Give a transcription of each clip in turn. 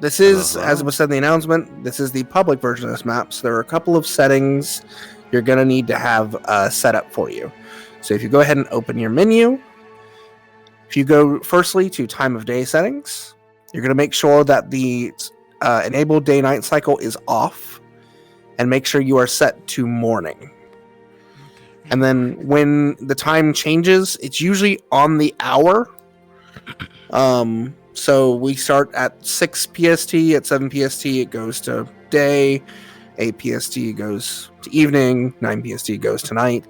This is, as it was said in the announcement, this is the public version of this map. So there are a couple of settings you're going to need to have set up for you. So if you go ahead and open your menu, if you go firstly to time of day settings, you're going to make sure that the enabled day-night cycle is off, and make sure you are set to morning. And then when the time changes, it's usually on the hour. So we start at 6 PST, at 7 PST it goes to day, 8 PST goes to evening, 9 PST goes to night.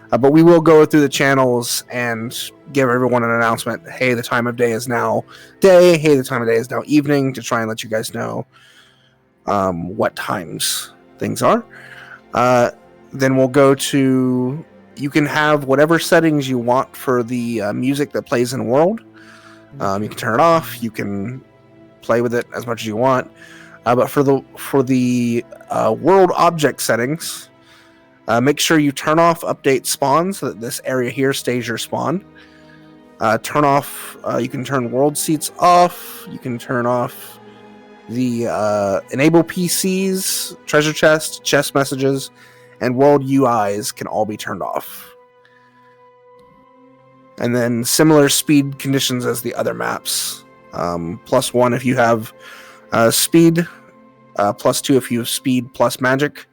But we will go through the channels and give everyone an announcement. Hey, the time of day is now day. Hey, the time of day is now evening, to try and let you guys know what times things are. Then we'll go to, you can have whatever settings you want for the music that plays in world. You can turn it off. You can play with it as much as you want. But for the world object settings, make sure you turn off update spawn so that this area here stays your spawn. Turn off. You can turn world seats off. You can turn off the enable PCs, treasure chest messages, and world UIs can all be turned off. And then similar speed conditions as the other maps. +1 if you have speed, +2 if you have speed plus magic.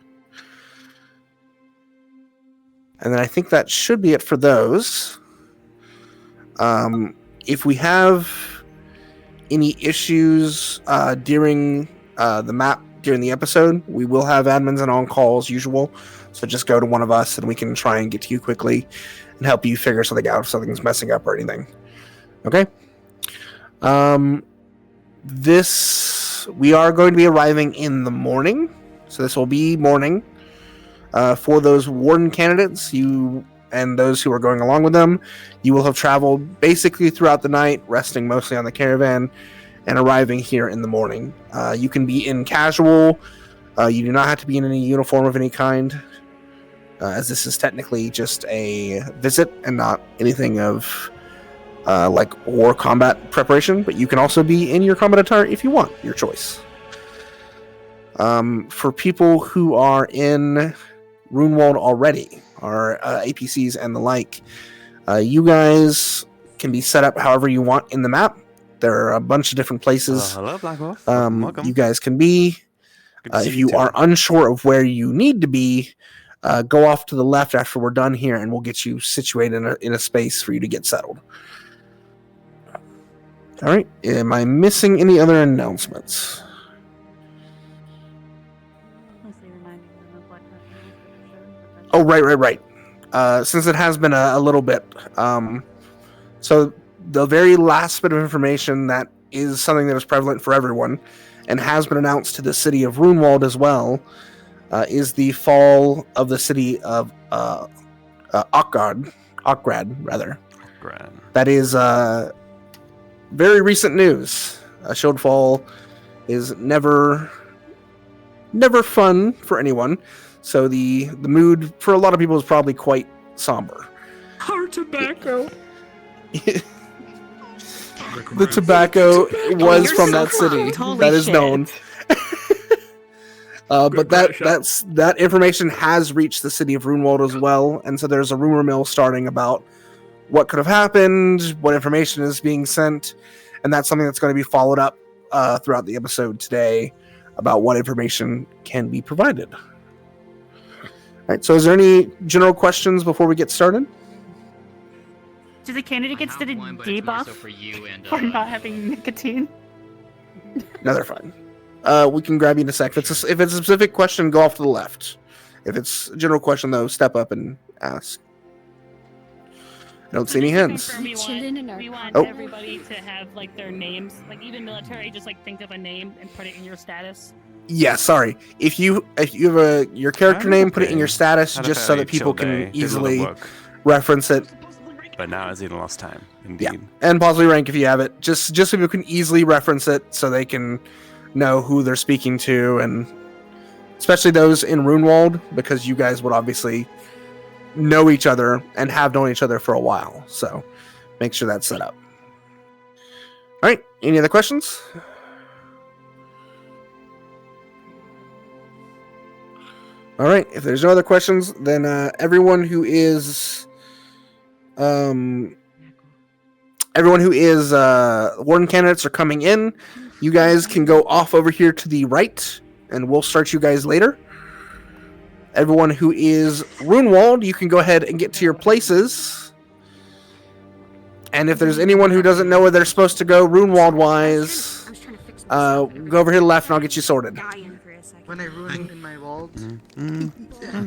And then I think that should be it for those. If we have any issues during the map, during the episode, we will have admins and on-call as usual. So just go to one of us and we can try and get to you quickly and help you figure something out if something's messing up or anything. Okay? We are going to be arriving in the morning. So this will be morning. For those Warden candidates, you and those who are going along with them, you will have traveled basically throughout the night, resting mostly on the caravan, and arriving here in the morning. You can be in casual. You do not have to be in any uniform of any kind, as this is technically just a visit and not anything of like war combat preparation. But you can also be in your combat attire if you want, your choice. For people who are in Runewald already, our APCs and the like, you guys can be set up however you want in the map. There are a bunch of different places hello, Black Wolf. Welcome. You guys can be. If you are unsure of where you need to be, go off to the left after we're done here, and we'll get you situated in a space for you to get settled. All right. Am I missing any other announcements? Oh, right. Since it has been a little bit. So the very last bit of information that is something that is prevalent for everyone and has been announced to the city of Runewald as well is the fall of the city of Okrad. That is very recent news. A shield fall is never fun for anyone. So the mood for a lot of people is probably quite somber. Hard tobacco. The tobacco was from that city. That is known. But that information has reached the city of Runewald as well, and so there's a rumor mill starting about what could have happened, what information is being sent, and that's something that's going to be followed up throughout the episode today about what information can be provided. All right, so is there any general questions before we get started? Do the candidate get the debuff for not having nicotine? No, they're fine. We can grab you in a sec. If it's a specific question, go off to the left. If it's a general question, though, step up and ask. I don't see any hands. We want everybody to have like their names, like even military. Just like think of a name and put it in your status. Yeah, sorry. If you have your character name, put it in your status, just so that people can easily reference it. But now has even lost time. Indeed. Yeah, and possibly rank if you have it, just so people can easily reference it, so they can know who they're speaking to, and especially those in Runewald, because you guys would obviously know each other and have known each other for a while. So make sure that's set up. All right. Any other questions? All right. If there's no other questions, then everyone who is warden candidates are coming in. You guys can go off over here to the right, and we'll start you guys later. Everyone who is Runewald, you can go ahead and get to your places. And if there's anyone who doesn't know where they're supposed to go, Runewald-wise, go over here to the left, and I'll get you sorted. When I ruin in my vault. Welcome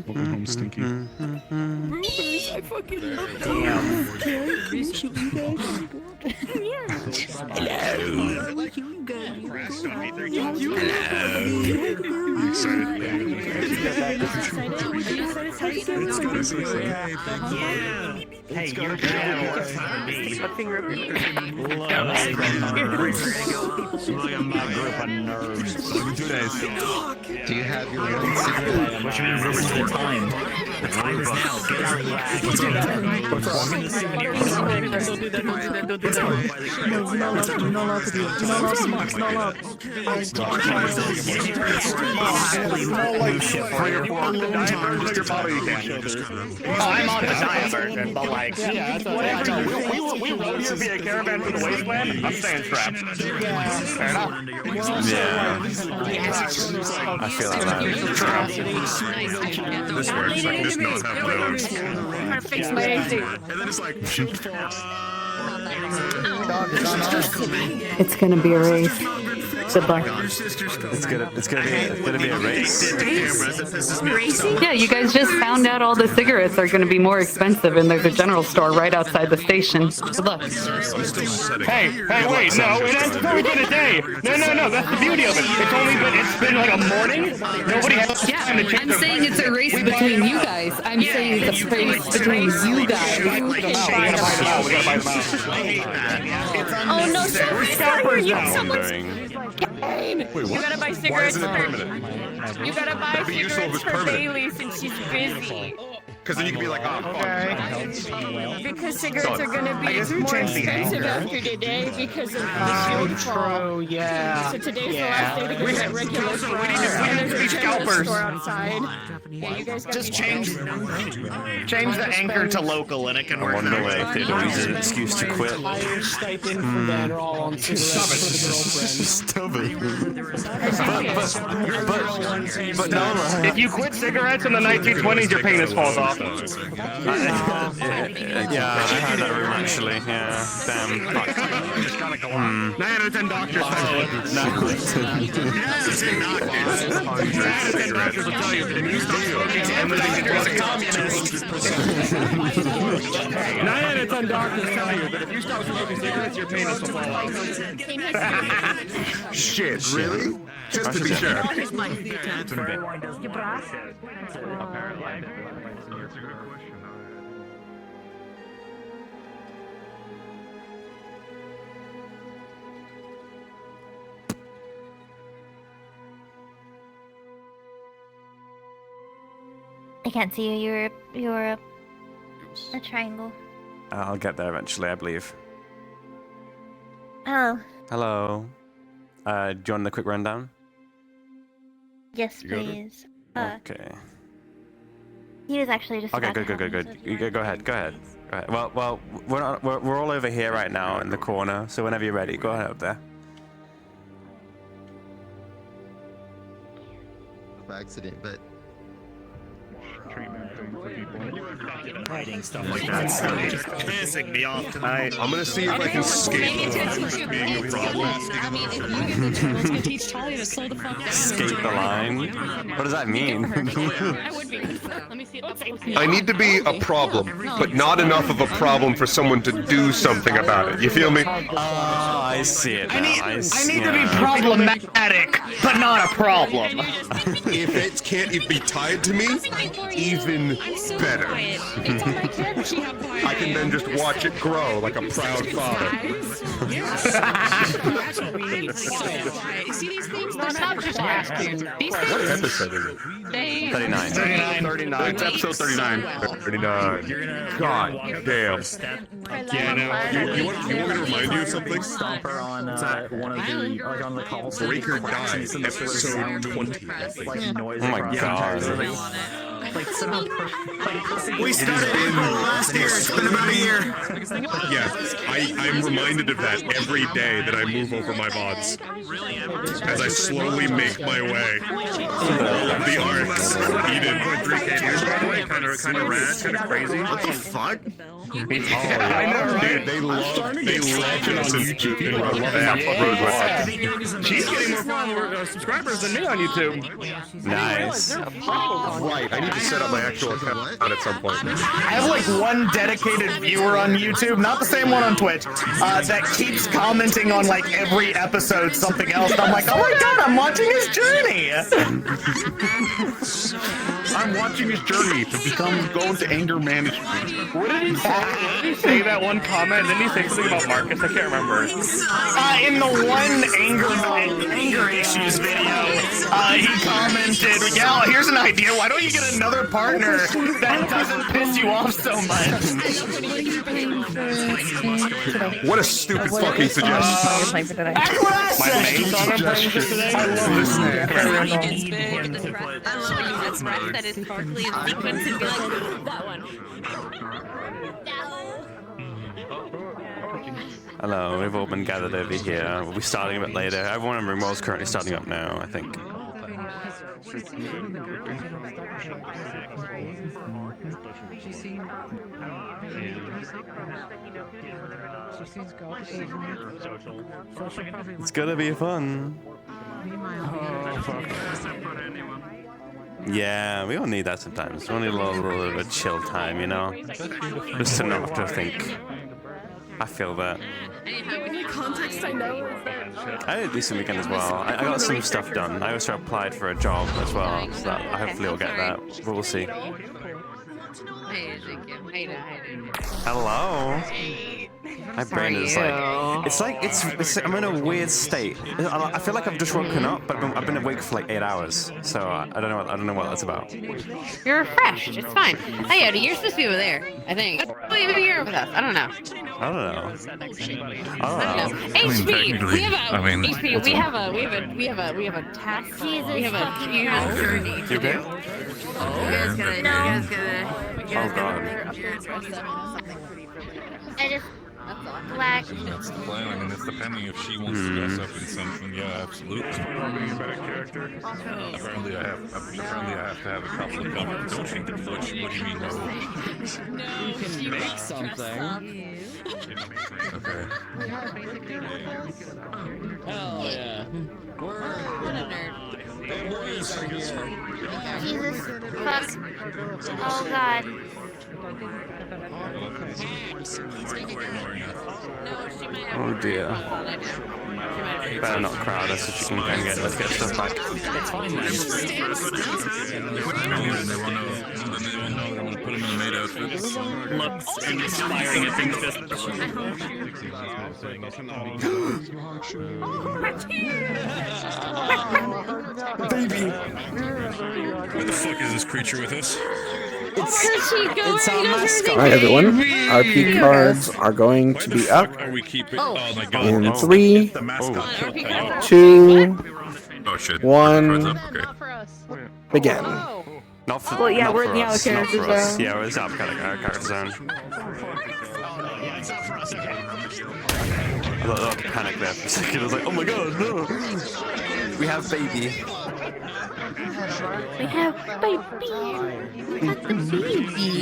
home, Stinky. Rumors, I fucking love them. Hey, you're my group of nerds. Do you have your own cigarette? Which means this is the time. The time is now. Get out of What's up? I'm on the diet version, but like, whatever. We rode here via caravan to the wasteland. I'm staying strapped. Fair enough. Yeah. I feel like that. This works. I can just not have those. Fix my AC. And then it's like, It's gonna be a race. Good luck. It's gonna be a race. Yeah, you guys just found out all the cigarettes are gonna be more expensive, and there's a general store right outside the station. Good luck. Hey, wait, no, it hasn't only been a day. No, that's the beauty of it. It's been like a morning. Nobody has time to check I'm saying it's a race between you guys. I'm saying it's a race between you guys. We gotta buy them out. Oh no, someone wait, what? You gotta buy Why cigarettes isn't it for permanent? You gotta buy That'd be useful if it was cigarettes for permanent. Bailey since she's busy. Because then you can be like, oh, Because cigarettes are gonna be more expensive after today because of the shield fall. Yeah. So today's the last day to go get regular flour. We need to And there's a be general scalpers. store outside. Yeah, you guys gotta Just be change the anchor to local and it can I work. wonder why Theodore uses an excuse to quit. Stipend for that are all on cigarettes for the girlfriend. But no. If you quit cigarettes in the 1920s, your penis falls off. Yeah, I heard that rumor actually. Yeah, damn. Fuck. 9 out of 10 doctors tell you. 9 out of 10 doctors will tell you that if you stop smoking and moving to drugs, 9 out of 10 doctors tell you that if you stop smoking cigarettes, your penis will fall off. shit, really? Just to be sure. I can't see you. You're a triangle. I'll get there eventually, I believe. Oh, Hello. Do you want the quick rundown? yes, You got it? please. Okay. He was actually just. Okay, about to good. have him, so if you Go want ahead. Well, we're all over here right now in the corner. So whenever you're ready, go ahead up there. By accident, but Writing stuff like that. Just pissing me off tonight. I'm gonna see if I can skate being a problem. Teach Talia to slow the fuck down. Skate the line. What does that mean? I would be. Let me see it. I need to be a problem, but not enough of a problem for someone to do something about it. You feel me? Oh, I see it now. I need to be problematic, but not a problem. If it can't be tied to me, even better. I can then just watch it grow like a proud father. See these things? They're Stop just asking. These What things, episode is it? 39. 39. It's episode 39. 39. God damn. Yeah, no. You want me to remind you of something? Stomper on one of the like on the cobblestone. Breaker died, episode 20. Like noise. Oh my god. Like somehow. We started April last year. It's been about a year. Yeah, I'm reminded of that every day that I move over my VODs. As I slowly make my way up the arcs. Eden. 3K views, by the way. Kind of rad, kind of crazy. What the fuck? I know, right? They love this on YouTube. She's getting more subscribers than me on YouTube. Nice. Right, I need to set up my actual account at some point. I have like one dedicated viewer on YouTube, not the same one on Twitch, that keeps commenting on like every episode something else. And I'm like, oh my god, I'm watching his journey. I'm watching his journey to go into anger management. What did he say? Did he say that one comment? And then he say something about Marcus? I can't remember. In the one anger issues video, he commented, yeah, here's an idea. Why don't you get another partner that doesn't piss you off so much? What a stupid fucking suggestion. That's what I said. My main song I'm playing for today? I love this man. That is sparkly and sequence and be like, that one. Hello, we've all been gathered over here. We'll be starting a bit later. Everyone in Runewald is currently starting up now, I think. It's gonna be fun. Yeah, we all need that sometimes. We all need a little bit of a chill time, you know? Just to not have to think. I feel that. Context I know. I had a decent weekend as well. I got some stuff done. I also applied for a job as well, so that I hopefully will get that. But we'll see. Hello. My brain is like, it's like I'm in a weird state. I feel like I've just woken up, but I've been awake for like 8 hours, so I don't know what that's about. you're refreshed. It's fine. Hey, Yodi, you're supposed to be over there. I think. Maybe you're over with us. I don't know. I don't know. HP. We have a task. We have a journey to do. You okay? Oh god. I just black. That's the plan. I mean, it's depending if she wants to dress up in something. Yeah, absolutely. Apparently, I have to have a couple of comments. Don't you? What do you mean? No. You can make something. Okay. Hell yeah. What a nerd. Boys are here. Jesus fuck. Oh god. Oh dear. Better not crowd us so she can go and let's get stuff back. It's fine, man. Put him in the maid outfit. Looks inspiring at things just. Baby! Where the fuck is this creature with us? It's our mascot. Hi everyone. RP cards are going to be up Are we keeping? Oh my god. in 3, The mascot. 2, Oh shit. 1, Okay. begin. Not for, Well, yeah, not we're for in the us, other not for character us. zone. Yeah, we're in the other character zone. I got a panic there for a second. I was like, oh my god, no! We have baby. We have baby.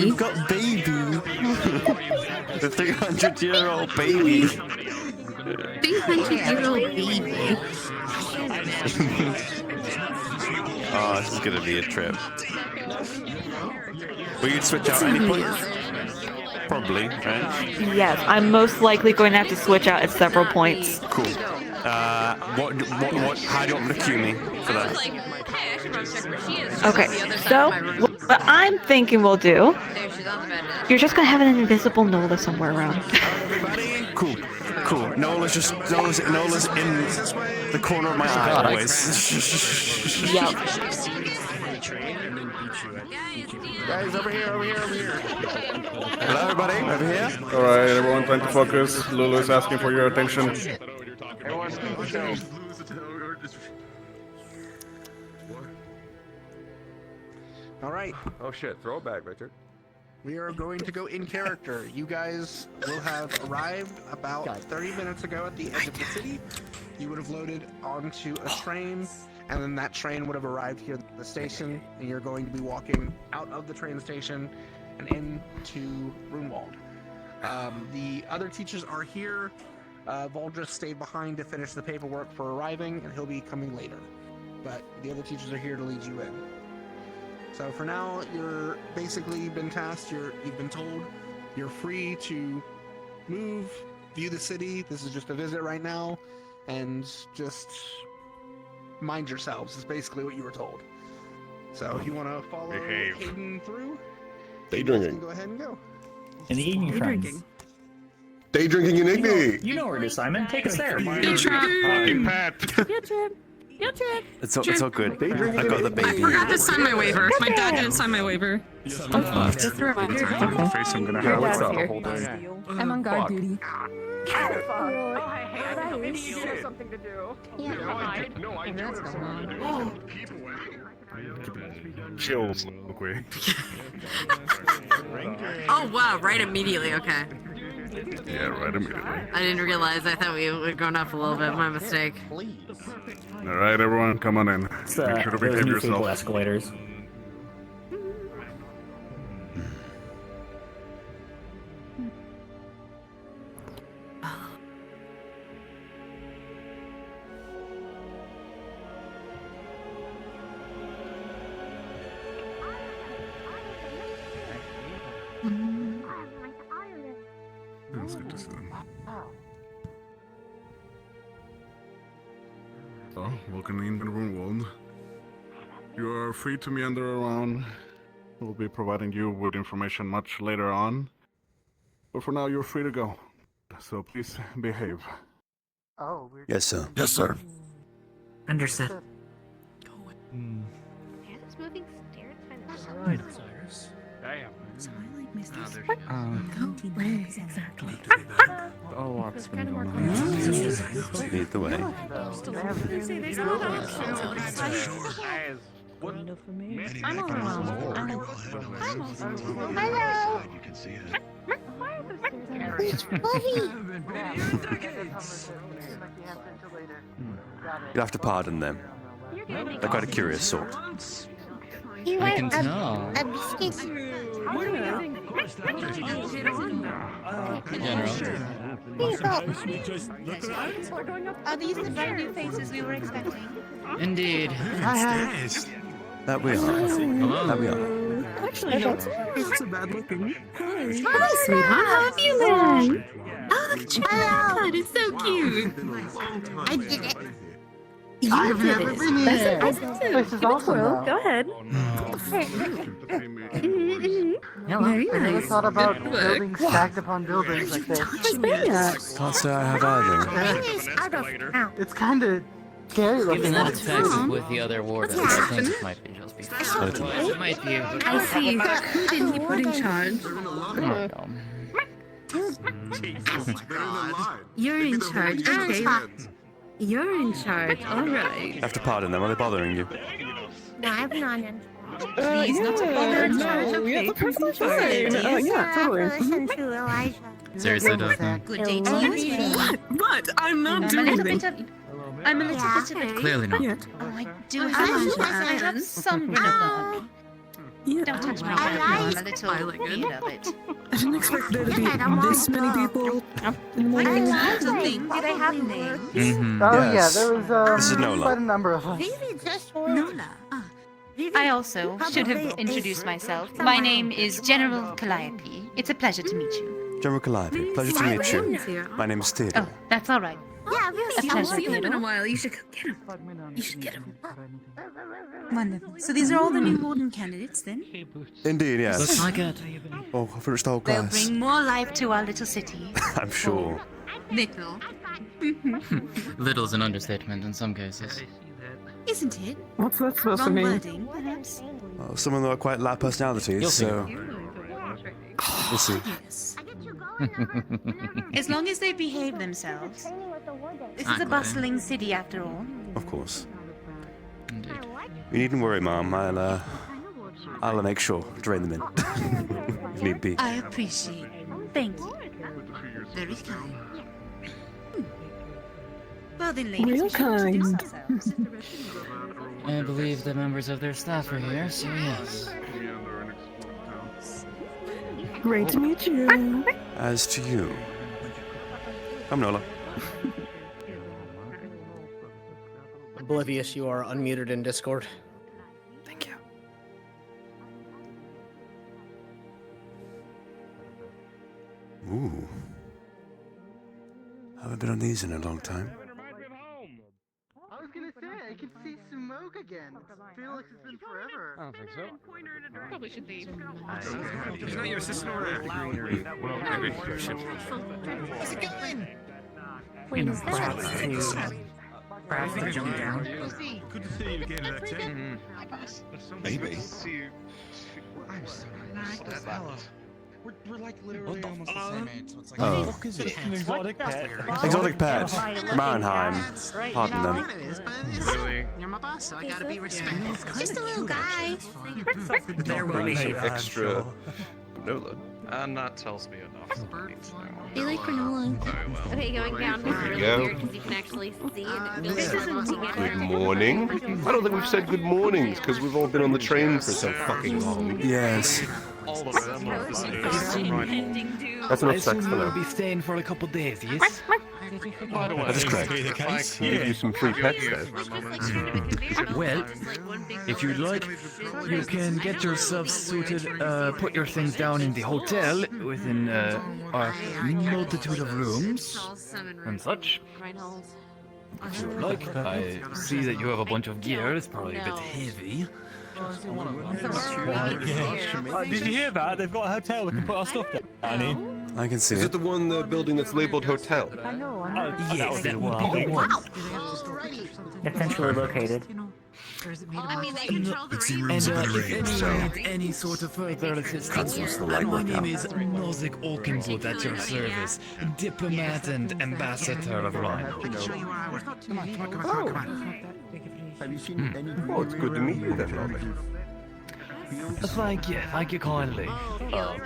We've got baby. The 300-year-old baby. 300-year-old baby. Oh, this is gonna be a trip. Will you switch out at any point? Probably, right? Yes, I'm most likely going to have to switch out at several points. Cool. How do you want me to cue me for that? Okay, so what I'm thinking we'll do, you're just going to have an invisible Nola somewhere around. Cool. Cool. Nola's in the corner of my eye always. Yep. Guys, over here. Hello, everybody. Over here. All right, everyone, trying to focus. Lulu is asking for your attention. Everyone, go. All right. Oh shit! Throw it back, Richard. We are going to go in character. You guys will have arrived about 30 minutes ago at the edge of the city. You would have loaded onto a train, and then that train would have arrived here at the station, and you're going to be walking out of the train station and into Runewald. The other teachers are here. Voldris stayed behind to finish the paperwork for arriving, and he'll be coming later. But the other teachers are here to lead you in. So for now, you're basically been tasked, you've been told you're free to move, view the city. This is just a visit right now, and just mind yourselves is basically what you were told. So if you want to follow Hayden through, Day drinking. Go ahead and go. And eating your friends. Day drinking in Iggy. You know where it is, Simon. Take us there. Fucking Pat. It's all good. I got the baby. I forgot to sign my waiver. My dad didn't sign my waiver. Just a reminder. Face I'm gonna have the whole day. I'm on guard duty. Maybe you do have something to do. No, I do have something to do. Keep away. Chills. Okay. Oh wow! Right immediately. Okay. Yeah, right immediately. I didn't realize. I thought we were going up a little bit. My mistake. All right, everyone, come on in. Make sure to behave yourself. Escalators. That's good to see them. So, welcome in Runewald. You are free to meander around. We'll be providing you with information much later on. But for now, you're free to go. So please behave. Yes, sir. Yes, sir. Understood. There's moving stairs by the Right, Cyrus. So I like Mr. Exactly. A lot's been going Lead the way. There's a lot of options. I'm all alone. Hello. You can see it. You'll have to pardon them. They're quite a curious sort. You can tell. A biscuit. Are these the brand new faces we were expecting? Indeed. That we are. That we are. Actually, that's a bad looking. Hi, sweetheart. How have you been? Oh, look at your haircut. It's so cute. I did it. I've never been here. This is awesome. Go ahead. I never thought about building stacked upon buildings like this. Can't say I have either. It's kind of scary looking. Given that it's connected with the other wardens, I think it might be just be It might be. I see. Who did he put in charge? You're in charge. Okay. You're in charge. All right. You have to pardon them. Are they bothering you? No, I'm not in. He's not no, in charge. yeah, the person's Sure. fine. Yeah, totally. Listen to Elijah. Seriously, though. Good day to you. What? I'm not doing anything. I'm a little bit of a... Clearly not. Oh, I do have some rhythm. Yeah. Don't touch my I I'm a little weird of it. I didn't expect there to be this many people. Did I have a name? Mm-hmm. Oh, yes. yeah, there was This is Nola. quite a number of us. Nola. I also should have introduced myself. My name is General Calliope. It's a pleasure to meet you. General Calliope, pleasure to meet you. My name is Theodore. Oh, that's all right. Yeah, A pleasure, See him in a Theodore. while. You should go get him. You should get him. Wonderful. So these are all the new Warden candidates then? Indeed, yes. Looks like it. Oh, I've reached the whole They'll class. bring more life to our little city. I'm sure. Little. Little's an understatement in some cases. Isn't it? What's that supposed to Wrong mean? wording, perhaps? Well, some of them are quite loud personalities, so we'll see. Yes. As long as they behave themselves. This is a bustling city, after all. Of course. You needn't worry, Mom. I'll make sure to rein them in, if need be. I appreciate it. Thank you. Very kind. Well then, ladies, Real we should introduce kind. ourselves. I believe the members of their staff are here, so yes. Great to meet you. As to you. Come, Nola. Oblivious, you are unmuted in Discord. Thank you. Ooh. Haven't been on these in a long time. I was gonna say, I can see smoke again. I feel like it's been forever. I don't think so. Probably should leave. Isn't that your assistant or a greenery? Where's it going? Wait, is that? Perhaps to jump down. Good to see you again, Lecter. Maybe. I'm so nice. We're like literally almost the same age. So it's like, Oh. What is it? An exotic pet? Exotic pet. Mannheim. Pardon them. Really? You're my boss, so I gotta be respectful. Just a little guy. There will be some Extra granola. That tells me enough. You like granola? Very well. Okay, going down is really go. weird because you can actually see and it feels like Good morning. I don't think we've said good mornings because we've all been on the train for so fucking long. Yes. All of them are the same. That's enough sex for now. be staying for a couple days, yes? By the way, That is correct. if I We'll give you some free pets there. Well, if you'd like, you can get yourself suited, put your things down in the hotel within our multitude of rooms and such. If you would like, I see that you have a bunch of gear. It's probably a bit heavy. Did you hear that? They've got a hotel we can put our stuff down in. I can see Is it. it the one, the building that's labeled hotel? Yes, that would be the one. Essentially located. I mean, they control the And if anyone needs any sort of further assistance, my name is Nozick Oakenwood at your service, diplomat and ambassador of Rhine. Have you seen any? Oh, it's good to meet you then, Robin. Thank you kindly.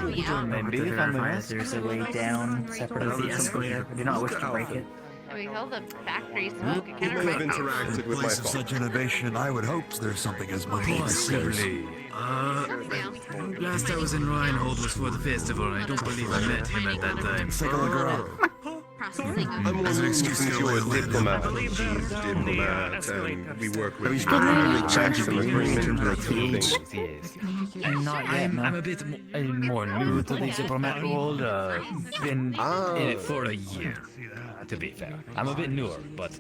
Would you maybe if I'm There's a way down, separate of the escalator. I do not wish to break it. We call the factory smoke. It kind You of may have interacted with my Place of father. such innovation, I would hope there's something as much Possibly. Last I was in Rhinehold was for the festival, and I don't believe I met him at that time. Take a look around. I'm wondering since you're a diplomat, she's a diplomat, and we work with some agreement or things. Yes. I'm a bit more new to the diplomat role. Been in it for a year, to be fair. I'm a bit newer, but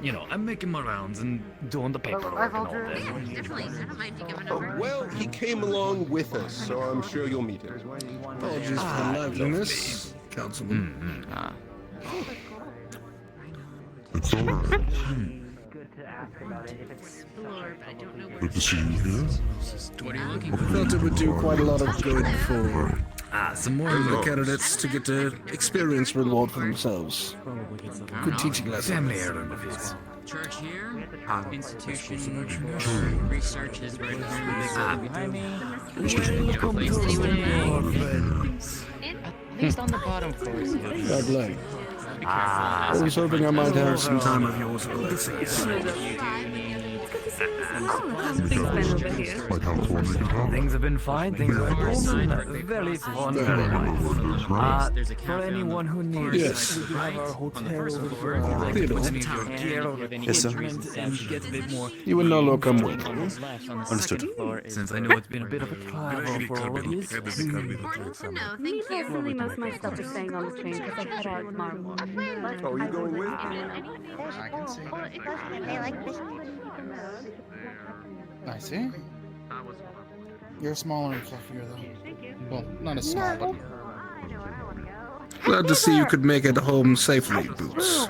you know, I'm making my rounds and doing the paperwork and all that. Oh, well, he came along with us, so I'm sure you'll meet him. Apologies for the liveliness, Councilman. It's all right. Good to see you here. I felt it would do quite a lot of good for some more the candidates to get to experience Runewald for themselves. Good teaching lesson. family heirloom of his. Church here, institution, research is right behind me. At least on the bottom floor. God luck. I was hoping I might have some time of yours overseas. Things have been fine, things have been very fun, very nice. For anyone who needs, Yes. we have our hotel over there. Like to put any of your gear or Yes, sir. and get a bit more. You and Nolo come with. Understood. Since I know it's been a bit of a travel for all of you. Important to know, thank you. Personally, most of my stuff is staying on the train because I head out tomorrow. Oh, are you going with? I can see I see. You're smaller and fluffier, though. Well, not as small, but Glad to see you could make it home safely, Boots.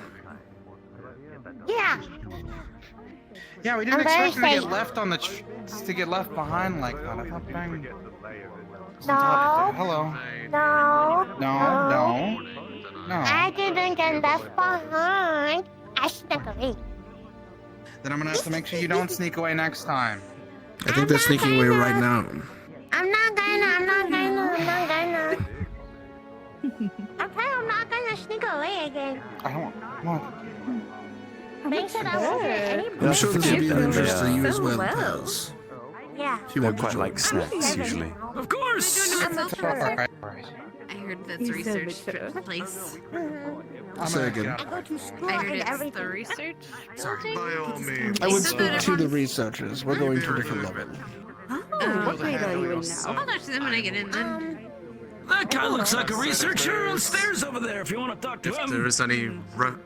Yeah. Yeah, we didn't expect you to get left on the to get left behind like that. I thought Bang was on top of there. Hello. No. I didn't get left behind. I snuck away. Then I'm gonna have to make sure you don't sneak away next time. I think they're sneaking away right now. I'm not gonna. Okay, I'm not gonna sneak away again. I don't want. Thanks for that. I'm sure this will be of interest to you as well, pals. Yeah. If you They're want to quite join like us. snacks, usually. Of course! Alright. I heard that's research place. Say again. I go to school I heard and it's everything. the research building. By all means. I would speak to the researchers. We're going to a different level. What grade are you in now? I'll talk to them when I get in then. That guy looks like a researcher upstairs over there if you want to talk to If him. there is any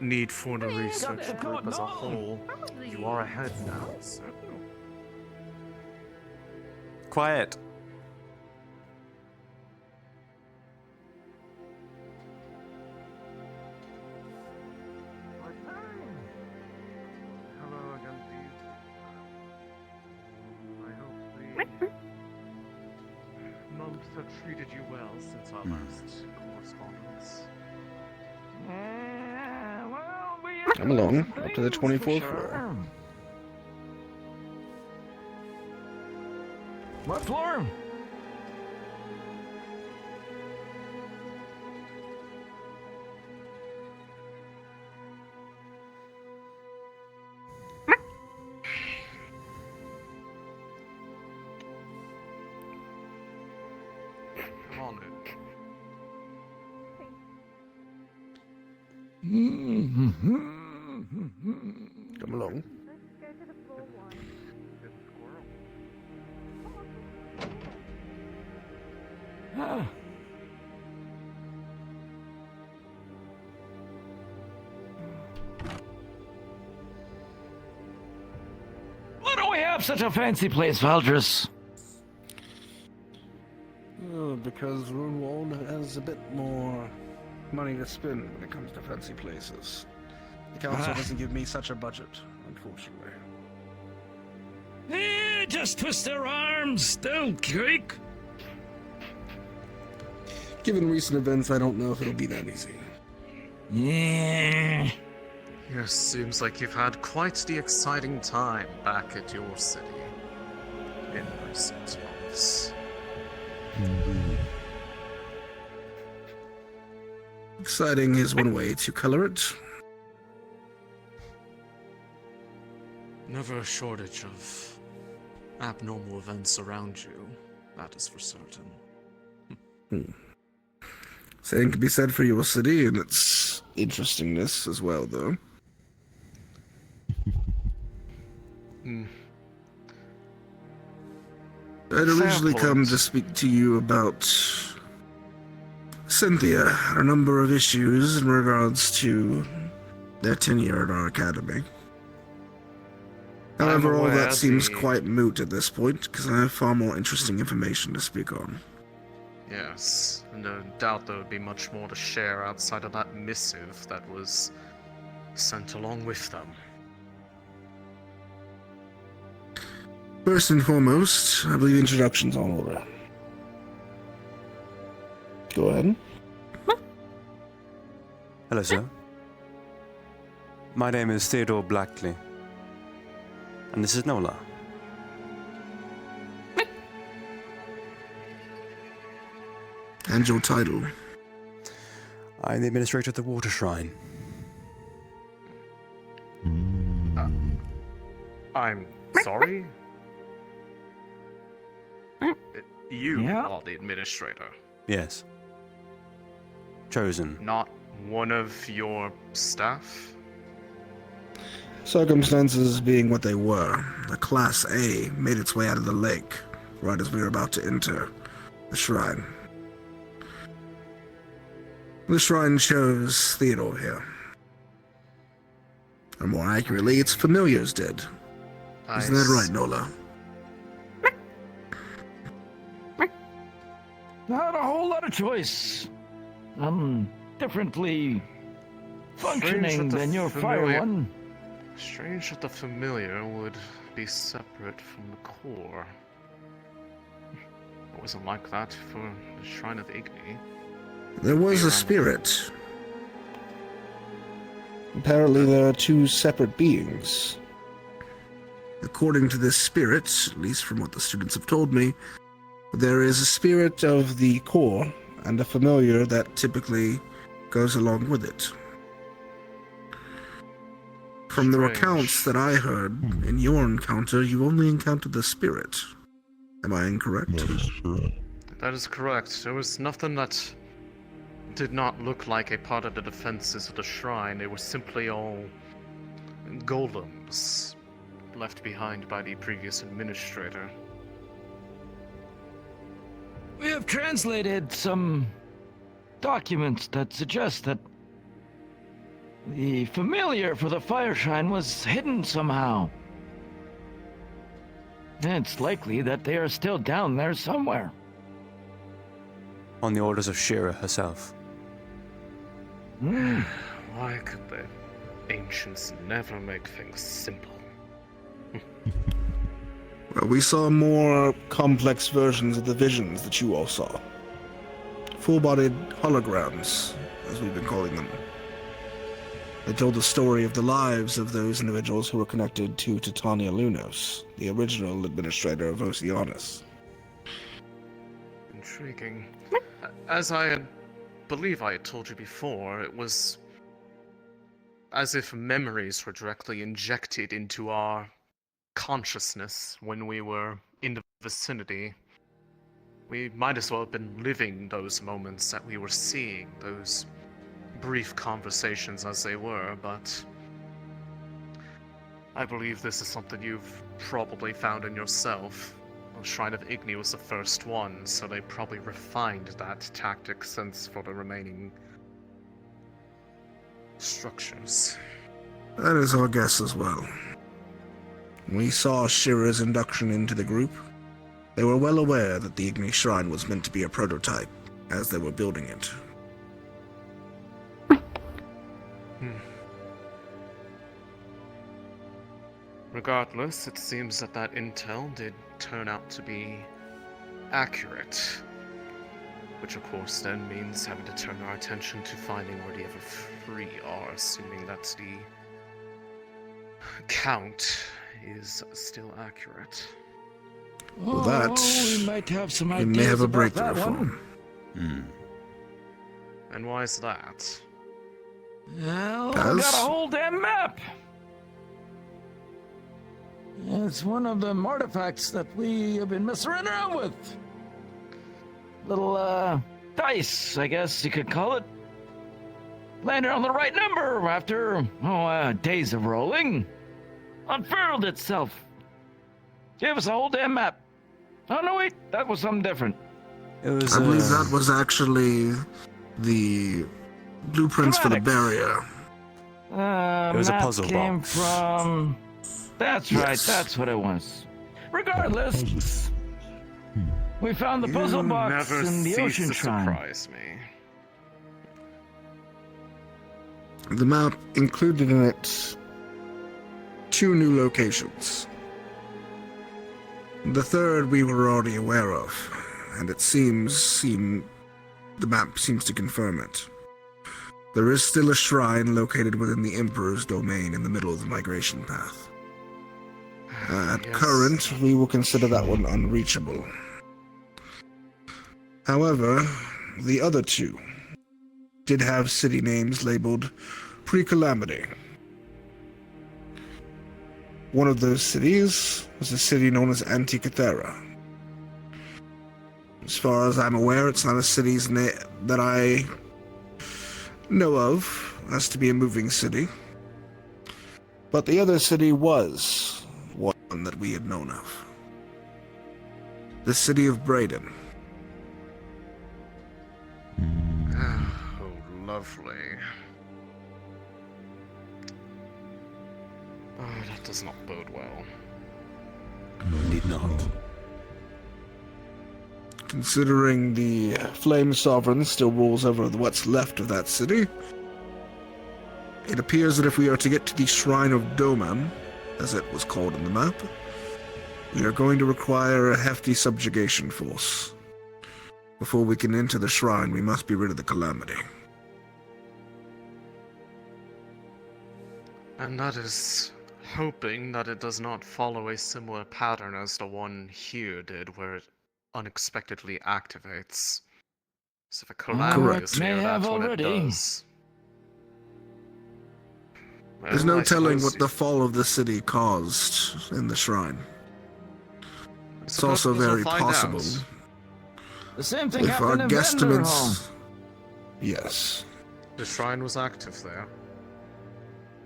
need for the research group as a whole, you are ahead now, so. Quiet. Hello again, Steve. I hope the months have treated you well since our last correspondence. Come along, up to the 24th floor. What floor? Come on Come along. Ah. Why do we have such a fancy place, Valdris? Because Runewald has a bit more money to spend when it comes to fancy places. The council doesn't give me such a budget, unfortunately. Just twist their arms. They'll creak. Given recent events, I don't know if it'll be that easy. Yeah. Yes, seems like you've had quite the exciting time back at your city in recent months. Exciting is one way to color it. Never a shortage of abnormal events around you, that is for certain. Same can be said for your city and its interestingness as well, though. I'd originally come to speak to you about Cynthia and a number of issues in regards to their tenure at our academy. However, all that seems quite moot at this point, because I have far more interesting information to speak on. Yes, no doubt there would be much more to share outside of that missive that was sent along with them. First and foremost, I believe introductions on order. Go ahead. Hello, sir. My name is Theodore Blackley. And this is Nola. And your title? I'm the administrator of the Water Shrine. I'm sorry? You are the administrator. Yes. Chosen. Not one of your staff? Circumstances being what they were, the Class A made its way out of the lake right as we were about to enter the shrine. The shrine chose Theodore here. Or more accurately, its familiars did. Isn't that right, Nola? Not a whole lot of choice. differently functioning than your fire one. Strange that the familiar would be separate from the core. It wasn't like that for the Shrine of Igni. There was a spirit. Apparently there are two separate beings. According to this spirit, at least from what the students have told me, there is a spirit of the core and a familiar that typically goes along with it. From the recounts that I heard, in your encounter, you only encountered the spirit. Am I incorrect? That is correct. There was nothing that did not look like a part of the defenses of the shrine. They were simply all golems left behind by the previous administrator. We have translated some documents that suggest that the familiar for the fire shrine was hidden somehow. And it's likely that they are still down there somewhere. On the orders of Shira herself. Why could the ancients never make things simple? Well, we saw more complex versions of the visions that you all saw. Full-bodied holograms, as we've been calling them. They told the story of the lives of those individuals who were connected to Titania Lunos, the original administrator of Oceanus. Intriguing. As believe I had told you before, it was as if memories were directly injected into our consciousness when we were in the vicinity. We might as well have been living those moments that we were seeing, those brief conversations as they were, but I believe this is something you've probably found in yourself. The Shrine of Igni was the first one, so they probably refined that tactic since for the remaining structures. That is our guess as well. We saw Shira's induction into the group. They were well aware that the Igni Shrine was meant to be a prototype as they were building it. Regardless, it seems that that intel did turn out to be accurate. Which of course then means having to turn our attention to finding where the Ever-Free are, assuming that the count is still accurate. Well, that we might have some we ideas may have a about breakthrough that for one. him. And why is that? Well, I got a whole damn map. It's one of the artifacts that we have been messing around with. Little, dice, I guess you could call it. Landed on the right number after, days of rolling. Unfurled itself. Gave us a whole damn map. Oh, no, wait, that was something different. It was, I believe that was actually the blueprints for the barrier. It was a puzzle came box. from... That's right, Yes. that's what it was. Regardless, we found the puzzle box never in the cease ocean to shrine. surprise me. The map included in it 2 new locations. The third we were already aware of, and it the map seems to confirm it. There is still a shrine located within the Emperor's domain in the middle of the migration path. At current, we will consider that one unreachable. However, the other 2 did have city names labeled Pre-Calamity. One of those cities was a city known as Antikythera. As far as I'm aware, it's not a city that I know of as to be a moving city. But the other city was one that we had known of. The city of Braden. Oh, lovely. Oh, that does not bode well. Need not. Considering the Flame Sovereign still rules over what's left of that city, it appears that if we are to get to the Shrine of Doman, as it was called in the map, we are going to require a hefty subjugation force. Before we can enter the shrine, we must be rid of the calamity. And that is hoping that it does not follow a similar pattern as the one here did, where it unexpectedly activates. So if a calamity is here, that's what it does. There's no telling what the fall of the city caused in the shrine. It's also very possible. The same thing If our happened in guesstimates... Yes. The shrine was active there.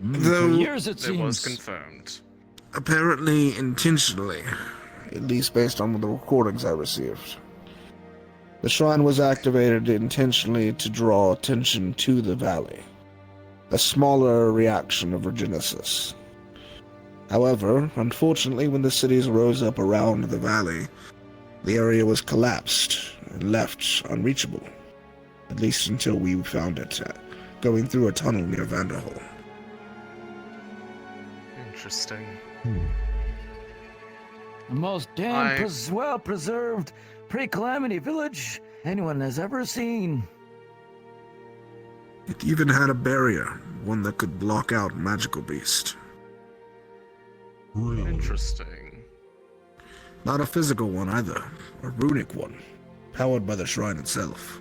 Though For years it It was seems. confirmed. apparently intentionally, at least based on the recordings I received. The shrine was activated intentionally to draw attention to the valley, a smaller reaction of Regenesis. However, unfortunately, when the cities rose up around the valley, the area was collapsed and left unreachable, at least until we found it, going through a tunnel near Vanderhall. Interesting. The most damn well-preserved pre-calamity village anyone has ever seen. It even had a barrier, one that could block out magical beast. Interesting. Not a physical one either, a runic one, powered by the shrine itself.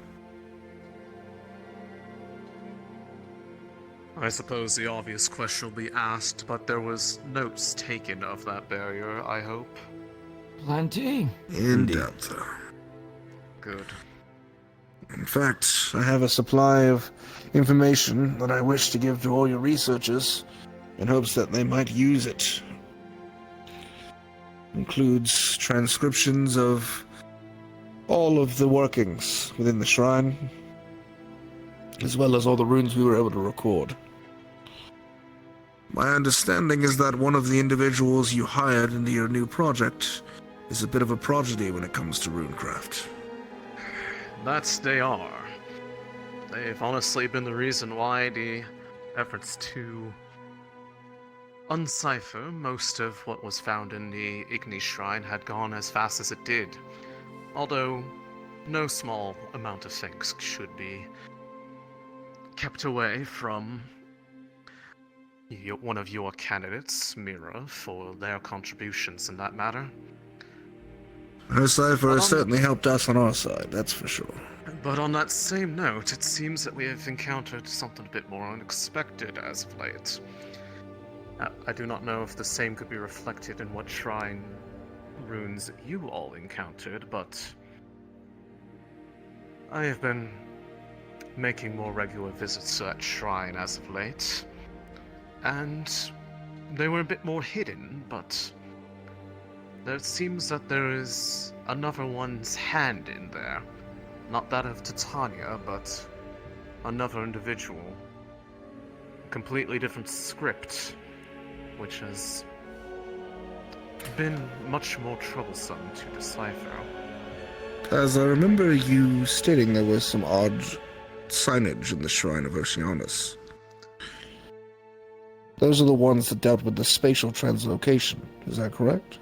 I suppose the obvious question will be asked, but there was notes taken of that barrier, I hope. Plenty. In depth. Good. In fact, I have a supply of information that I wish to give to all your researchers in hopes that they might use it. Includes transcriptions of all of the workings within the shrine, as well as all the runes we were able to record. My understanding is that one of the individuals you hired into your new project is a bit of a prodigy when it comes to runecraft. That they are. They've honestly been the reason why the efforts to uncipher most of what was found in the Igni Shrine had gone as fast as it did. Although, no small amount of things should be kept away from one of your candidates, Mira, for their contributions in that matter. Her cipher has certainly helped us on our side, that's for sure. But on that same note, it seems that we have encountered something a bit more unexpected as of late. I do not know if the same could be reflected in what shrine runes you all encountered, but I have been making more regular visits to that shrine as of late, and they were a bit more hidden, but it seems that there is another one's hand in there. Not that of Titania, but another individual. Completely different script, which has been much more troublesome to decipher. As I remember you stating, there was some odd signage in the Shrine of Oceanus. Those are the ones that dealt with the spatial translocation, is that correct?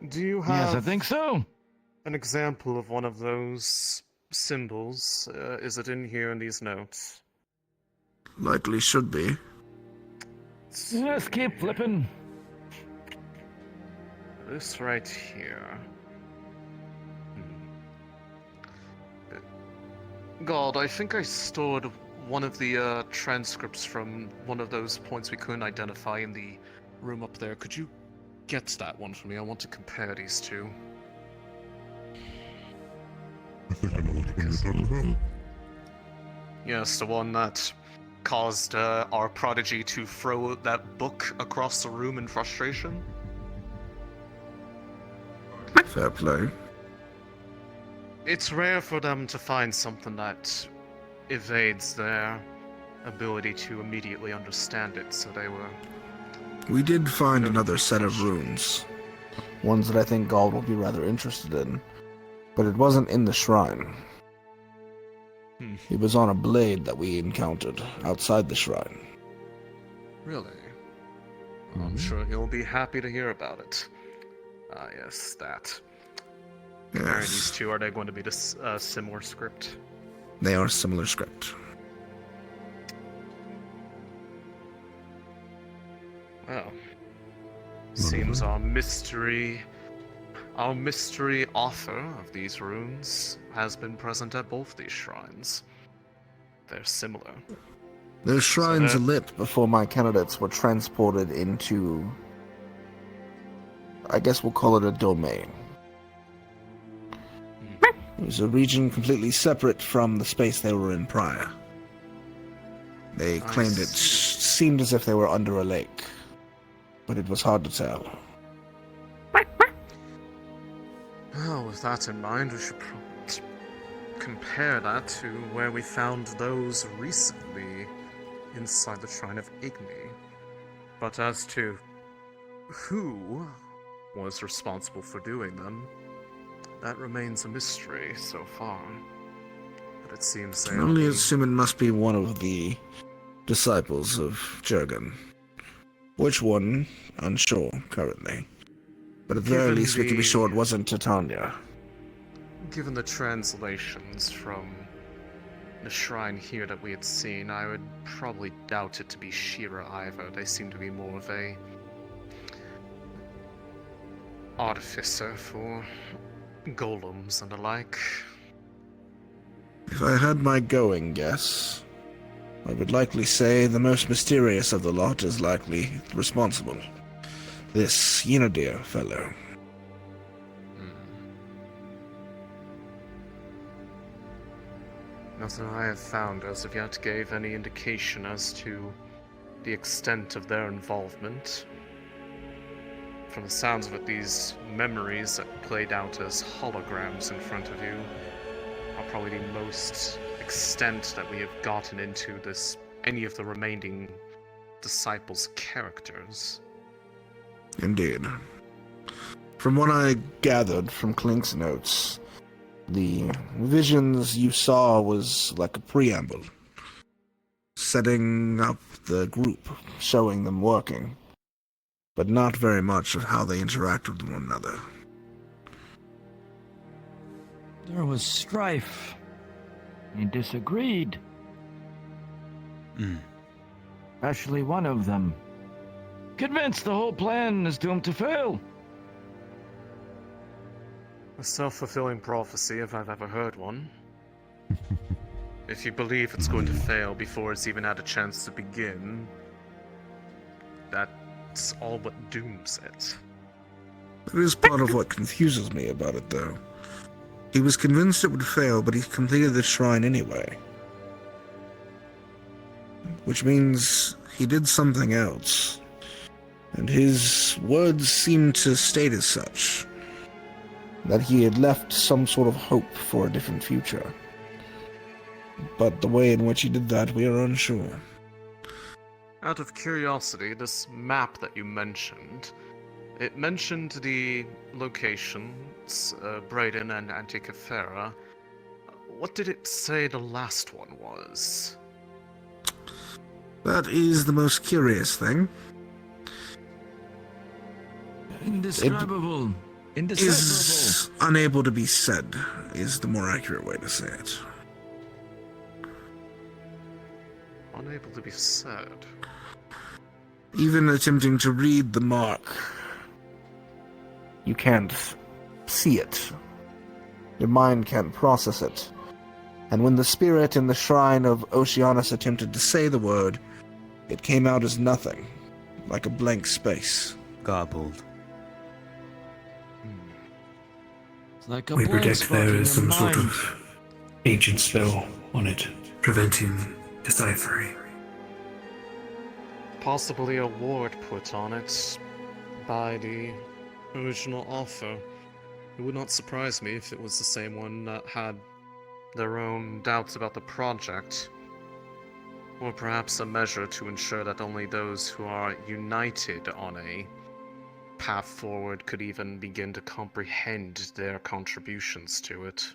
Do you have... Yes, I think so. An example of one of those symbols? Is it in here in these notes? Likely should be. Let's keep flipping. This right here. God, I think I stored one of the transcripts from one of those points we couldn't identify in the room up there. Could you get that one for me? I want to compare these two. I think I know what you're talking about. Yes, the one that caused our prodigy to throw that book across the room in frustration. Fair play. It's rare for them to find something that evades their ability to immediately understand it, so they were... We did find another set of runes Ones that I think Gald will be rather interested in. But it wasn't in the shrine. It was on a blade that we encountered outside the shrine. Really? Well, I'm sure he'll be happy to hear about it. Ah, yes, that. Comparing these two, are they going to be this similar script? They are similar script. Well, seems our mystery author of these runes has been present at both these shrines. They're similar. Those shrines are lit before my candidates were transported into, I guess we'll call it a domain. It was a region completely separate from the space they were in prior. They claimed it seemed as if they were under a lake, but it was hard to tell. Well, with that in mind, we should compare that to where we found those recently inside the Shrine of Igni. But as to who was responsible for doing them, that remains a mystery so far. But it seems I can only assume it must be one of the disciples of Jurgen. Which one? Unsure currently. But at the very least, we can be sure it wasn't Titania. Given the translations from the shrine here that we had seen, I would probably doubt it to be Shira either. They seem to be more of a artificer for golems and the like. If I had my going guess, I would likely say the most mysterious of the lot is likely responsible. This Yinadir fellow. Nothing I have found as of yet gave any indication as to the extent of their involvement. From the sounds of it, these memories that played out as holograms in front of you are probably the most extent that we have gotten into any of the remaining disciples' characters. Indeed. From what I gathered from Clink's notes, the visions you saw was like a preamble, setting up the group, showing them working, but not very much of how they interact with one another. There was strife. He disagreed. Especially one of them. Convinced the whole plan is doomed to fail. A self-fulfilling prophecy, if I've ever heard one. If you believe it's going to fail before it's even had a chance to begin, that's all but dooms it. That is part of what confuses me about it, though. He was convinced it would fail, but he completed the shrine anyway. Which means he did something else. And his words seemed to state as such. That he had left some sort of hope for a different future. But the way in which he did that, we are unsure. Out of curiosity, this map that you mentioned, it mentioned the locations, Brayden and Antikythera. What did it say the last one was? That is the most curious thing. Indescribable. Is unable to be said, is the more accurate way to say it. Unable to be said. Even attempting to read the mark, you can't see it. Your mind can't process it. And when the spirit in the shrine of Oceanus attempted to say the word, it came out as nothing, like a blank space. Garbled. Like we predict there is some sort of ancient spell on it, preventing deciphery. Possibly a ward put on it by the original author. It would not surprise me if it was the same one that had their own doubts about the project. Or perhaps a measure to ensure that only those who are united on a path forward could even begin to comprehend their contributions to it.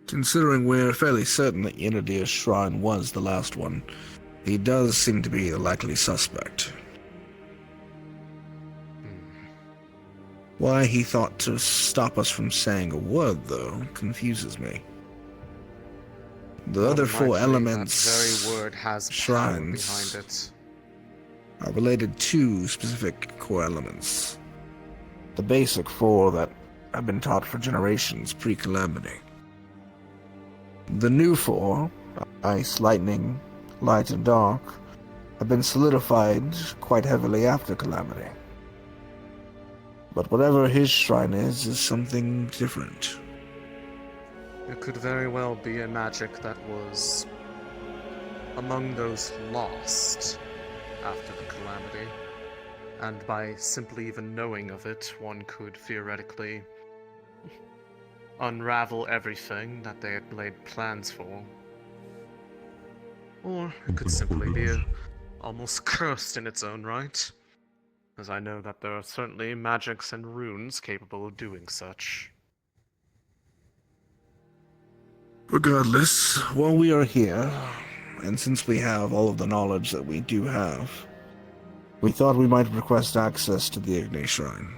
Considering we're fairly certain that Yennedir's shrine was the last one, he does seem to be a likely suspect. Why he thought to stop us from saying a word, though, confuses me. The other four elements, that very word has shrines, power behind it. Are related to specific core elements. The basic four that have been taught for generations pre-Calamity. The new four, ice, lightning, light, and dark, have been solidified quite heavily after Calamity. But whatever his shrine is something different. It could very well be a magic that was among those lost after the Calamity, and by simply even knowing of it, one could theoretically unravel everything that they had laid plans for. Or it could simply be almost cursed in its own right, as I know that there are certainly magics and runes capable of doing such. Regardless, while we are here, and since we have all of the knowledge that we do have, we thought we might request access to the Igni Shrine,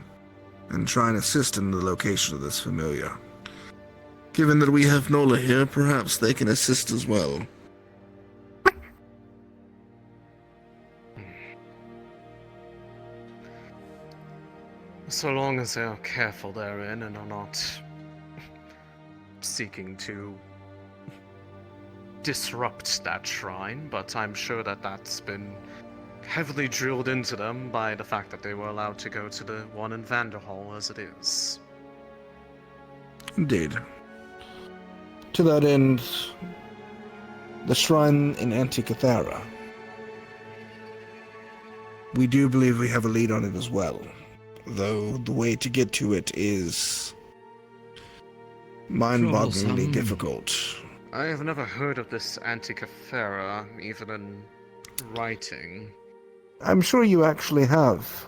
and try and assist in the location of this familiar. Given that we have Nola here, perhaps they can assist as well. So long as they are careful therein and are not seeking to disrupt that shrine, but I'm sure that that's been heavily drilled into them by the fact that they were allowed to go to the one in Vanderhall as it is. Indeed. To that end, the shrine in Antikythera. We do believe we have a lead on it as well, though the way to get to it is mind-bogglingly difficult. I have never heard of this Antikythera, even in writing. I'm sure you actually have.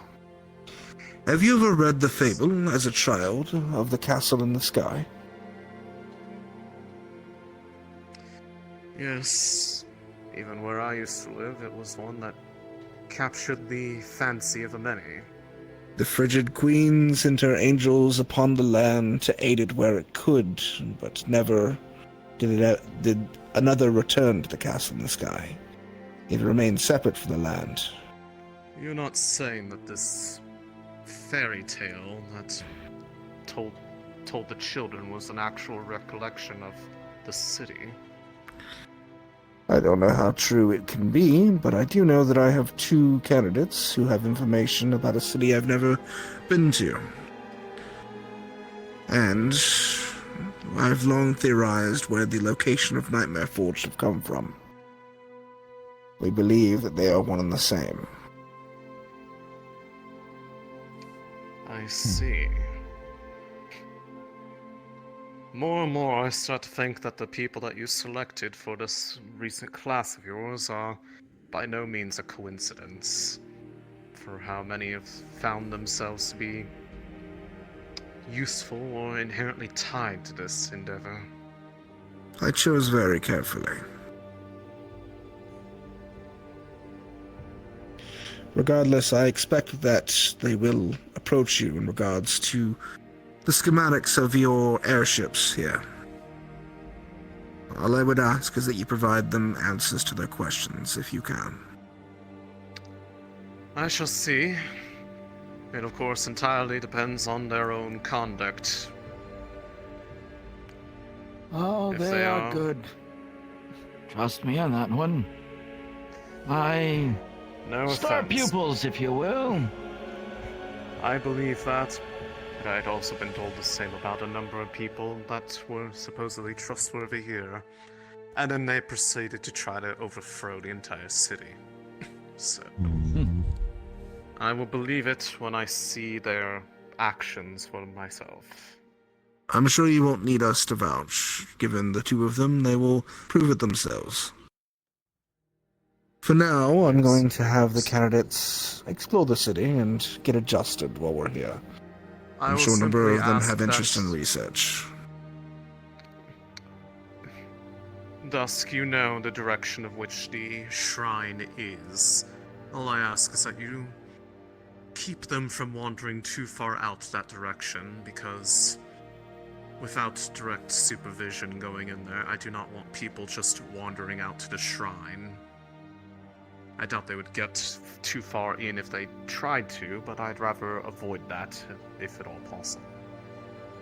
Have you ever read the fable as a child of the castle in the sky? Yes. Even where I used to live, it was one that captured the fancy of the many. The frigid queen sent her angels upon the land to aid it where it could, but never did another return to the castle in the sky. It remained separate from the land. You're not saying that this fairy tale that told the children was an actual recollection of the city? I don't know how true it can be, but I do know that I have 2 candidates who have information about a city I've never been to. And I've long theorized where the location of Nightmare Forge have come from. We believe that they are one and the same. I see. More and more I start to think that the people that you selected for this recent class of yours are by no means a coincidence, for how many have found themselves to be useful or inherently tied to this endeavor. I chose very carefully. Regardless, I expect that they will approach you in regards to the schematics of your airships here. All I would ask is that you provide them answers to their questions, if you can. I shall see. It, of course, entirely depends on their own conduct. Oh, If they are good. Trust me on that one. No Star offense. pupils, if you will. I believe that. But I'd also been told the same about a number of people that were supposedly trustworthy here. And then they proceeded to try to overthrow the entire city. So, I will believe it when I see their actions for myself. I'm sure you won't need us to vouch. Given the 2 of them, they will prove it themselves. For now, I'm going to have the candidates explore the city and get adjusted while we're here. I'm sure a number of them have interest in research. Dusk, you know the direction of which the shrine is. All I ask is that you keep them from wandering too far out that direction, because without direct supervision going in there, I do not want people just wandering out to the shrine. I doubt they would get too far in if they tried to, but I'd rather avoid that if at all possible.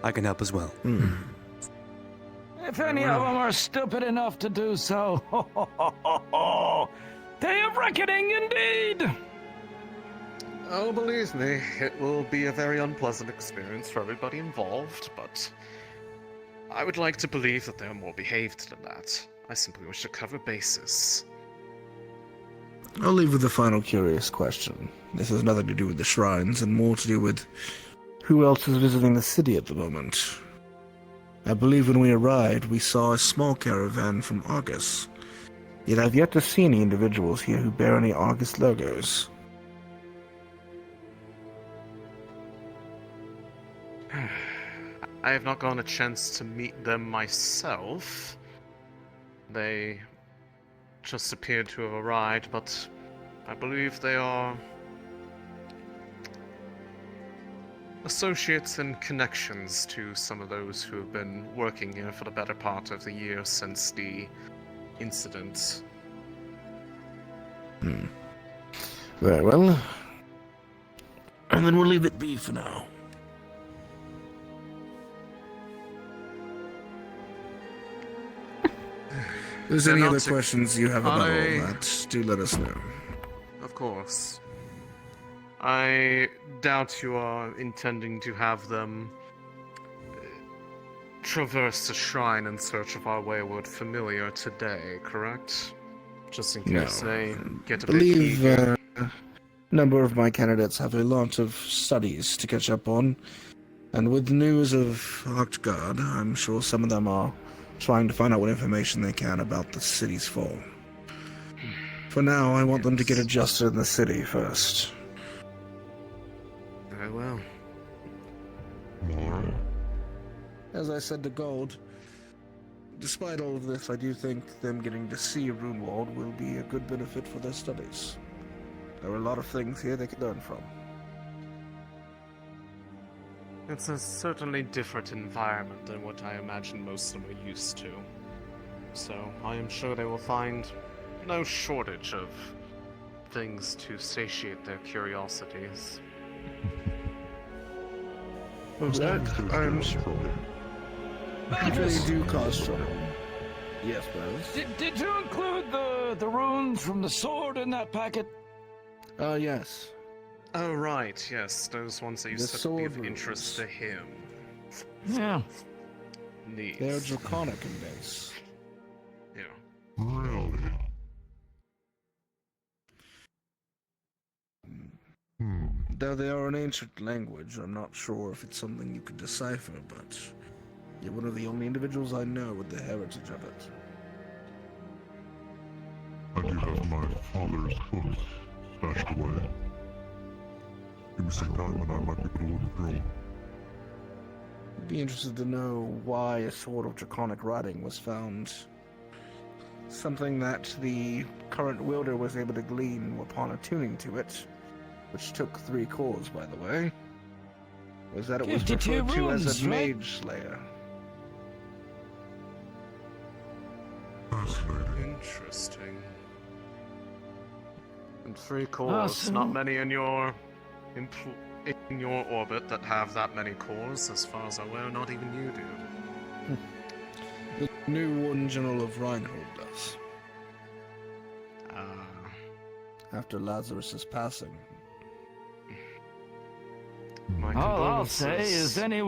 I can help as well. If any of them are stupid enough to do so, day of reckoning indeed! Oh, believe me, it will be a very unpleasant experience for everybody involved, but I would like to believe that they're more behaved than that. I simply wish to cover bases. I'll leave with the final curious question. This has nothing to do with the shrines and more to do with who else is visiting the city at the moment. I believe when we arrived, we saw a small caravan from Argus. Yet I've yet to see any individuals here who bear any Argus logos. I have not gotten a chance to meet them myself. They just appeared to have arrived, but I believe they are associates and connections to some of those who have been working here for the better part of the year since the incident. Very well. And then we'll leave it be for now. If there's any other questions you have about all that, do let us know. Of course. I doubt you are intending to have them traverse the shrine in search of our wayward familiar today, correct? Just in case they get a bit eager. A number of my candidates have a lot of studies to catch up on, and with the news of Octguard, I'm sure some of them are trying to find out what information they can about the city's fall. For now, I want them to get adjusted in the city first. Very well. As I said to Gold, despite all of this, I do think them getting to see Runewald will be a good benefit for their studies. There are a lot of things here they could learn from. It's a certainly different environment than what I imagine most of them are used to. So I am sure they will find no shortage of things to satiate their curiosities. I'm sure. They do cause trouble. Yes, Buzz. Did you include the runes from the sword in that packet? Yes. Oh, right, yes, those ones that you said would be of interest to him. Yeah. Neat. They're draconic in base. Yeah. Really? Though they are an ancient language, I'm not sure if it's something you could decipher, but you're one of the only individuals I know with the heritage of it. I do have my father's books stashed away. Give me some time and I might be able to look through them. I'd be interested to know why a sword of draconic writing was found. Something that the current wielder was able to glean upon attuning to it, which took 3 cores, by the way, was that it was referred to as a mage slayer. Interesting. And 3 cores, not many in your orbit that have that many cores, as far as I'm aware, not even you do. The new Warden General of Runewald does. After Lazarus's passing. All I'll say is any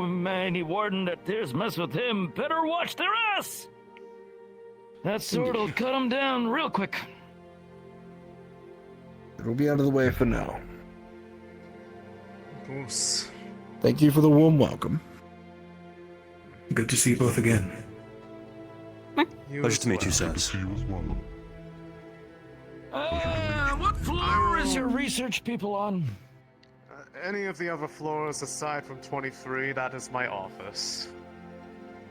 warden that dares mess with him better watch their ass! That sword'll cut him down real quick. It'll be out of the way for now. Of course. Thank you for the warm welcome. Good to see you both again. Pleasure to meet you, sirs. What floor is your research people on? Any of the other floors aside from 23, that is my office.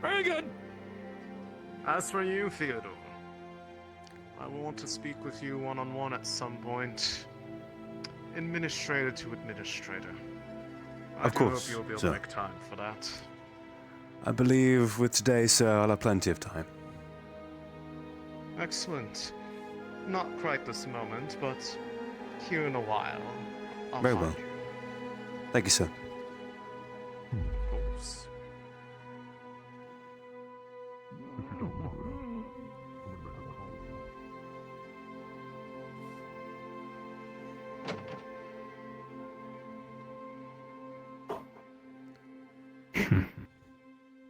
Very good. As for you, Theodore, I will want to speak with you one-on-one at some point. Administrator to administrator. Of course, I hope you'll be able sir. to make time for that. I believe with today, sir, I'll have plenty of time. Excellent. Not quite this moment, but here in a while. I'll Very find well. you. Thank you, sir. Of course.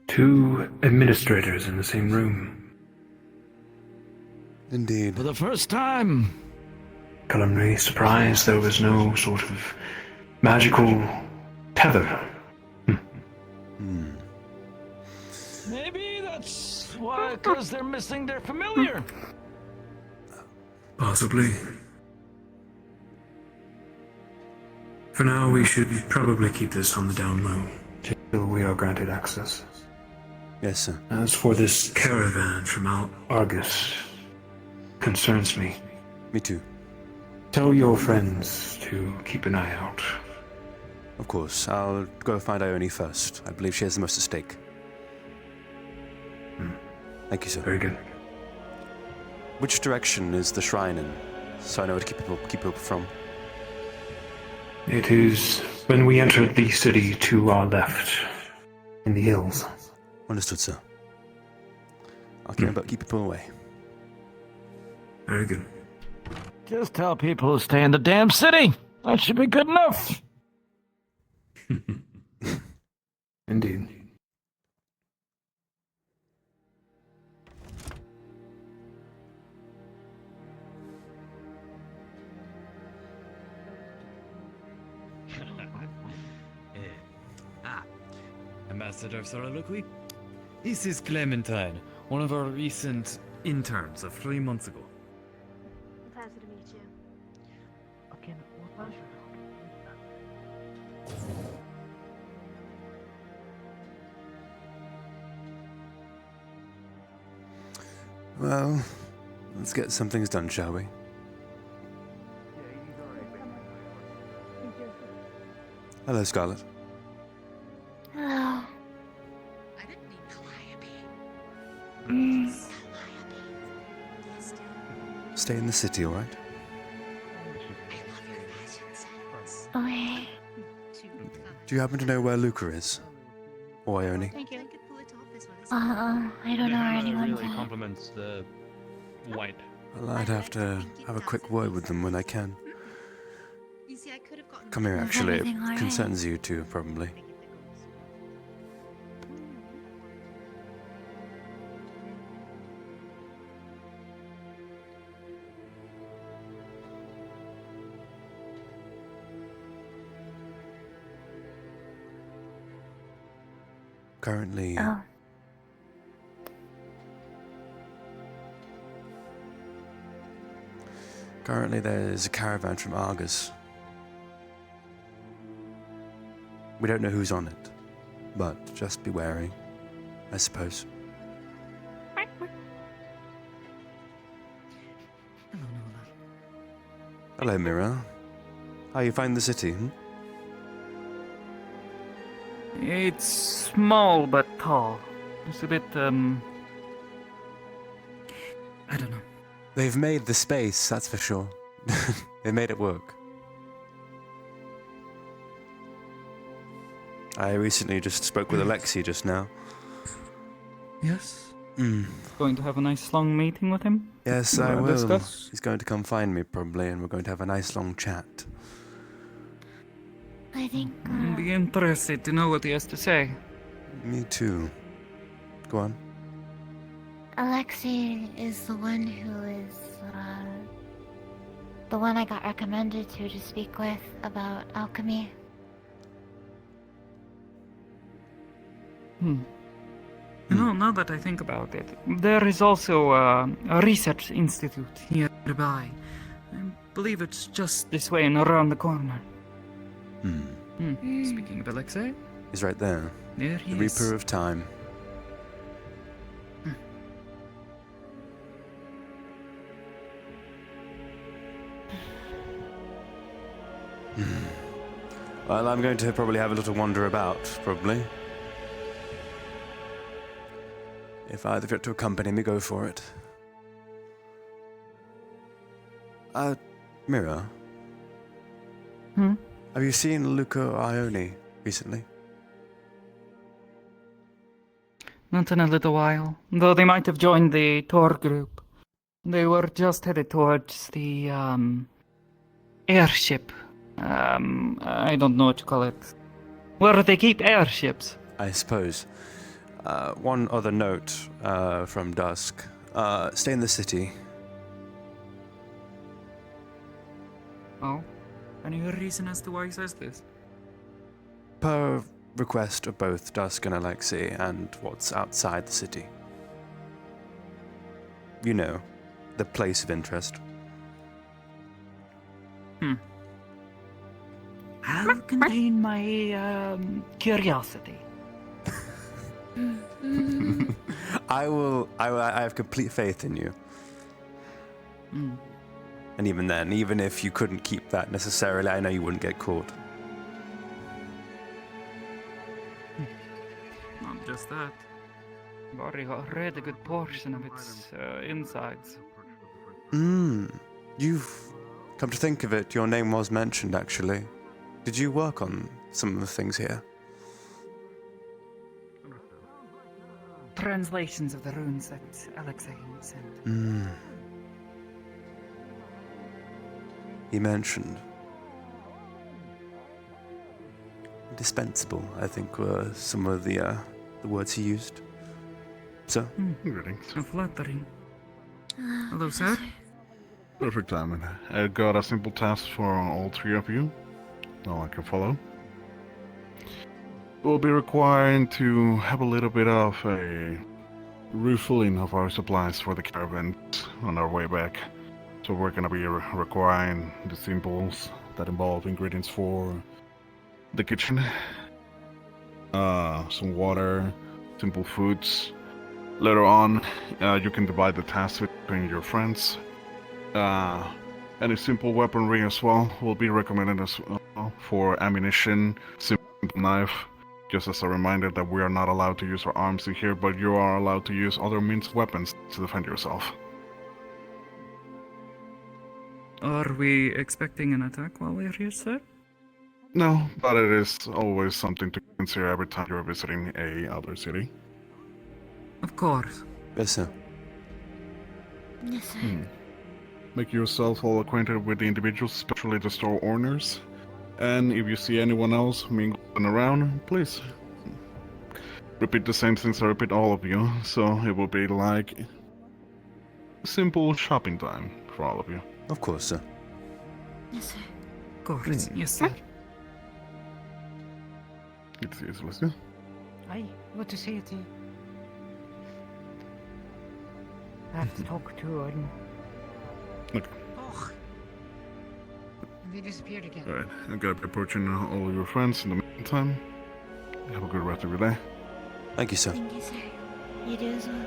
Two administrators in the same room. Indeed. For the first time. Culinary surprise there was no sort of magical tether. Maybe that's why, because they're missing their familiar. Possibly. For now, we should probably keep this on the down low till we are granted access. Yes, sir. As for this caravan from Argus, concerns me. Me too. Tell your friends to keep an eye out. Of course. I'll go find Ione first. I believe she has the most at stake. Thank you, sir. Very good. Which direction is the shrine in? So I know where to keep people from. It is when we enter the city to our left, in the hills. Understood, sir. I'll keep people away. Very good. Just tell people to stay in the damn city. That should be good enough. Indeed. Ambassador Soralukwi? This is Clementine, one of our recent interns of 3 months ago. Pleasure to meet you. Again, what pleasure. Well, let's get some things done, shall we? Hello, Scarlet. Hello. Stay in the city, all right? Okay. Do you happen to know where Luca is? Or Ione? Thank you. I don't know where anyone's really at. compliments the white. Well, I'd have to have a quick word with them when I can. Come here, Is actually. It everything all right? concerns you too, probably. Currently, Oh. currently there's a caravan from Argus. We don't know who's on it, but just be wary, I suppose. Hello, Mira. How you find the city? It's small but tall. It's a bit, I don't know. They've made the space, that's for sure. They made it work. I recently just spoke with Alexei just now. Yes? Mm. Going to have a nice long meeting with him? Yes, I will. Discuss? He's going to come find me probably, and we're going to have a nice long chat. I think. I'd be interested to know what he has to say. Me too. Go on. Alexei is the one who is the one I got recommended to speak with about alchemy. You know, now that I think about it, there is also a research institute nearby. I believe it's just this way and around the corner. Hmm. Speaking of Alexei, He's right there. there he The is. Reaper of Time. Well, I'm going to probably have a little wander about, probably. If either of you have to accompany me, go for it. Mira, Hmm? have you seen Luca Ione recently? Not in a little while, though they might have joined the tour group. They were just headed towards the, airship. I don't know what to call it. Where they keep airships. I suppose. One other note from Dusk. Stay in the city. Oh? Any reason as to why he says this? Per request of both Dusk and Alexei and what's outside the city. You know, the place of interest. I'll contain my, curiosity. I have complete faith in you. And even then, even if you couldn't keep that necessarily, I know you wouldn't get caught. Not just that. I've already read a good portion of its insides. You've come to think of it, your name was mentioned actually. Did you work on some of the things here? Translations of the runes that Alexei sent. He mentioned. Indispensable, I think, were some of the words he used. So? Greetings. So flattering. Hello, sir. Perfect timing. I got a simple task for all three of you. Now I can follow. We'll be required to have a little bit of a refilling of our supplies for the caravan on our way back. So we're gonna be requiring the simples that involve ingredients for the kitchen, some water, simple foods. Later on, you can divide the tasks between your friends. Any simple weaponry as well will be recommended as well for ammunition, simple knife. Just as a reminder that we are not allowed to use our arms in here, but you are allowed to use other means weapons to defend yourself. Are we expecting an attack while we're here, sir? No, but it is always something to consider every time you're visiting a other city. Of course. Yes, sir. Yes, sir. Make yourself all acquainted with the individuals, especially the store owners. And if you see anyone else mingling around, please repeat the same things I repeat all of you, so it will be like simple shopping time for all of you. Of course, sir. Yes, sir. Of course. Yes, sir. Good to see you, Celestia. Hi, good to see you too. I have to talk to him. Okay. Oh. They disappeared again. Alright, I'm gonna be approaching all of your friends in the meantime. Have a good rest of your day. Thank you, sir. Thank you, sir. You do as well.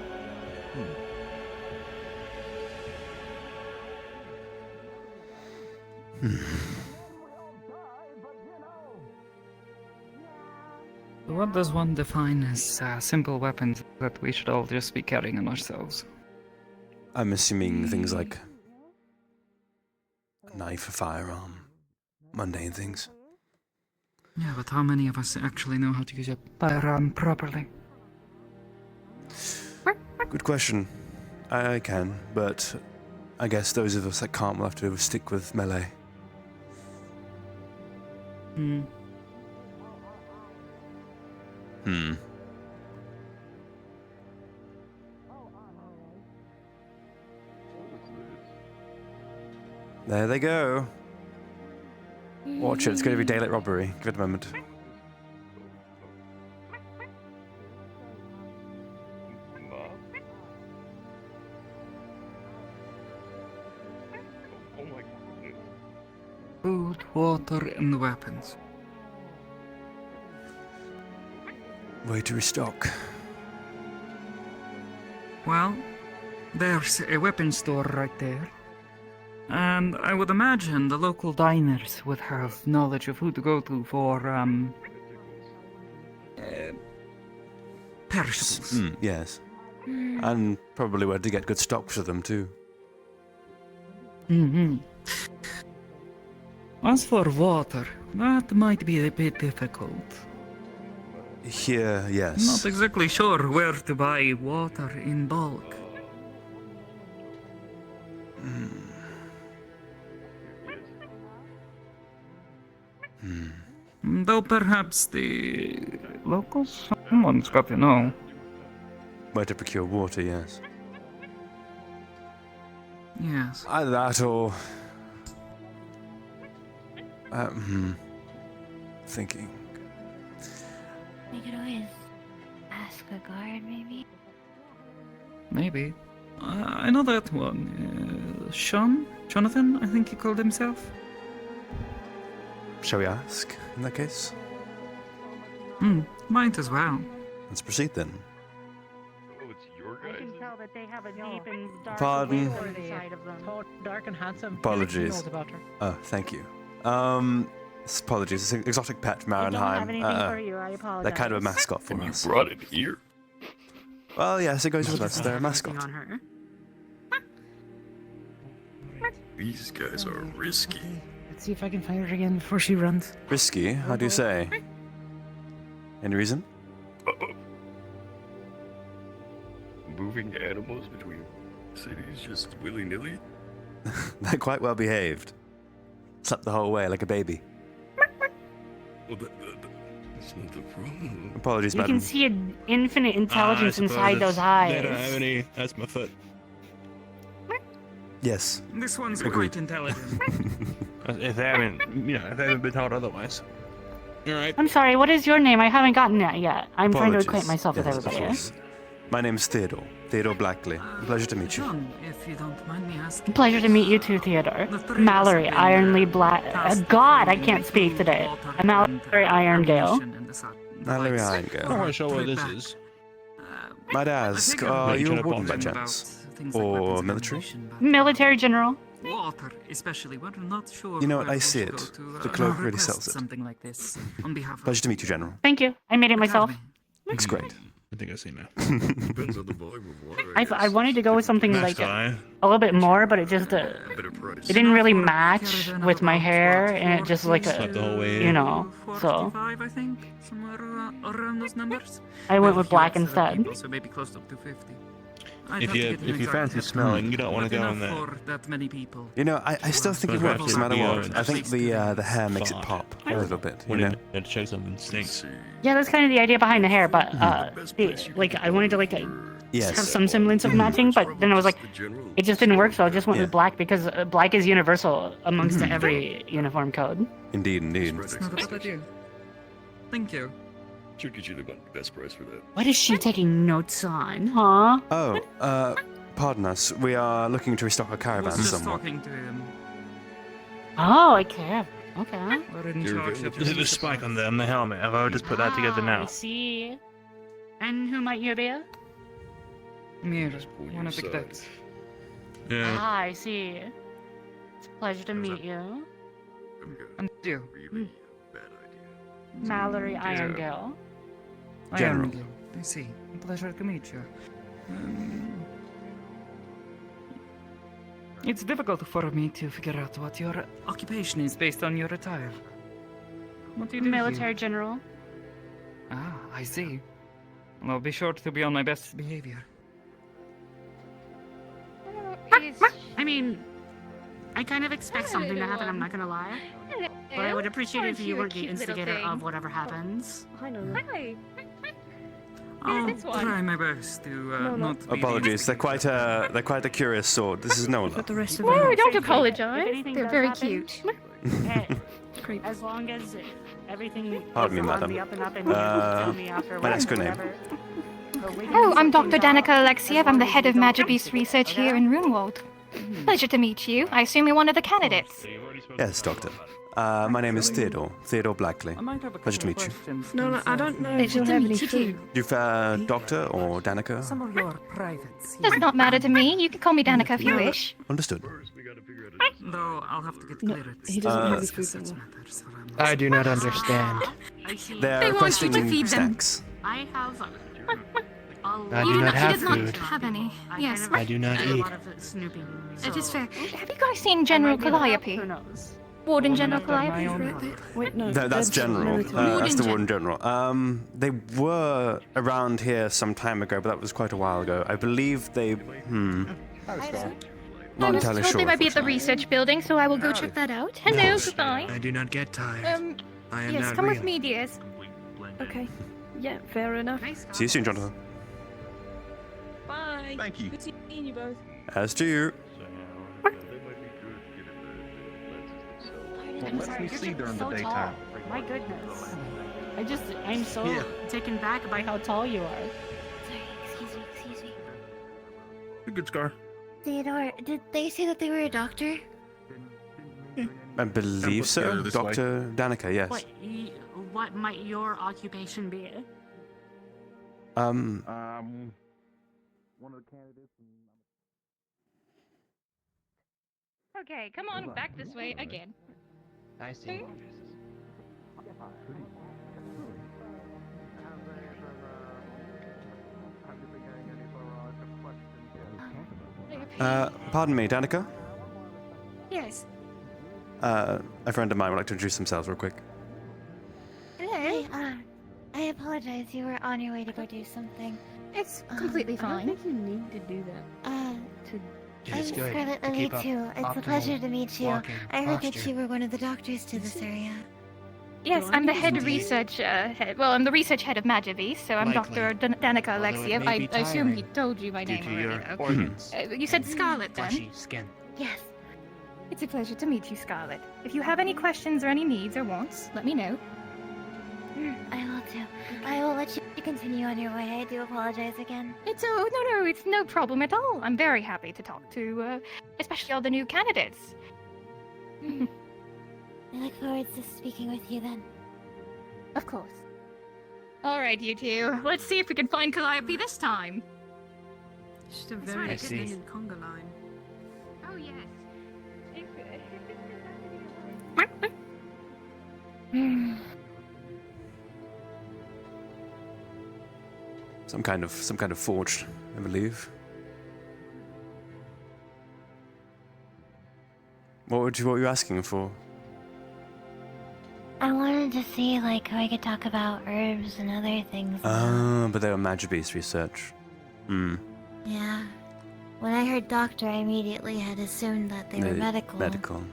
What does one define as simple weapons that we should all just be carrying on ourselves? I'm assuming things like a knife, a firearm, mundane things. Yeah, but how many of us actually know how to use a firearm properly? Good question. I can, but I guess those of us that can't will have to stick with melee. There they go. Watch it, it's going to be daylight robbery. Give it a moment. Oh my god. water, and weapons. Way to restock. Well, there's a weapons store right there. And I would imagine the local diners would have knowledge of who to go to for, perishables. Yes. And probably where to get good stocks of them, too. As for water, that might be a bit difficult. Here, yes. Not exactly sure where to buy water in bulk. Though perhaps the locals? Someone's got to know. Where to procure water, yes. Yes. Either that or... Thinking. We could always ask a guard, maybe. Maybe. I know that one. Jonathan, I think he called himself. Shall we ask, in that case? Might as well. Let's proceed then. I can tell that they have a deep and dark Pardon? wisdom inside of them. Tall, dark, and handsome. Apologies. Knows about her. Oh, thank you. Apologies. It's an exotic pet from I don't have Marenheim. anything for you. I apologize. They're kind of a mascot for us. You brought it here? Well, yes, it goes with us. They're a mascot. On her. These guys are risky. Let's see if I can find her again before she runs. Risky? How do you say? Any reason? Moving animals between cities just willy-nilly? They're quite well behaved. Slept the whole way like a baby. Well, that's not the problem. Apologies, You madam. can see an infinite intelligence inside those They eyes. don't have any. That's my foot. Yes. This one's Agreed. quite intelligent. If they haven't, if they haven't been told otherwise. All right. I'm sorry, what is your name? I haven't gotten that yet. I'm trying to Apologies. acquaint myself with Yes, of everybody. course. My name's Theodore. Theodore Blackley. Pleasure to meet you. John, if you don't mind me asking. Pleasure to meet you too, Theodore. Mallory, Ironly Black. God, I can't speak today. Mallory Irondale. Mallory I'm not Irondale. quite sure what this is. Might ask, are you a warden by chance? Or military? Military General. Water, especially. We're not sure. You know what, where I we see should it. go to, The cloak really request sells it. Something like this on behalf of. Pleasure to meet you, General. Thank you. I made it myself. Looks great. I think I see now. Depends on the volume of water. I wanted to go with something like Mascot, a little bit more, but it just Better price. it didn't really match with my hair, and it just like Slept the whole way. you know. So 45, I think, somewhere around those numbers. I went with Maybe black few extra instead. people, so maybe close to 250. I'd If have to you get an if you exact fancy count. smelling, you don't want But to go enough in there. for that many people. You know, I still think it But works no matter perhaps what. I think the hair makes it pop a little bit, you When know? you had to check something stinks. Yeah, that's kind of the idea behind the hair, but like I wanted to like Yes. have some semblance of matching, but then I was like, it just didn't work, so I just went with black because black is universal amongst every uniform code. Indeed, indeed. It's not a bad idea. Thank you. Should get you the best price for that. What is she taking notes on, huh? Oh, pardon us. We are looking to restock a caravan Was just somewhere. talking to him. Oh, I care. Okay. We're in charge of There's a spike on the helmet. I've already just put that together Ah, I now. see. And who might you be? Mir, one of the cadets. Yeah. Ah, I see. It's a pleasure to meet you. And you. Mallory Irondale. General. I see. Pleasure to meet you. It's difficult for me to figure out what your occupation is based on your attire. What do you do? Military General. Ah, I see. Well, I'll be sure to be on my best behavior. I mean, I kind of expect something to happen, I'm not gonna lie. But I would appreciate it if you weren't the instigator of whatever happens. Hi. I'll try my best to not be Apologies. They're quite a curious sort. This is Nola. The rest of No, them. don't If apologize. anything They're does very happen, cute. As long as everything Pardon me, is on madam. the up and up and you tell me afterwards, my next good name. whatever. But we can Oh, I'm something Dr. that- Danica Alexiev. I'm the head of Magibeast research here in Runewald. Pleasure to meet you. I assume you're one of the candidates. Yes, Doctor. My name is Theodore. Theodore Blackley. Pleasure to meet you. No, I don't know if you'll have any food. Do you prefer Doctor or Danica? Some of your privates. Does not matter to me. You can call me Danica if you wish. Understood. Though I'll have to get clearance. He doesn't have any food. I do not understand. They're They want you to requesting feed them. snacks. I have. I do not have He does food. not have any. Yes. I do not eat. It is fair. Have you guys seen General Calliope? Warden General Calliope? Wait, no. That's General. That's the Warden General. They were around here some time ago, but that was quite a while ago. I believe they. Not I was entirely told sure. they might be at the research building, so I will go check that out. Hello, goodbye. I do not get tired. I am Yes, not come real. with me, dears. Okay. Yeah, fair enough. See you soon, Jonathan. Bye. Thank you. Good seeing you both. As to you. Well, let me see during the daytime. My goodness. I'm so taken back by how tall you are. Sorry, excuse me. A good scar. Theodore, did they say that they were a doctor? I believe so. this way. Dr. Danica, yes. What might your occupation be? One of the candidates. Okay, come on, back this way again. I see. Pardon me, Danica? Yes. A friend of mine would like to introduce themselves real quick. Hey, I apologize. You were on your way to go do something. It's completely fine. I don't think you need to do that. I'm Scarlett. Me too. It's a pleasure to meet you. I heard that you were one of the doctors to this area. Yes, I'm the head research head. Well, I'm the research head of Magivy, so I'm Dr. Danica Alexiev. I assume he told you my name already, though. Organs. You said Scarlett, then? Fleshy skin. Yes. It's a pleasure to meet you, Scarlett. If you have any questions or any needs or wants, let me know. I will too. I will let you continue on your way. I do apologize again. It's it's no problem at all. I'm very happy to talk to, especially all the new candidates. I look forward to speaking with you then. Of course. All right, you two. Let's see if we can find Calliope this time. Just a very good name in conga line. Oh yes. Some kind of forged, I believe. What were you asking for? I wanted to see, like, how I could talk about herbs and other things. But they were magic-based research. Yeah. When I heard doctor, I immediately had assumed that they were medical. Medical.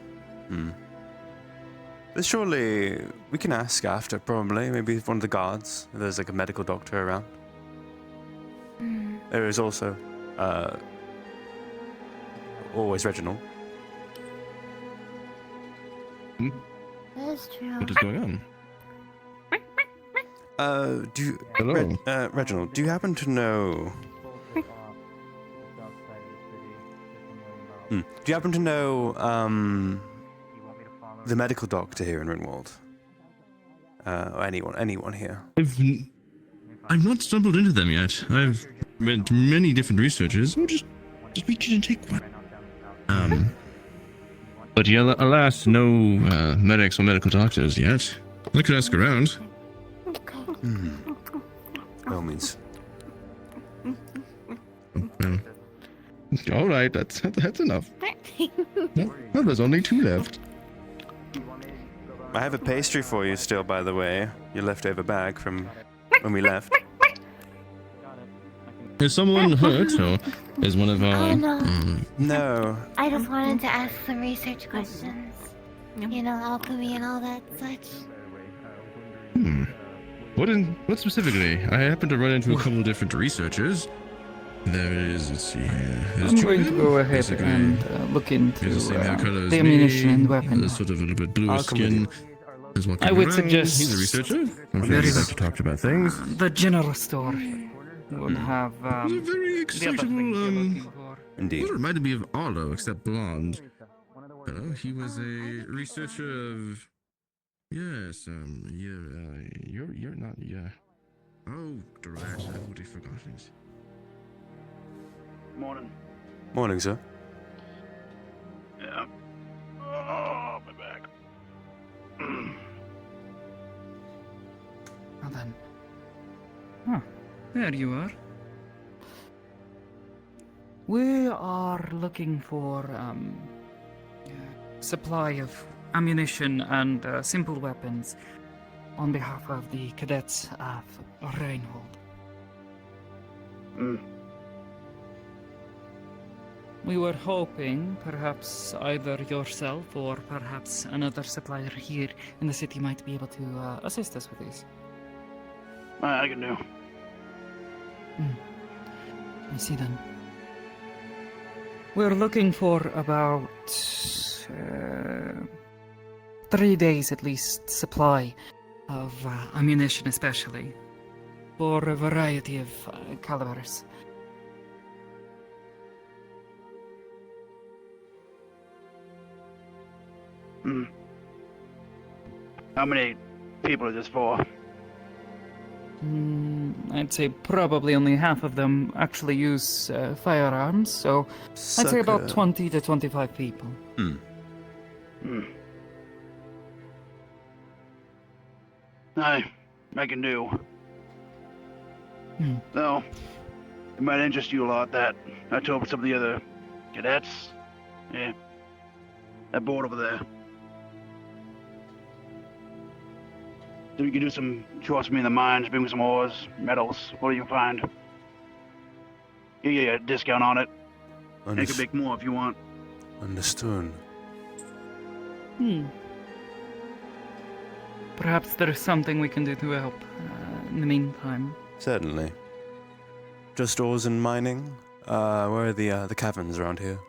But surely we can ask after, probably. Maybe one of the guards. If there's like a medical doctor around. There is also always Reginald. That is true. What is going on? Hello. Reginald, do you happen to know? Do you happen to know the medical doctor here in Runewald? Or anyone here? I've not stumbled into them yet. I've read many different researchers. Just reach in and take one. But yeah, alas, no medics or medical doctors yet. I could ask around. By all means. Well, all right, that's enough. Well, there's only 2 left. I have a pastry for you still, by the way. Your leftover bag from when we left. Is someone hurt, or is one of our... Oh, no. No. I just wanted to ask some research questions. You know, alchemy and all that such. What specifically? I happen to run into a couple of different researchers. There is, let's see here. I'm going to go ahead and look into the ammunition and weapons. There's sort of a little bit bluer skin. I would suggest... He's a researcher. I'm sure he'd like to talk about things. The general store would have... He's a very excitable, Indeed. He reminded me of Arlo, except blonde. He was a researcher of Yes, you're not, Oh, right, I already forgot things. Morning. Morning, sir. Yeah. Oh, my back. Well then. Huh. There you are. We are looking for, supply of ammunition and simple weapons on behalf of the cadets of Runewald. We were hoping perhaps either yourself or perhaps another supplier here in the city might be able to assist us with this. I can do. I see then. We're looking for about 3 days at least supply of ammunition especially, for a variety of calibers. How many people is this for? I'd say probably only half of them actually use firearms, so I'd say about 20 to 25 people. I can do. No, it might interest you a lot that I told some of the other cadets. Yeah, that board over there. So you can do some chores for me in the mines, bring me some ores, metals. What do you find? You get a discount on it. You can make more if you want. Understood. Perhaps there is something we can do to help in the meantime. Certainly. Just ores and mining? Where are the caverns around here?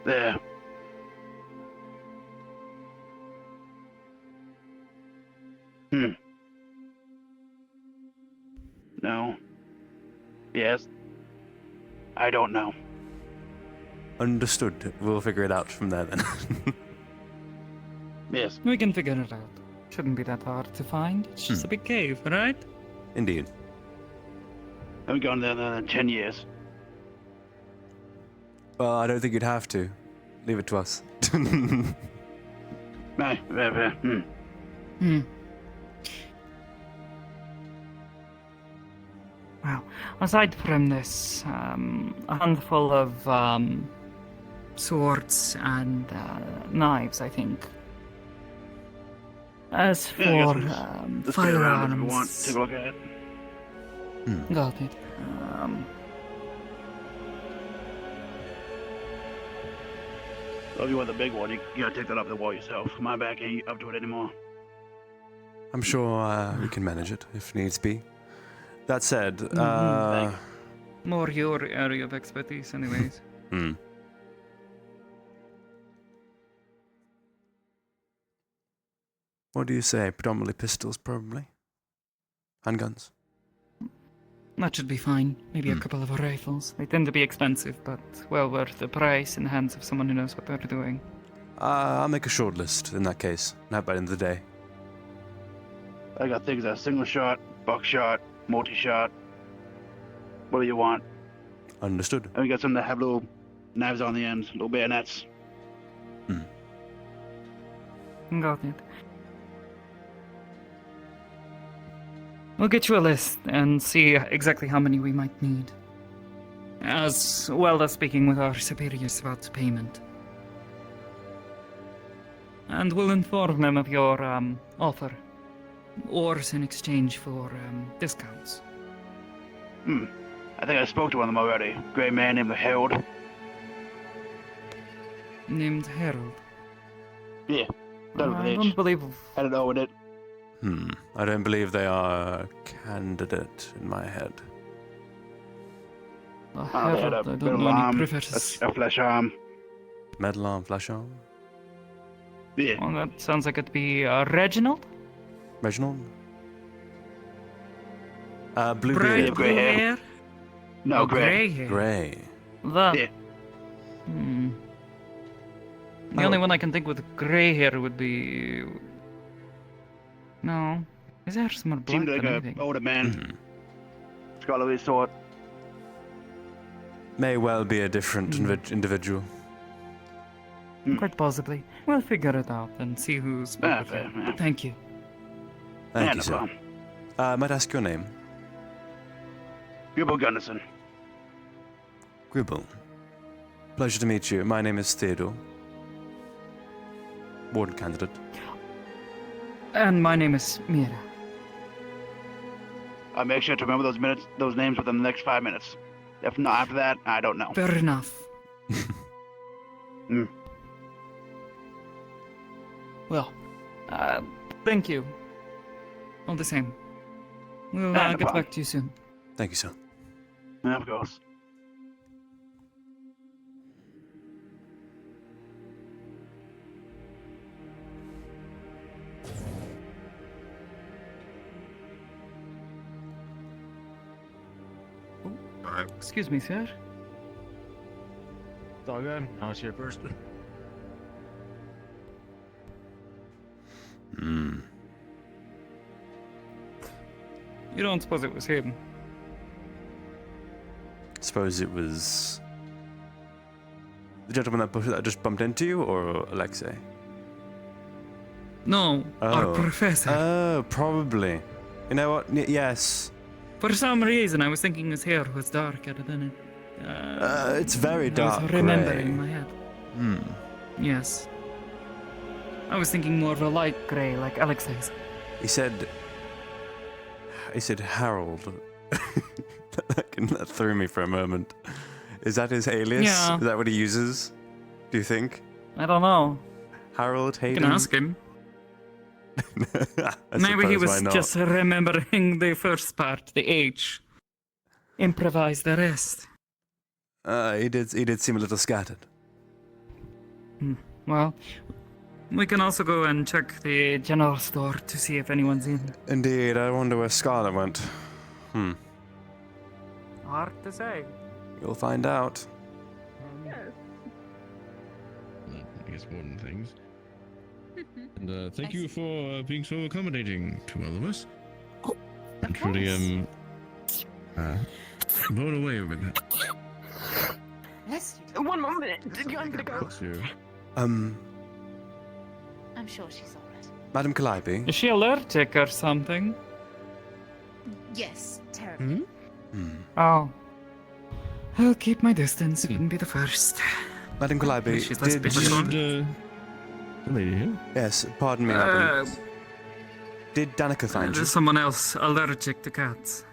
There. No. Yes. I don't know. Understood. We'll figure it out from there then. Yes. We can figure it out. Shouldn't be that hard to find. It's just a big cave, right? Indeed. I haven't gone there in 10 years. Well, I don't think you'd have to. Leave it to us. Well, aside from this, a handful of swords and knives, I think. As for firearms, if you want, take a look at it. Got it. So if you want the big one, you gotta take that up the wall yourself. My back ain't up to it anymore. I'm sure we can manage it if needs be. That said, more your area of expertise, anyways. What do you say? Predominantly pistols, probably? Handguns? That should be fine. Maybe a couple of rifles. They tend to be expensive, but well worth the price in the hands of someone who knows what they're doing. I'll make a short list in that case. Not by the end of the day. I got things that single shot, buckshot, multi-shot. What do you want? Understood. And we got some that have little knives on the ends, little bayonets. Got it. We'll get you a list and see exactly how many we might need. As well as speaking with our superiors about payment. And we'll inform them of your offer. Ores in exchange for discounts. I think I spoke to one of them already. Great man named Harold. Named Harold? Yeah. I don't believe... I don't know what it... I don't believe they are a candidate in my head. Harold, I don't know any prefers. A flesh arm. Metal arm, flesh arm? Yeah. Well, that sounds like it'd be Reginald? Reginald? Blue Bright beard. blue hair? No, gray. Hair. Gray. That. Yeah. The only one I can think with gray hair would be. No. His hair's more black Seemed like than a anything. older man. Scholarly sort. May well be a different individual. Quite possibly. We'll figure it out and see who spoke with him. Thank you. Thank you, sir. Might I ask your name? Gribble Gunderson. Gribble. Pleasure to meet you. My name is Theodore. Warden Candidate. And my name is Mira. I'll make sure to remember those names within the next 5 minutes. If not after that, I don't know. Fair enough. Well, thank you. All the same. We'll get back to you soon. Thank you, sir. Yeah, of course. Excuse me, sir. It's all good. I was here first. Hmm. You don't suppose it was him? Suppose it was the gentleman that just bumped into you, or Alexei? No, our professor. Oh, probably. You know what? Yes. For some reason, I was thinking his hair was darker than it. It's very dark. I was remembering in my head. Hmm. Yes. I was thinking more of a light gray, like Alexei's. He said Harold. That threw me for a moment. Is that his alias? Yeah. Is that what he uses? Do you think? I don't know. Harold Hayden? You can ask him. Maybe he was just remembering the first part, the H. Improvise the rest. He did seem a little scattered. Well, we can also go and check the general store to see if anyone's in. Indeed, I wonder where Scarlet went. Hard to say. You'll find out. I guess more than things. And thank you for being so accommodating to all of us. I'm truly blown away with that. Bless you. One more minute. I'm gonna go. Bless you. I'm sure she's alright. Madam Calliope? Is she allergic or something? Yes, terribly. Oh. I'll keep my distance. Wouldn't be the first. Madam Calliope, She's less bitchy. Lady here? Yes, pardon me, madam. Did Danica find you? There's someone else allergic to cats.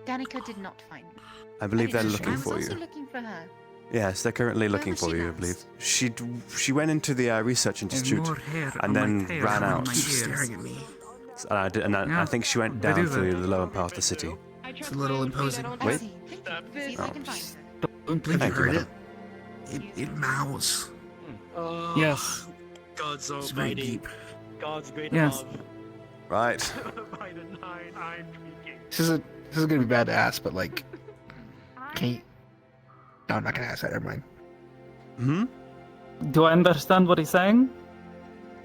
Danica did not find me. I believe they're looking I was for also you. looking for her. Yes, they're currently looking was for she you, I last? believe. She went into the research institute more hair and on my then tail ran than on out. my ears. Staring at me. I think she went they down do through that. the lower part of the city. It's a little imposing. Wait. See if I can find her. Don't blink. Thank You you, heard madam. it mows. Yes. God's It's very almighty. deep. God's great Yes. love. Right. By the nine, I'm speaking. This is gonna be bad to ask, but like, can you? No, I'm not gonna ask that. Never mind. Do I understand what he's saying?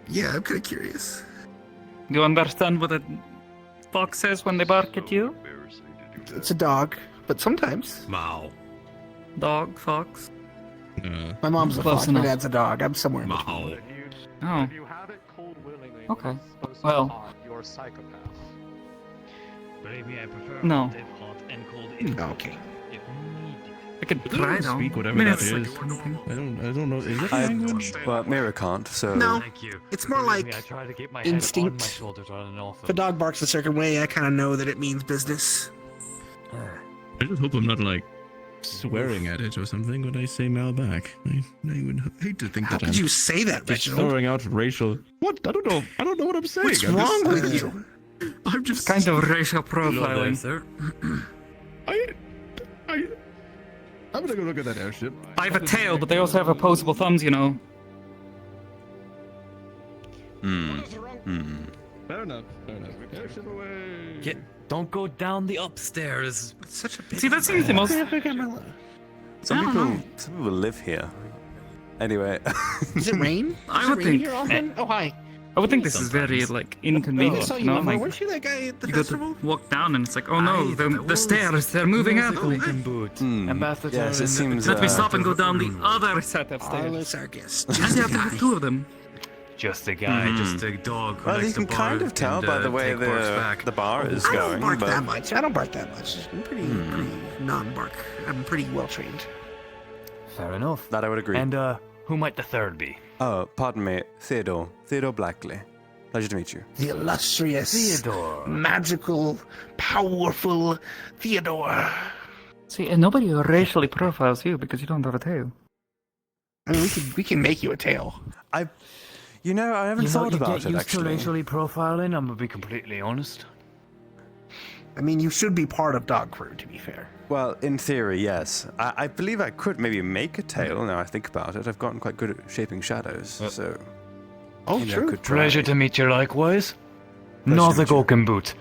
Yeah, I'm kind of curious. Do you understand what a fox says when they bark at you? It's a dog, but sometimes. Mao. Dog, fox. My mom's a Close fox. enough. My dad's a dog. I'm somewhere in between. Mao. Oh. If you have it cold willingly, Okay. it's supposed to Well. harm your psychopath. Believe me, I prefer No. live hot and cold in Okay. if need. I could But try don't though. speak whatever I mean, that it's like is. a funny thing. I don't know. Is that language? Well, Mira can't, so... No, Thank you. it's more Believe like me, I try to keep my head on my instinct. shoulders rather than off If a dog barks a certain way, I kind of know that it means business. I just hope I'm not like swearing at it or something when I say Mal back. I would hate to think How that could I'm you say that, just Reginald? throwing out racial. What? I don't know. I don't know what I'm saying. What's I'm wrong just- with you? I'm just Kind of racial profiling. I'm gonna go look at that airship. I have a tail, but they also have opposable thumbs, you know. Fair enough. Fair enough. Airship away. Don't go down the upstairs. It's such a big. See, that seems the most. Some people live here. Anyway. Does it rain? I would think. Oh, hi. I would think this is very like inconvenient. So You know, like weren't you that guy at the you got festival? to walk down and it's like, oh no, the stairs, they're moving up. Ambassador. Yes, it seems. Let me stop and go down the other set of Arlo stairs. Sarkis. And you have to have two of them. Just a guy, just a dog. Who Well, likes you can to kind bark of tell and, by the way take barks back. the bar is I don't going. bark but... that much. I don't bark that much. I'm pretty non-bark. I'm pretty well trained. Fair enough. That I would agree. And who might the third be? Oh, pardon me, Theodore. Theodore Blackley. Pleasure to meet you. The illustrious, Theodore. magical, powerful Theodore. See, and nobody racially profiles you because you don't have a tail. I mean, we can make you a tail. You know, I haven't thought about get it used to actually. racially profiling. I'm gonna be completely honest. I mean, you should be part of Dog Crew, to be fair. Well, in theory, yes. I believe I could maybe make a tail. Now I think about it, I've gotten quite good at shaping shadows. So. Oh, maybe I true. could try. Pleasure to meet you likewise. Pleasure to meet Nozick Oakenboot,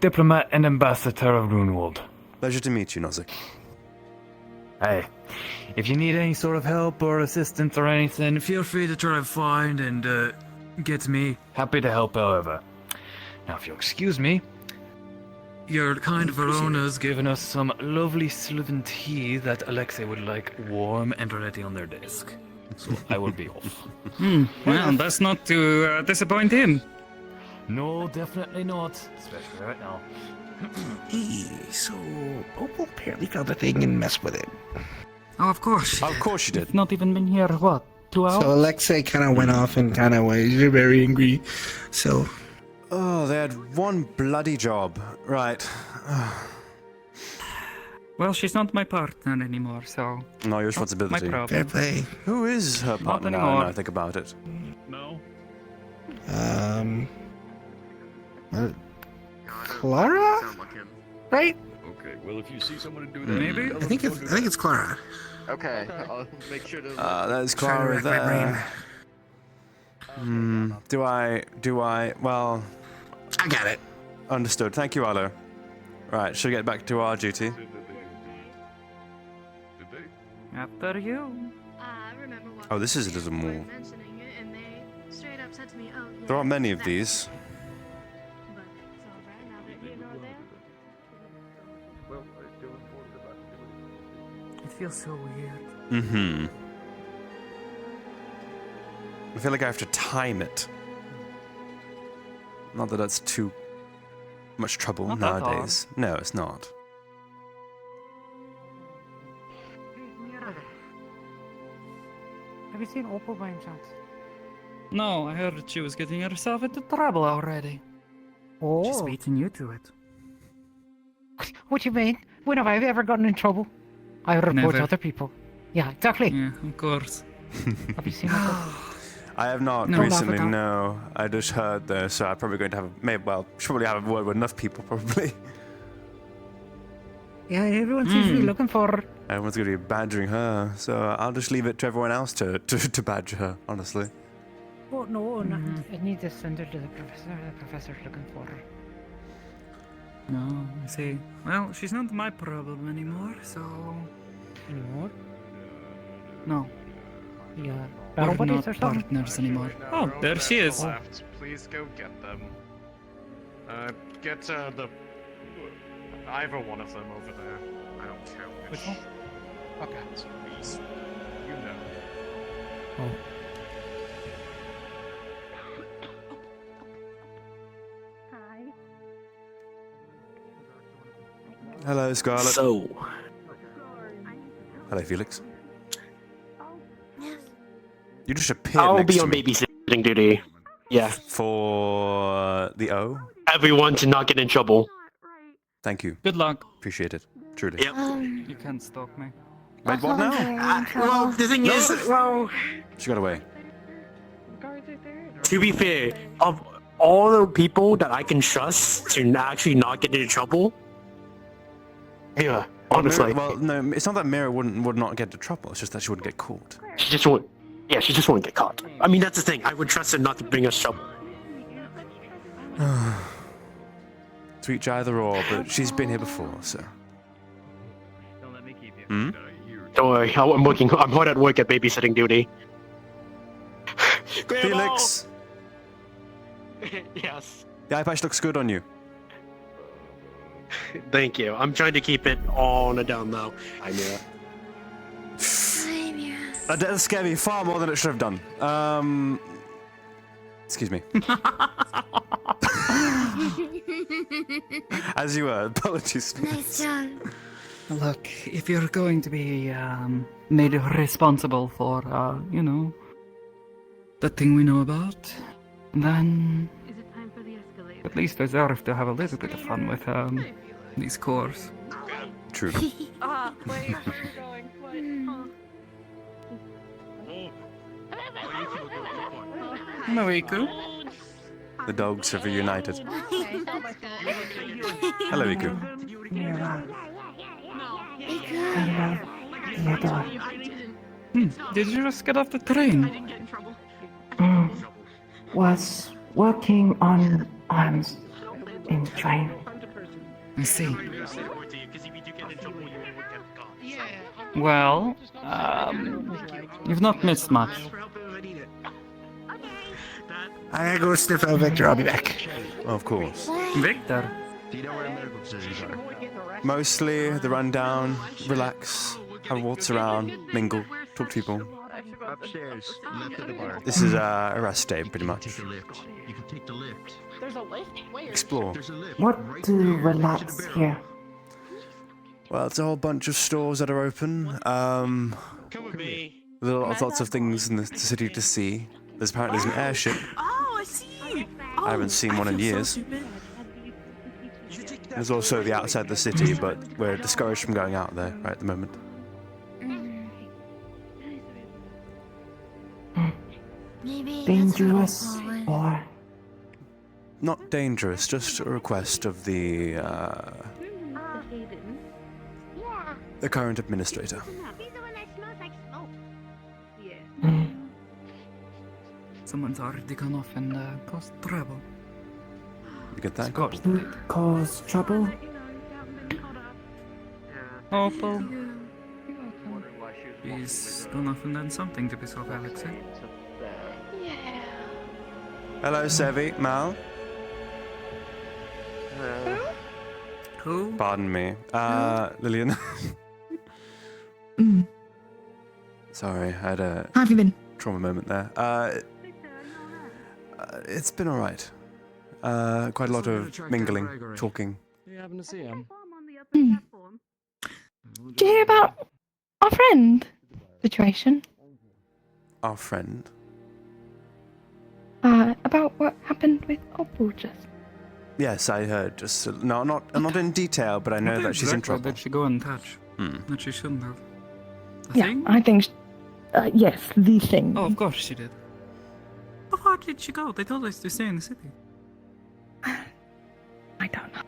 diplomat and ambassador of Runewald. Pleasure to meet you, Nozick. Hey, if you need any sort of help or assistance or anything, feel free to try and find and get me. Happy to help however. Now, if you'll excuse me, your kind Verona's given us some lovely Slytherin tea that Alexei would like warm and ready on their desk. So I will be off. Well, that's not to disappoint him. No, definitely not. Especially right now. So, Popo apparently found a thing and messed with it. Oh, of course. Of course you did. It's not even been here, what, 2 hours? So Alexei kind of went off and kind of was very angry. So. Oh, they had one bloody job. Right. Well, she's not my partner anymore, so... No, your responsibility. My problem. Fair play. Who is her partner now anymore. I think about it? No. Clara? Right? Okay, well, if you see someone do that, Maybe? I think it's Clara. Okay, I'll make sure to. That's Trying to Clara rack my brain. there. Do I? Well... I got it. Understood. Thank you, Arlo. Right, should we get back to our duty? After you. remember what Oh, this is a little more. mentioning it, and they straight up said to me, "Oh, yeah." There aren't many of these. But it's all right now that you know that. It feels so weird. Mm-hmm. I feel like I have to time it. Not that that's too much trouble Not that nowadays. No, it's not. Have you seen Opal by any chance? No, I heard that she was getting herself into trouble already. Oh. She's beating you to it. What you mean? When have I ever gotten in trouble? I report Never. other people. Yeah, exactly. Yeah, of course. Have you seen Opal? I have not No, recently, not at all. no. I just heard this, so I'm probably going to have, should probably have a word with enough people, probably. Yeah, everyone seems to be looking for her. Everyone's going to be badgering her, so I'll just leave it to everyone else to badger her, honestly. Oh, no, I need to send her to the professor. The professor's looking for her. No, I see. Well, she's not my problem anymore, so... Anymore? No. Yeah. We're Battle buddies not or something? partners anymore. Oh, there she is. Left. Please go get them. Get either one of them over there. I don't care which. one? Okay. Please. You know. Oh. Hi. Hello, Scarlet. So. Hello, Felix. You just appeared I'll next be to on me. babysitting duty. Yeah. For the O? Everyone to not get in trouble. Thank you. Good luck. Appreciate it. Truly. You can't stalk me. Wait, what now? Well, the thing is, well, She got away. to be fair, of all the people that I can trust to actually not get into trouble, yeah, honestly, Well, no, it's not that Mira would not get into trouble. It's just that she wouldn't get caught. she just won't. Yeah, she just won't get caught. I mean, that's the thing. I would trust her not to bring us trouble. To each either or, but she's been here before, so. Don't worry, I'm hard at work at babysitting duty. Felix, Yes. the eye patch looks good on you. Thank you. I'm trying to keep it all on a down low. I knew it. That scared me far more than it should have done. Excuse me. As you were. Apologies. Nice job. Look, if you're going to be made responsible for, the thing we know about, then at least deserve to have a little bit of fun with these cores. True. Wait, where are you going? Mariku. The dogs have reunited. Hello, Iku. Theodore. Did you just get off the train? Was working on arms in train. I see. Well, you've not missed much. I gotta go sniff out Victor. I'll be back. Of course. Victor. Do you know where medical positions are? Mostly the rundown, relax, have a waltz around, mingle, talk to people. Upstairs, left of the bar. This is a rest day, pretty much. Take the lift. You can take the lift. There's a lift? Where? Explore. What do relax here? Well, it's a whole bunch of stores that are open. Come with me. Lots of things in the city to see. There's apparently an airship. Oh, I see. I haven't seen one in years. There's also the outside the city, but we're discouraged from going out there right at the moment. Maybe Dangerous or Not dangerous, just a request of the current administrator. Someone's already gone off and caused trouble. You get that? cause trouble? Opal. He's gone off and done something to piss off Alex, eh? Hello, Sevi, Mal. Who? Pardon me. Lillian. Sorry, I had a How have you been? trauma moment there. It's been alright. Quite a lot of mingling, talking. You happen to see him? Did you hear about our friend situation? Our friend. About what happened with Opal just. Yes, I heard. Just not in detail, but I know that she's in trouble. Did she go and touch? That she shouldn't have. I think. Yes, the thing. Oh, of course she did. How far did she go? They told us to stay in the city. I don't know.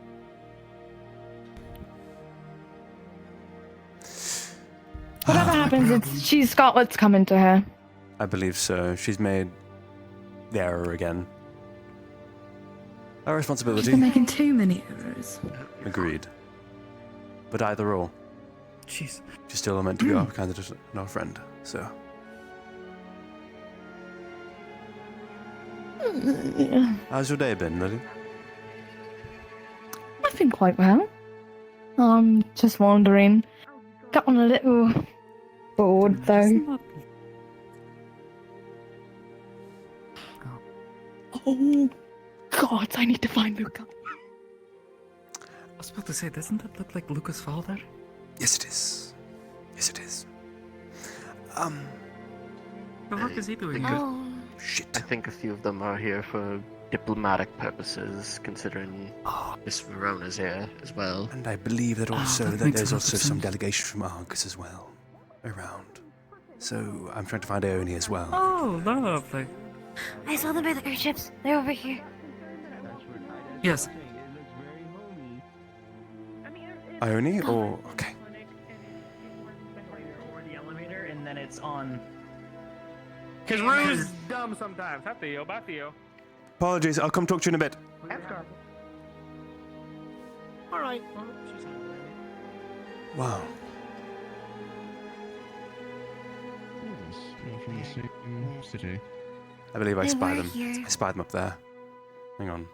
Whatever happens, she's got what's coming to her. I believe so. She's made the error again. Our responsibility. She's been making too many errors. Agreed. But either or. Jeez. She's still meant to be our candidate and our friend, so. How's your day been, Lily? I've been quite well. I'm just wandering. Gotten a little bored though. Oh God, I need to find Luca. I was about to say, doesn't that look like Luca's father? Yes, it is. Yes, it is. The fuck is he doing? Shit. I think a few of them are here for diplomatic purposes, considering Miss Verona's here as well. And I believe that also that that makes there's a lot of also some sense. delegation from Argus as well around. So I'm trying to find Aoni as well. Oh, lovely. I saw them by the airships. They're over here. Yes. Ione or okay. The elevator, and then it's on. Because Rue's dumb sometimes. Hi, Theo. Bye, Theo. Apologies, I'll come talk to you in a bit. Alright. Wow. From the same city. I believe I They spy were them. here. I spied them up there. Hang on.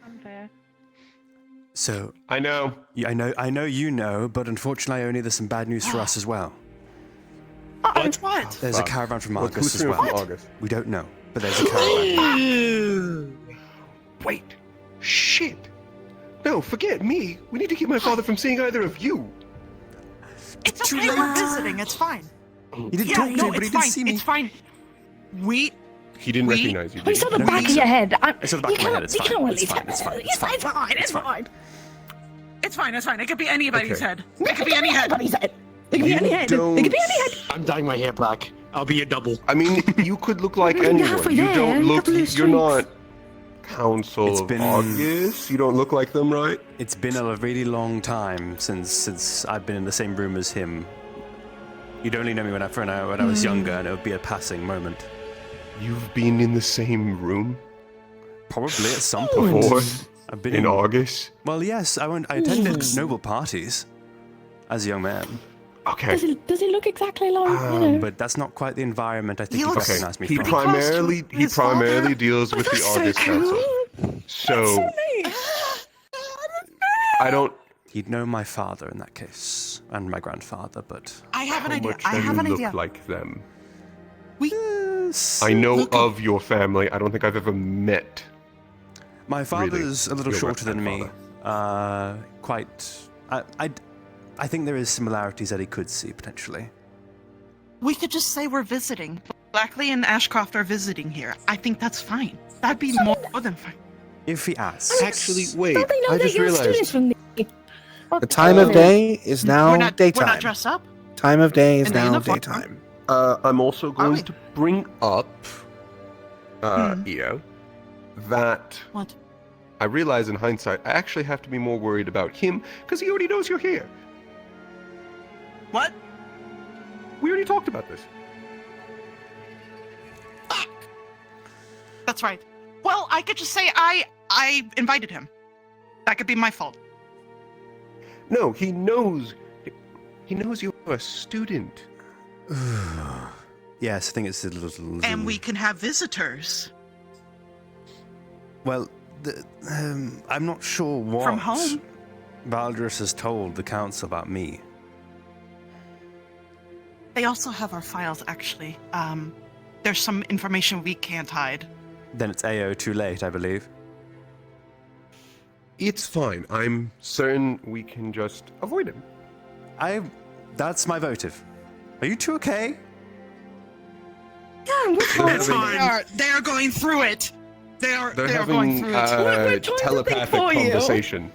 Unfair. So I know. Yeah, I know you know, but unfortunately, only there's some bad news for us as well. What? There's a caravan from Who's Argus as coming well. from Argus? We don't know, but there's a caravan. Wait. Shit. No, forget me. We need to keep my father from seeing either of you. It's okay. We're visiting. It's fine. He didn't talk to me, but he did see me. It's fine. He didn't recognize you. I Did saw he? the back of your head. I saw the back of my head. It's You fine. can't It's release fine. it. It's fine. It's fine. It's fine. It's fine. It's fine. It could be anybody's Okay. head. It could be any head. Anybody's head. It could be any head. It could be any head. I'm dyeing my hair black. I'll be a double. I mean, you could look like You're anyone. halfway You there. don't look. Couple of You're streaks. not Council It's of been- August. You don't look like them, right? It's been a really long time since I've been in the same room as him. You'd only know me when I was younger, and it would be a passing moment. You've been in the same room Probably at some point. before. I've been In August. Well, yes, I attended noble parties as a young man. Okay. Does he look exactly like, you know? But that's not quite the environment I think you Okay. recognize me He from. primarily deals with the August Council. So I don't. He'd know my father in that case, and my grandfather, but I have an How idea. much I do have you an look idea. like them? Yes. I know of your family. I don't think I've ever met. My father's a little your shorter than me. Quite. I think there is similarities that he could see potentially. We could just say we're visiting. Blackley and Ashcroft are visiting here. I think that's fine. That'd be more than fine. If he asks. Actually, wait. Don't they know I that just you're realized. students from the... The time of day is now We're not daytime. dressed up. Time of day is In the now uniform. daytime. I'm also going to bring up, Io, that What? I realize in hindsight I actually have to be more worried about him because he already knows you're here. What? We already talked about this. That's right. Well, I could just say I invited him. That could be my fault. No, he knows. He knows you're a student. Yes, I think it's a little. And we can have visitors. Well, I'm not sure what From home? Valdris has told the council about me. They also have our files, actually. There's some information we can't hide. Then it's AO too late, I believe. It's fine. I'm certain we can just avoid him. That's my votive. Are you two okay? Yeah, we're fine. It's fine. They are going through it. They are going having through it. telepathic conversation.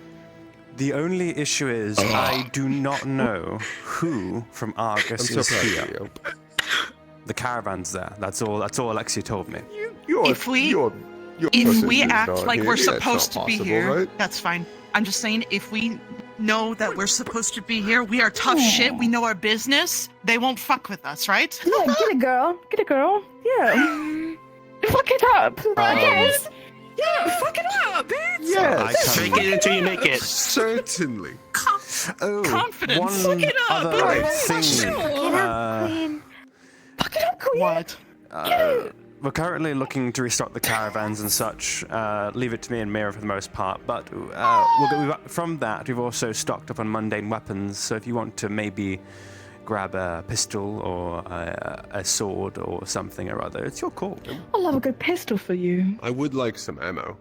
The only issue is I do not know who from Argus I'm so is proud here. of you. The caravan's there. That's all Alexia told me. If we act like we're supposed to be here, that's fine. I'm just saying, if we know that we're supposed to be here, we are tough shit, we know our business, they won't fuck with us, right? Yeah, get it, girl. Get it, girl. Yeah. Fuck it up. Yes. Yeah, fuck it up, bitch. Yes. Fake it until you make it. Certainly. Confidence. One Fuck it up. other thing. Fuck it up, queen. What? We're currently looking to restock the caravans and such. Leave it to me and Mira for the most part. But from that, we've also stocked up on mundane weapons. So if you want to maybe grab a pistol or a sword or something or other, it's your call. I'll have a good pistol for you. I would like some ammo.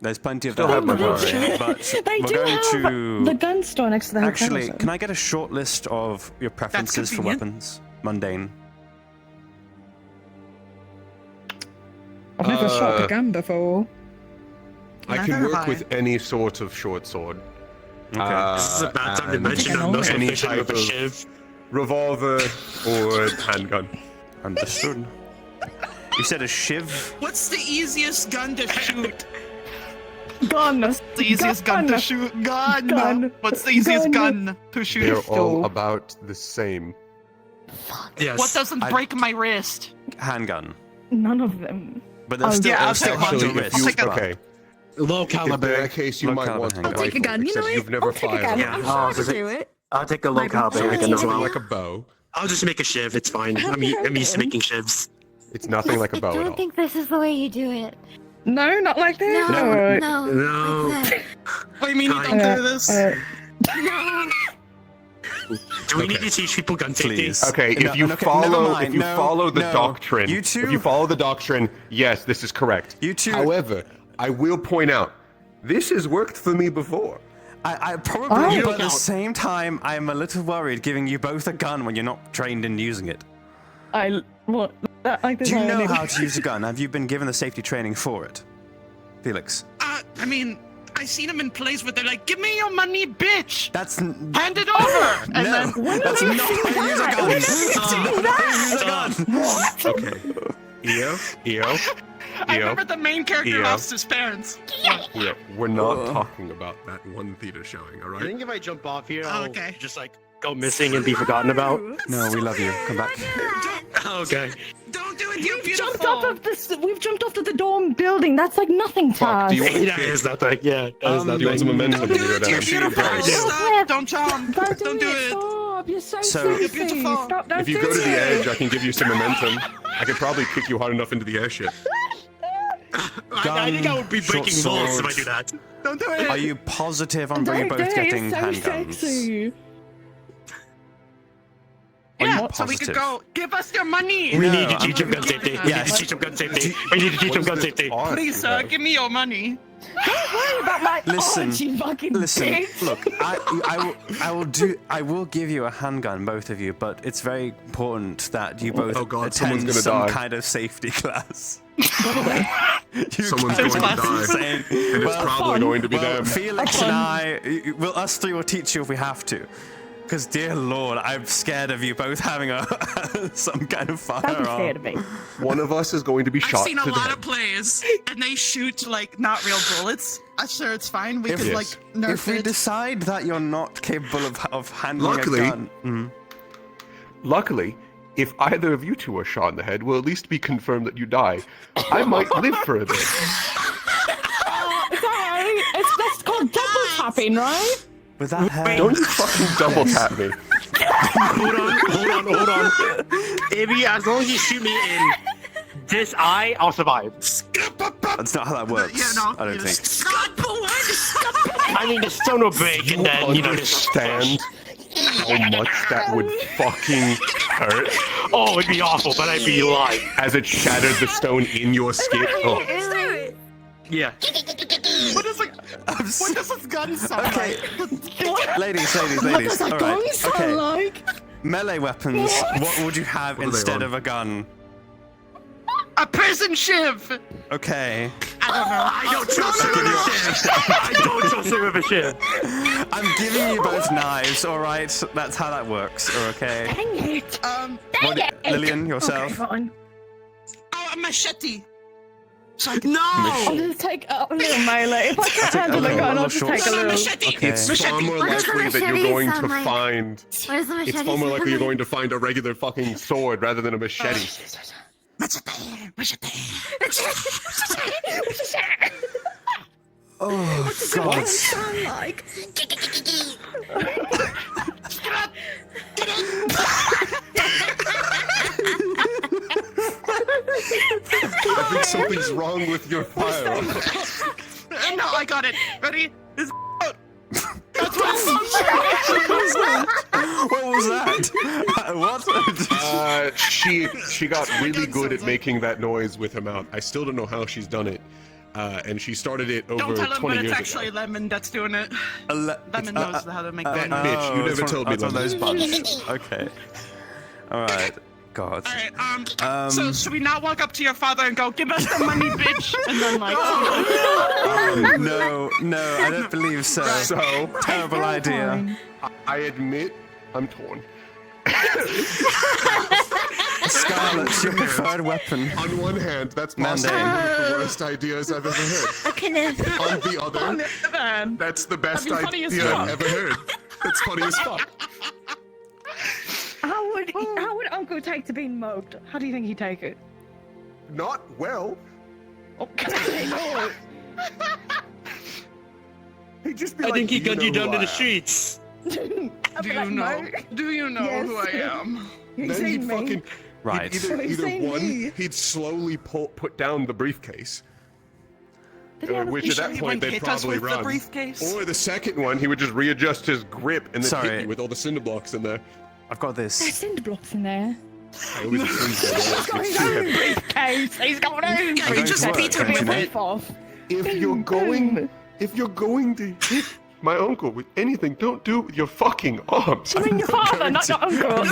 There's plenty of Still that. have my But They we're do going have to the gun store next to the hotel. actually. so- Can I get a short list of your preferences for convenient. weapons? Mundane. I've never shot a gun before. I can work with any sort of short sword. Okay. This is a bad time to and mention I'm most any efficient type with a of shiv. revolver or handgun. Understood. You said a shiv? What's the easiest gun to shoot? Gun. The easiest gun to shoot. Gun. What's the easiest gun to shoot? They're all about the same. Yes. What doesn't break my wrist? Handgun. None of them. But there's still, yeah, I'll there's still take one. hard to Actually, risk. if you, I'll take a- okay. Low caliber. In that case, you might want a handgun. rifle. Take a gun, you know except what? you've never I'll take a fired. gun. Yeah. I'm sure I can do it. I'll take a low caliber handgun as well. Like a bow. I'll just make a shiv. It's fine. I'm used to making shivs. It's nothing like a bow I at all. don't think this is the way you do it. No, not like that. No. Like What do you mean you don't do this? no. Do we need to teach people gun safety? Please. Okay, if you okay, follow, never mind. if you No, follow the no. doctrine, You two- if you follow the doctrine, yes, this is correct. You two- However, I will point out, this has worked for me before. I probably, but at the same time, I'm a little worried giving you both a gun when you're not trained in using it. What? Do you know how to use a gun? Have you been given the safety training for it, Felix? I mean, I seen them in plays where they're like, "Give me your money, bitch." That's hand it over. And no, then that's not how you use a gun. That's not how you use a gun. What? Okay. EO. I remember the main character EO. lost his parents. Yeah, we're not talking about that one theater showing, all I right? think if I jump off here, Oh, I'll okay. just like go missing and be forgotten about. No, we love you. Come back. Okay. Don't do it, you We've beautiful. jumped off of this. We've jumped off of the dorm building. That's like nothing to Fuck, us. do you want That is nothing. Yeah, that is do you want some nothing. momentum? Don't do when it, you you go down? beautiful. Stop. Don't jump. Don't do it. Stop. You're so So- sexy. You're beautiful. Stop. Don't If you do go to the it. edge, I can give you some momentum. I could probably kick you hard enough into the airship. I think I would be Short breaking balls if I sword. do that. Don't do it. Are you positive on you both Don't do it. getting It's so handguns? sexy. Are you Yeah, so we could positive? go. Give us your money. We No, need to I'm teach them gun safety. We need Yes. to teach them gun safety. We need to teach them gun safety. Please, sir, give me your money. Don't worry about my Listen, arch, you fucking Listen, bitch. look, I will give you a handgun, both of you, but it's very important that you both Oh God, someone's attend gonna some die. kind of safety class. Someone's going to die. Saying, And it's probably going to be them. Felix and us three will teach you if we have to. Because, dear Lord, I'm scared of you both having some kind of Don't be scared firearm. of me. One of us is going to be I've shot seen to a the lot head. of plays, and they shoot like not real bullets. I'm sure it's fine. We If- could Yes. like nerf If we it. decide that you're not capable of handling Luckily- a gun, Luckily, if either of you two are shot in the head, we'll at least be confirmed that you die. I might live for a bit. It's alright. That's called double tapping, right? with that hair, Don't you fucking double tap me. Hold on. Maybe as long as you shoot me in this eye, I'll survive. that's not how that works. Yeah, no. I don't think. I mean, there's still no break, and then, you know, just... Understand how much that would fucking hurt Oh, it'd be awful, but I'd be lying. as it shattered the stone in your skin. Oh. Yeah. What does this gun sound Okay. like? Ladies, What does a all gun right. sound Okay. like? Melee weapons. What would you have What are they instead on? of a gun? A prison shiv. Okay. I don't know. I don't trust her with a shiv. I don't trust her with a shiv. I'm giving you both knives, alright? That's how that works, okay? Dang it. Lillian, yourself? Okay, fine. A machete. I'll just take a little melee. If I can't handle a gun, I'll just take a little. Okay. It's far more What does the likely that you're machete going to sound like? find. What does the machete It's far more sound likely you're like? going to find a regular fucking sword rather than a machete. Oh, God. Sound like? I think something's wrong with your file. No, I got it. Ready? That's what What was that? What? She got really good at making that noise with her mouth. I still don't know how she's done it. And she started it over Don't tell him, 20 but it's years actually ago. Lemon that's doing it. Lemon knows how to make that that. bitch, you never told me it's one of that. those buttons. Okay. Alright. God. Alright, so should we not walk up to your father and go, give us the money, bitch? And then like, No, I don't believe so. So, Terrible idea. I admit I'm torn. Scarlet's your preferred weapon. On one hand, that's possibly Mandane. one of the worst ideas I've ever heard. On the other, that's the best That'd be funny as idea fuck. I've ever heard. It's funny as fuck. How would Uncle take to being mugged? How do you think he'd take it? Not well. Okay, no. He'd just be I like, think he gunned you down to the street. streets. Do you know who I am? Then he'd fucking Right. He'd either one, he'd slowly put down the briefcase, which at that point they'd probably run. Or the second one, he would just readjust his grip and then hit you with all the cinder blocks in there. I've got this. There's cinder blocks in there. He's got his own briefcase. He's got an own briefcase. If you're going to hit my uncle with anything, don't do it with your fucking arms. You mean your father, not your uncle.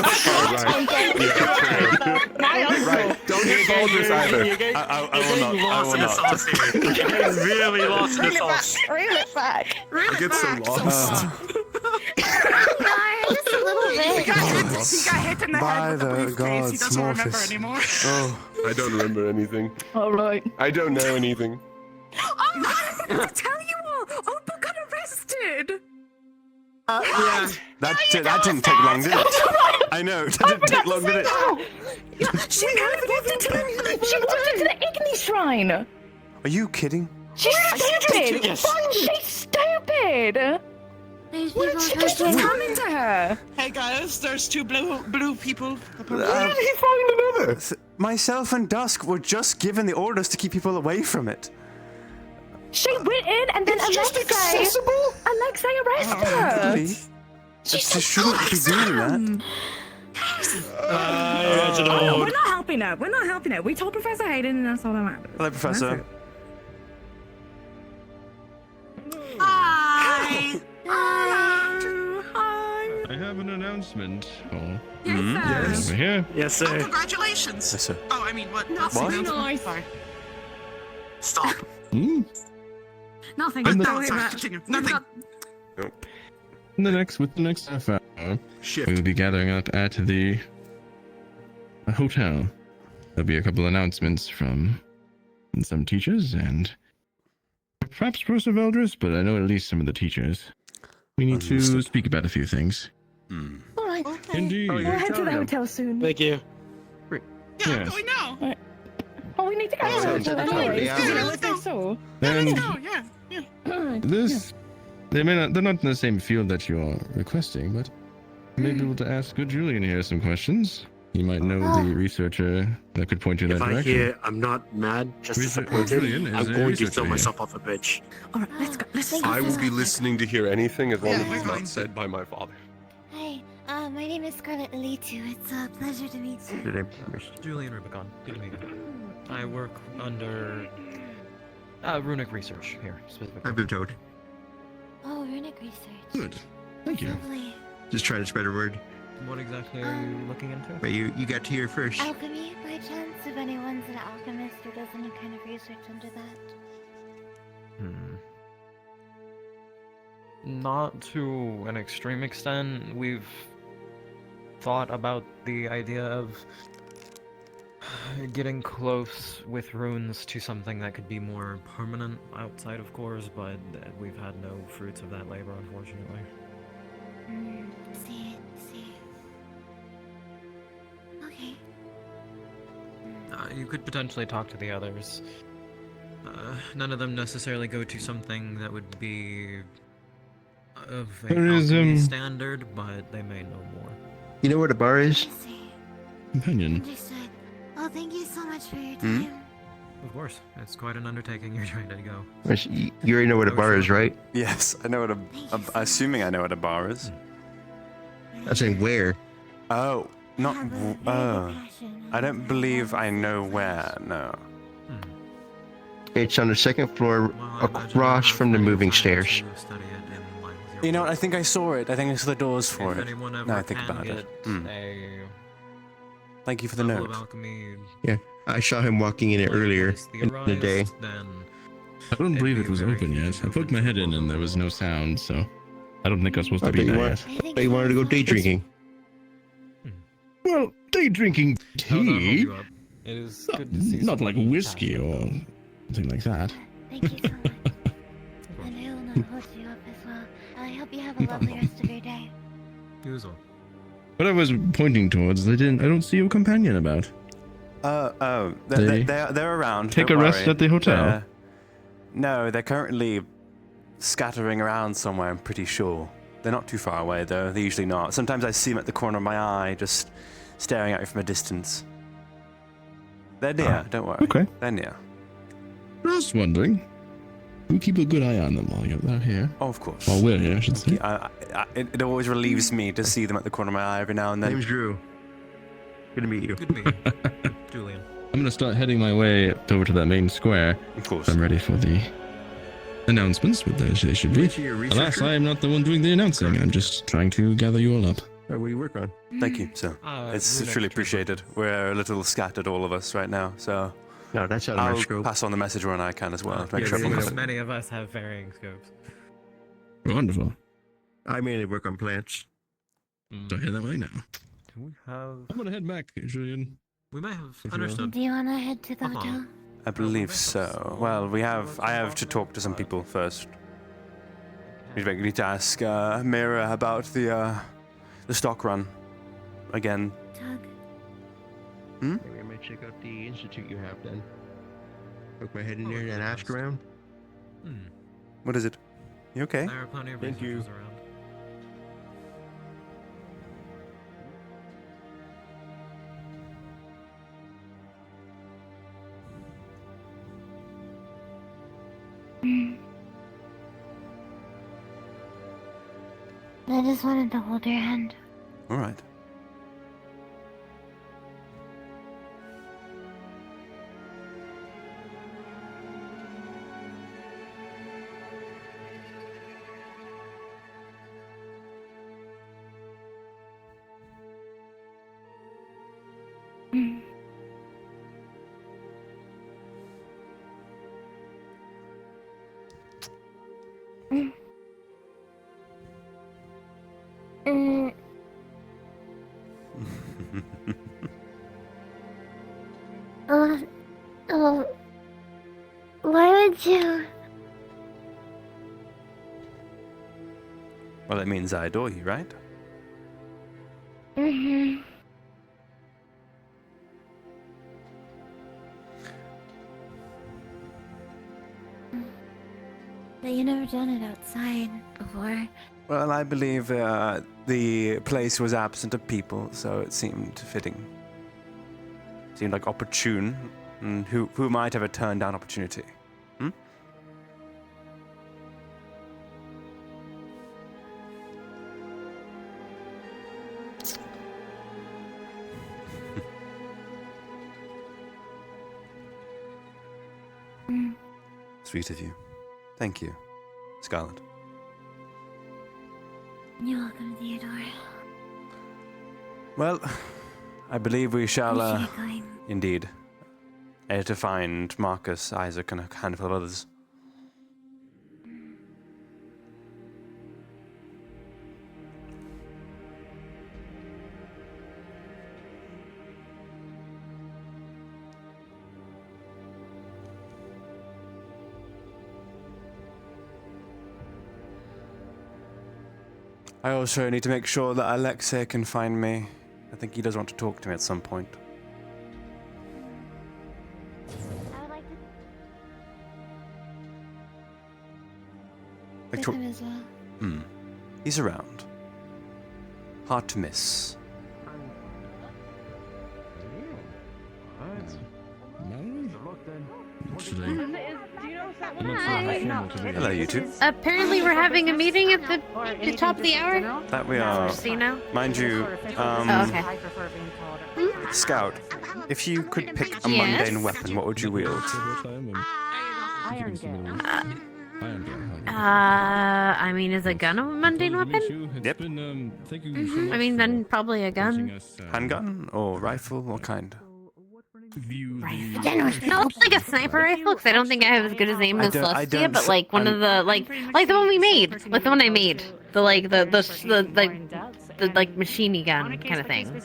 My uncle. Right. Don't hit Baldur's either. I will not. You're getting really lost in the sauce. Reel it back. I get so lost. Just a little bit. He got hit in the head with the briefcase. He doesn't remember anymore. Oh, I don't remember anything. All right. I don't know anything. Oh, to tell you all, Opa got arrested. Yeah. That didn't take long, did it? I know. That didn't take long, did it? She moved into the Igni Shrine. Are you kidding? She's stupid. She's stupid. What's coming to her? Hey guys, there's two blue people. Where did he find another? Myself and Dusk were just given the orders to keep people away from it. She went in and then Alexei arrested her. Really? She shouldn't be doing that. We're not helping her. We're not helping her. We told Professor Hayden, and that's all that matters. Hello, Professor. Hi. I have an announcement. Oh. Yes, sir. Over here. Yes, sir. Oh, congratulations. Yes, sir. Oh, I mean, what? Nothing nice. Sorry. Stop. Nothing. And Don't the- worry about Continue. it. Nothing. With the next half hour, we will be gathering up at the hotel. There'll be a couple announcements from some teachers and perhaps Professor Veldris, but I know at least some of the teachers. We need to speak about a few things. All right. Indeed. We'll head to the hotel soon. Thank you. Yeah, Yes. I'm going now. Oh, we need to go. Let's go. And Yeah. this, they're not in the same field that you are requesting, but you may be able to ask good Julian here some questions. You might know the researcher that could point you in If that I direction. hear I'm not mad, just disappointed, Julian is I'm a going to researcher throw here. myself off a bridge. All right, let's go. Let's I will be listening to hear anything as long as it's we're not said by my father. Hi, my name is Scarlett Elitu. It's a pleasure to meet you. Julian Rubicon. Good to meet you. I work under runic research here, specifically. I've been told. Oh, runic research. Good. Thank you. Lovely. Just trying to spread a word. What exactly are you looking into? But you got to hear first. Alchemy, by chance? If anyone's an alchemist or does any kind of research into that. Not to an extreme extent. We've thought about the idea of getting close with runes to something that could be more permanent outside of cores, but we've had no fruits of that labor, unfortunately. See. Okay. You could potentially talk to the others. None of them necessarily go to something that would be of a There is, alchemy standard, but they may know more. You know where the bar is? Companion. Understood. Well, thank you so much for your time. Of course, it's quite an undertaking you're trying to go. You already know where the bar is, right? Yes, I know what assuming I know what a bar is. I'm saying where. Oh, not. I don't believe I know where. No. It's on the second floor, across from the moving stairs. You know what? I think I saw it. I think I saw the doors for If it. anyone ever Now I think can about get it. a Thank you for the level note. of alchemy Yeah, I saw him walking in it earlier in the day. then I don't believe it was open yet. I poked my head in and there was no sound, so I don't think I was supposed to be there yet. I thought you wanted to go day drinking. Well, day drinking tea. It is good to see Not like someone whiskey or something like that. Thank you so much. And I will not hold you up as well. I hope you have a lovely rest of your day. Usual. What I was pointing towards, I don't see your companion about. They're around. Take don't a rest worry. at the hotel. No, they're currently scattering around somewhere, I'm pretty sure. They're not too far away, though. They're usually not. Sometimes I see them at the corner of my eye, just staring at me from a distance. They're near, don't worry. Okay. They're near. I was wondering. We keep a good eye on them while they're here. Oh, of course. While we're here, I should say. It always relieves me to see them at the corner of my eye every now and then. Name's Drew. Good to meet you. Good to meet you. Julian. I'm gonna start heading my way over to that main square. Of course. I'm ready for the announcements, what they should be. Alas, I am not the one doing the announcing. I'm just trying to gather you all up. What do you work on? Thank you, sir. It's truly appreciated. We're a little scattered, all of us, right now, so... No, that's out of my scope. I'll pass on the message when I can as well, to make sure everyone Because many of us have varying scopes. Wonderful. I mainly work on plants. So head that way now. Do we have... I'm gonna head back, Julian. We may have understood. Do you want to head to the hotel? I believe so. Well, I have to talk to some people first. We need to ask Mira about the stock run again. Doug. Maybe I might check out the institute you have then. Poke my head in there and ask around. What is it? You okay? There are plenty of Thank you. researchers around. I just wanted to hold your hand. All right. Why would you? Well, it means I adore you, right? Mm-hmm. But you never done it outside before. Well, I believe the place was absent of people, so it seemed fitting. Seemed like opportune. And who might ever turn down opportunity? Hmm? Sweet of you. Thank you, Scarlet. You're welcome, Theodore. Well, I believe we shall, Where's she going? indeed, to find Marcus, Isaac, and a handful of others. I also need to make sure that Alexei can find me. I think he does want to talk to me at some point. I would like to Like with him as well. He's around. Hard to miss. Hello, you two. Apparently, we're having a meeting at the top of the hour. That we are. See now? Mind you, Okay. Scout, if you could pick a mundane weapon, what would you wield? I mean, is a gun a mundane weapon? Yep. I mean, then probably a gun. Handgun or rifle? What kind? No, it's like a sniper rifle, because I don't think I have as good as aim as Celestia, but like one of the, like the one we made, like the one I made, the machine gun kind of thing.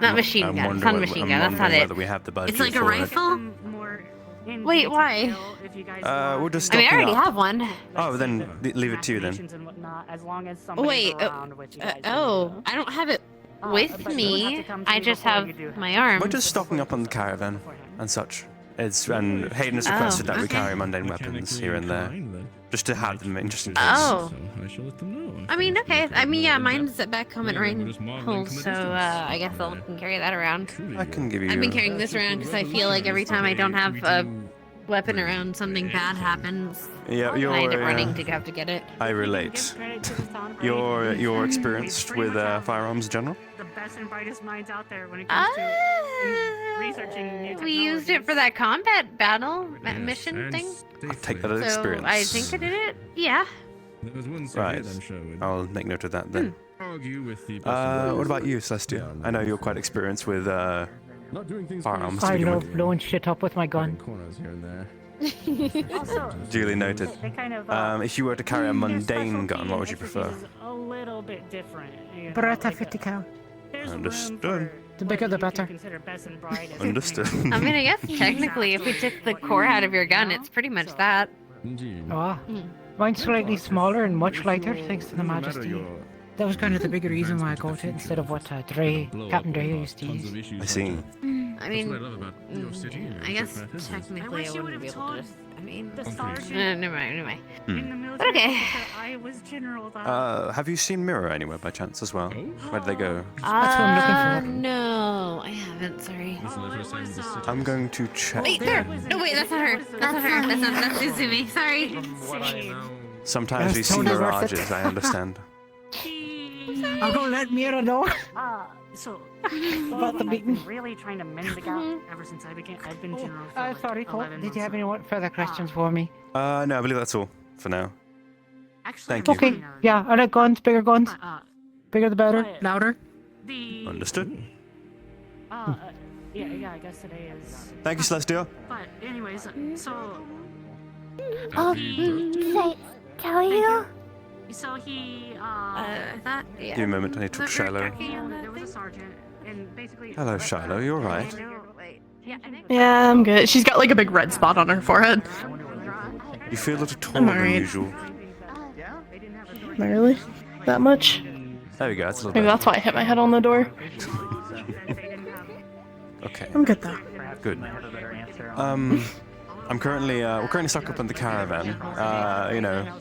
Not machine gun, it's not a machine gun, that's not it. It's like a rifle? Wait, why? We're just I mean, I stocking already up. have one. Oh, then leave it to you then. Wait, oh, I don't have it with me. I just have my arm. We're just stocking up on the caravan and such. and Hayden has requested that we carry mundane weapons here and there, just to have them in just in case. Oh. So I shall let them know. I mean, okay. I mean, yeah, mine's at back home at Runewald, so I guess I can carry that around. I can give you. I've been carrying this around because I feel like every time I don't have a weapon around, something bad happens. Yeah, I end up running to have to get it. I relate. You're experienced with firearms in general? The best and brightest minds out there when it comes to researching new technologies. We used it for that combat battle mission thing. I'll take that as So experience. I think I did it. Yeah. Right. I'll make note of that then. What about you, Celestia? I know you're quite experienced with firearms. I love blowing shit up with my gun. Duly noted. If you were to carry a mundane gun, what would you prefer? A little bit different. Beretta 50 cal. Understood. The bigger the better. Understood. I mean, I guess technically, if we took the core out of your gun, it's pretty much that. Oh, mine's slightly smaller and much lighter, thanks to the Majesty. That was kind of the bigger reason why I got it instead of what Captain Dre used to use. I see. I mean, I guess technically I wouldn't be able to just. I mean, never mind. But okay. I was general. Have you seen Mirror anywhere by chance as well? Where did they go? That's what I'm looking for. No, I haven't. Sorry. I'm going to check. Wait, there. No, wait, that's not her. That's not her. That's Izumi. Sorry. Sometimes we see mirages. I understand. I'm gonna let Mira know. So about the meeting. Really trying to mend the gap ever since I've been general. Sorry, Cole. Did you have any further questions for me? No, I believe that's all for now. Thank you. Okay. Yeah, I like guns. Bigger guns. Bigger the better. Louder. Understood. Yeah, I guess today is. Thank you, Celestia. But anyways, so. Tell you? So he, that, yeah. Give me a moment, I need to talk to Shiloh. There was a sergeant, and basically. Hello, Shiloh, you alright? Yeah, I'm good. She's got like a big red spot on her forehead. You feel a little taller than usual. Not really? That much? There we go, that's a little Maybe better. that's why I hit my head on the door. Okay. I'm good though. Good. We're currently stuck up in the caravan.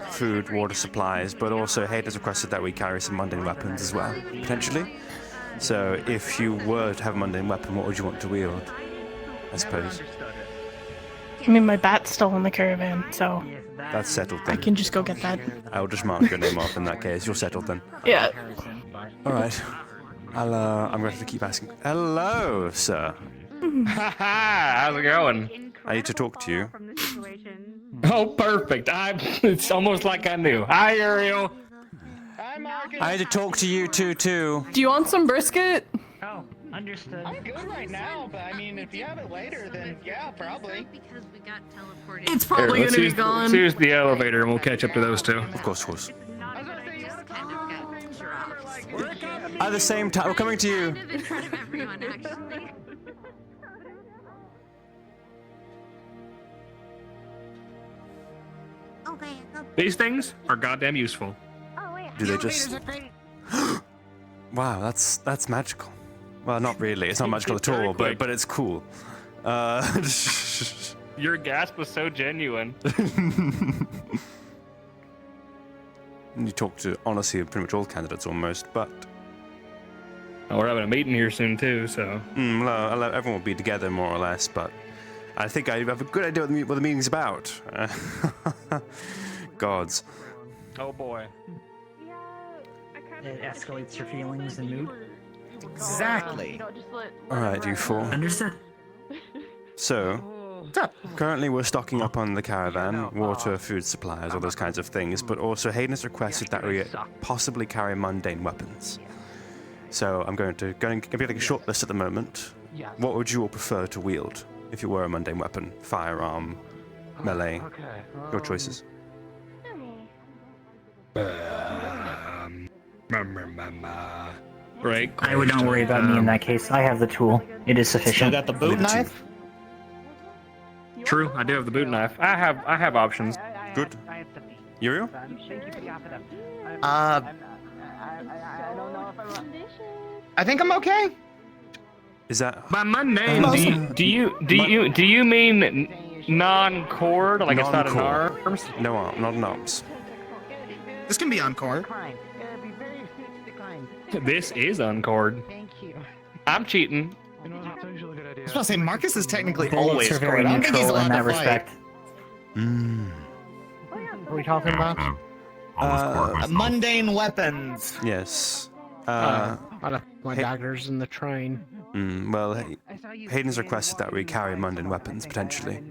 Food, water supplies, but also Hayden has requested that we carry some mundane weapons as well, potentially. So if you were to have a mundane weapon, what would you want to wield? I suppose. I mean, my bat's still in the caravan, so. That's settled then. I can just go get that. I'll just mark your name off in that case. You're settled then. Yeah. Alright. I'm going to have to keep asking. Hello, sir. How's it going? I need to talk to you. Oh, perfect. It's almost like I knew. Hi, Ariel. I need to talk to you too. Do you want some brisket? Oh, understood. I'm good right now, but I mean, if you have it later, then yeah, probably. Because we got teleported. It's probably gonna be gone. Let's use the elevator and we'll catch up to those two. Of course. At the same time, we're coming to you. In front of everyone, actually. These things are goddamn useful. Do they just... Wow, that's magical. Well, not really. It's not magical at all, but it's cool. Your gasp was so genuine. You talk to, honestly, pretty much all candidates almost, but... We're having a meeting here soon, too, so... Everyone will be together, more or less, but... I think I have a good idea what the meeting's about. Gods. Oh, boy. It escalates your feelings and mood. Exactly. Alright, you four. Understood. So, currently we're stocking up on the caravan, water, food supplies, all those kinds of things, but also Hayden has requested that we possibly carry mundane weapons. So I'm going to make a short list at the moment. What would you all prefer to wield if you were a mundane weapon? Firearm, melee, your choices. Right. I would not worry about me in that case. I have the tool. It is sufficient. You got the boot knife? True, I do have the boot knife. I have options. Good. Uriel? I think I'm okay. Is that by mundane? Do you mean non-cord? Like it's not an arms? No, not an arms. This can be on cord. This is on-cord. I'm cheating. I was about to say Marcus is technically always are cord. very I don't think he's neutral allowed in that to fight. respect. What are we talking about? Mundane weapons. Yes. My dagger's in the train. Well, Hayden's requested that we carry mundane weapons potentially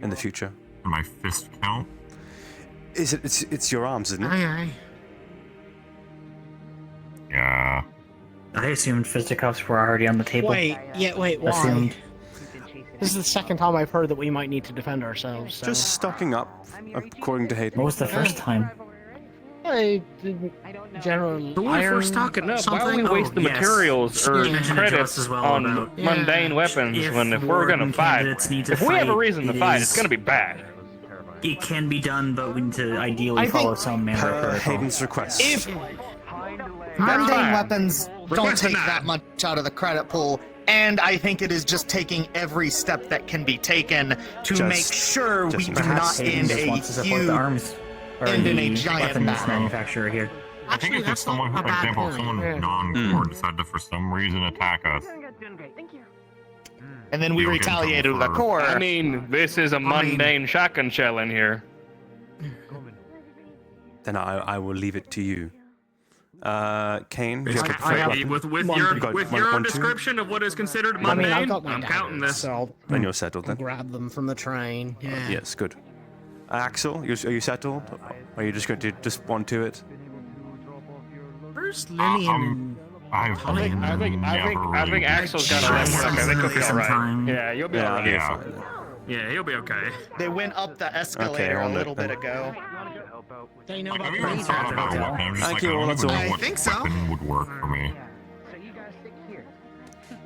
in the future. My fist count? Is it? It's your arms, isn't it? Aye. Yeah. I assumed fisticuffs were already on the table. Wait, why? Assumed. This is the second time I've heard that we might need to defend ourselves. So. Just stocking up, according to Hayden. What was the first time? General But when we're stocking up, why don't we waste the materials or credits on mundane weapons when if we're gonna fight? If we have a reason to fight, it's gonna be bad. It can be done, but we need to ideally follow some manner of protocol. Hayden's request. If mundane weapons don't take that much out of the credit pool, and I think it is just taking every step that can be taken to make sure we do not end a huge end in a giant battle. Manufacturer here. I think if someone, for example, if someone non-core decided to for some reason attack us, and then we retaliated with a core. I mean, this is a mundane shotgun shell in here. Then I will leave it to you. Kane, do you have with your description of what is considered mundane, I'm counting this. So then you're settled then. Grab them from the train. Yeah. Yes, good. Axel, are you settled? Are you just going to just want to it? Where's Lillian? I think Axel's got a rest. I think he'll be alright. Yeah, you'll be alright. Yeah, he'll be okay. They went up the escalator a little bit ago. They know about I think so. Would work for me.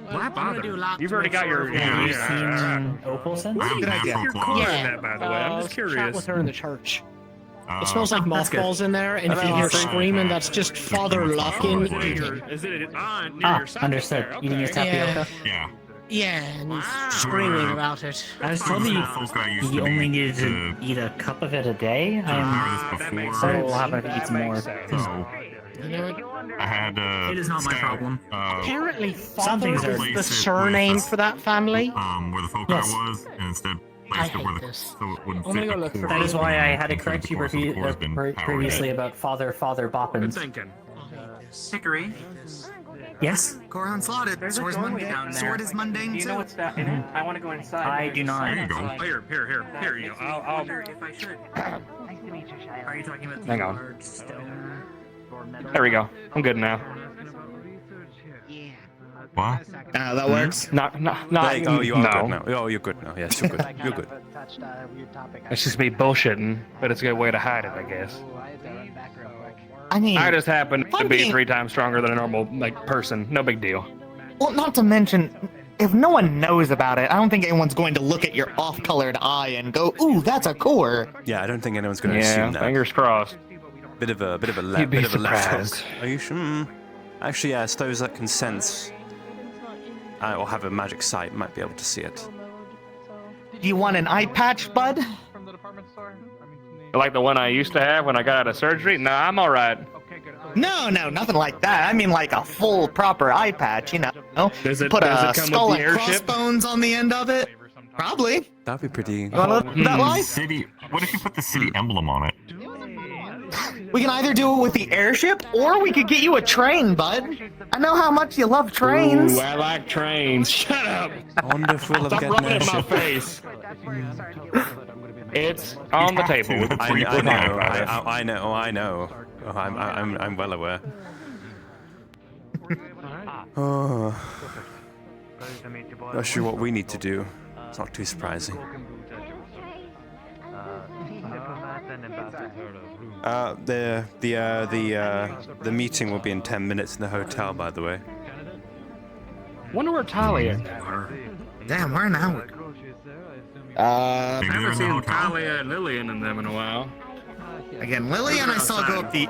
Why bother? You've already got your. Have you seen Opal since? Good idea. You're cool in that, by the way. I'm just curious. Chat with her in the church. It smells like mothballs in there, and if you hear screaming, that's just Father Luckin eating. Is it near your side? Understood. Eating his tapioca? Yeah. Yeah, and he's screaming about it. I was told you only needed to eat a cup of it a day. So we'll have to eat some more. You know what? I had it is not my problem. Apparently, Father is the surname for that family. Where the foci was, and instead placed it where so it wouldn't fit. That is why I had to correct you previously about Father Boppins. Good thinking. Hickory. Yes? Korhan slotted. Sword is mundane too. You know what's that in it? I want to go inside. I do not. There you go. Here you go. I'll. If I should. Nice to meet you, Shai. Are you talking about hang on. There we go. I'm good now. What? That works. Oh, you are good now. Oh, you're good now. Yes, you're good. You're good. It's just me bullshitting, but it's a good way to hide it, I guess. I mean, I just happen to be 3 times stronger than a normal person. No big deal. Well, not to mention, if no one knows about it, I don't think anyone's going to look at your off-colored eye and go, "Ooh, that's a core." Yeah, I don't think anyone's going to assume that. Fingers crossed. Bit of a You'd be left surprised. hook. Are you sure? Actually, yes. Those that can sense or have a magic sight might be able to see it. Do you want an eye patch, bud? Like the one I used to have when I got out of surgery? Nah, I'm alright. No, nothing like that. I mean like a full, proper eye patch, you know. Does it Put a come skull with the and airship? crossbones on the end of it? Probably. That'd be pretty. That life? City. What if you put the city emblem on it? We can either do it with the airship, or we could get you a train, bud. I know how much you love trains. Ooh, I like trains. Shut up. Wonderful of Stop getting rubbing it in my airship. face. It's on the table. I know. Oh, I'm well aware. Oh. Not sure what we need to do. It's not too surprising. The meeting will be in 10 minutes in the hotel, by the way. Wonder where Talia. Damn, where now? I haven't seen Talia and Lillian in them in a while. Again, Lillian I saw go up the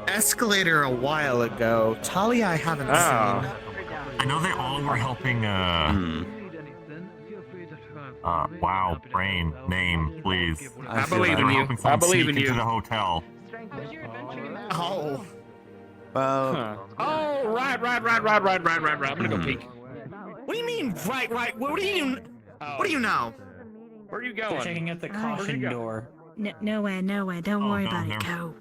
escalator a while ago. Talia I haven't seen. I know they all were helping, wow, brain, name, please. I believe in you. I believe in you. Into the hotel. Oh. Well. Oh, right. I'm gonna go peek. What do you mean, right? What do you know? Where are you going? They're checking out the caution door. Nowhere. Don't worry about it. Go.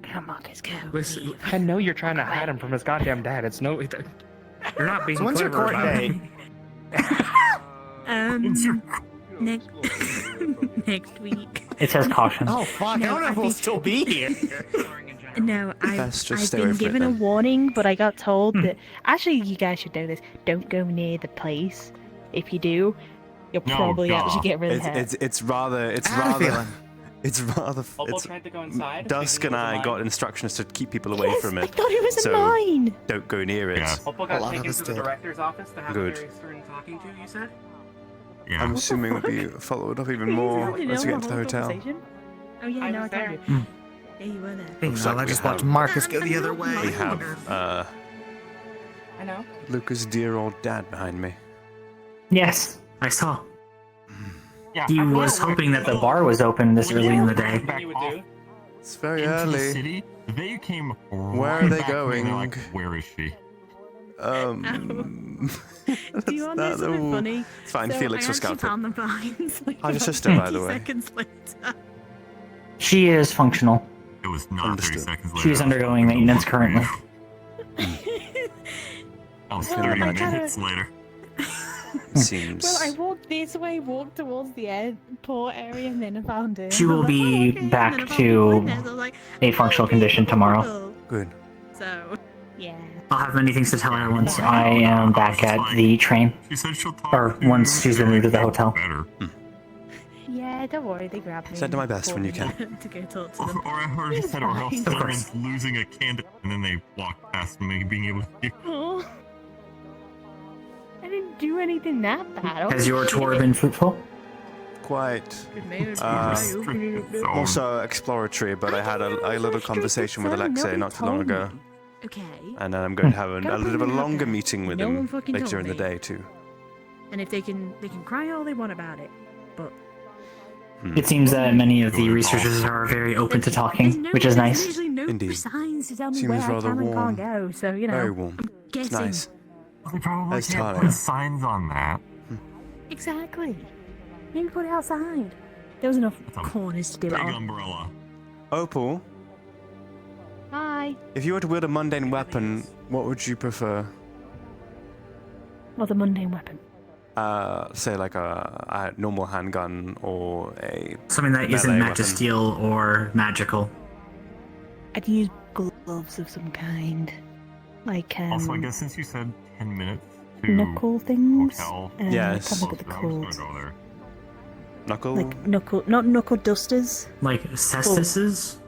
Come on, Marcus, go. Listen, I know you're trying to hide him from his goddamn dad. It's no... You're not being So when's your clever court about date? Next week. It says caution. Oh fuck! I don't know if we'll still be here. No, I've stay been away from given it, a then. warning, but I got told that actually you guys should know this. Don't go near the place. If you do, you'll probably actually get really hurt. It's rather. tried to go inside. Dusk and I got instructions to keep people away from it. I thought it was so a mine. Don't go near it. Opal got taken to the director's office to have Good. a very stern talking to, you said? Yeah. I'm assuming we'll be followed up even more once we get to the hotel. Oh yeah, no, I told you. Yeah, you were there. Looks like I we just have- watched Marcus go the other way. We have I know. Lucas' dear old dad behind me. Yes, I saw. Yeah, He I thought was we- hoping that the bar was open this early in the day. Back off It's very into the early. city. They came Where are right they back to me, going? they're like, where is she? Do you want to know something funny? It's fine, So Felix I was actually scouted. found the vines like How's your about sister, by the 30 way? seconds later. She is functional. It was not 30 seconds later. She is undergoing maintenance currently. That was Well, 30 I kinda- minutes later. Seems. Well, I walked this way, walked towards the airport area, and then I found her. She And I will was like, be "Oh, okay." And then I back found to the witness. I was like, a functional condition tomorrow. "Cool." Good. So, yeah. I'll have many things to tell her once I am back at the train. She said she'll talk Or to once she's been moved to the hotel. Better. Yeah, don't worry, they grabbed me. Send to my best and when you brought me to go talk to them. Or I heard you It's said, or else fine. someone's losing a candidate, and then they walked past me being able to hear. Oh. I didn't do anything that bad. Has your tour been fruitful? Quite. So, Also exploratory, but I had a little conversation with Alexei not too long ago. Okay. And then I'm going to have a Don't little bit of a bring it up longer there. meeting with No one him fucking later told in the me. day, too. And if they can cry all they want about it, but It seems that many of the researchers are very open to talking, which is nice. There's usually no Indeed. signs to tell me Seems where I rather can and warm. can't go. So you know, Very warm. I'm It's guessing. nice. they probably That's can't Talia. put signs on that. Exactly. Maybe put it outside. There was enough It's a corners to do it Big on. umbrella. Opal, Hi. if you were to wield a mundane weapon, what would you prefer? What's a mundane weapon? Say like a normal handgun or a Something that isn't melee magisteel or magical. I'd use gloves of some kind, like Also, I guess since you said 10 minutes to knuckle things. hotel, Yes. I can't look at the I was cords. gonna go there. Knuckle? Like knuckle, not knuckle dusters. Like cestises?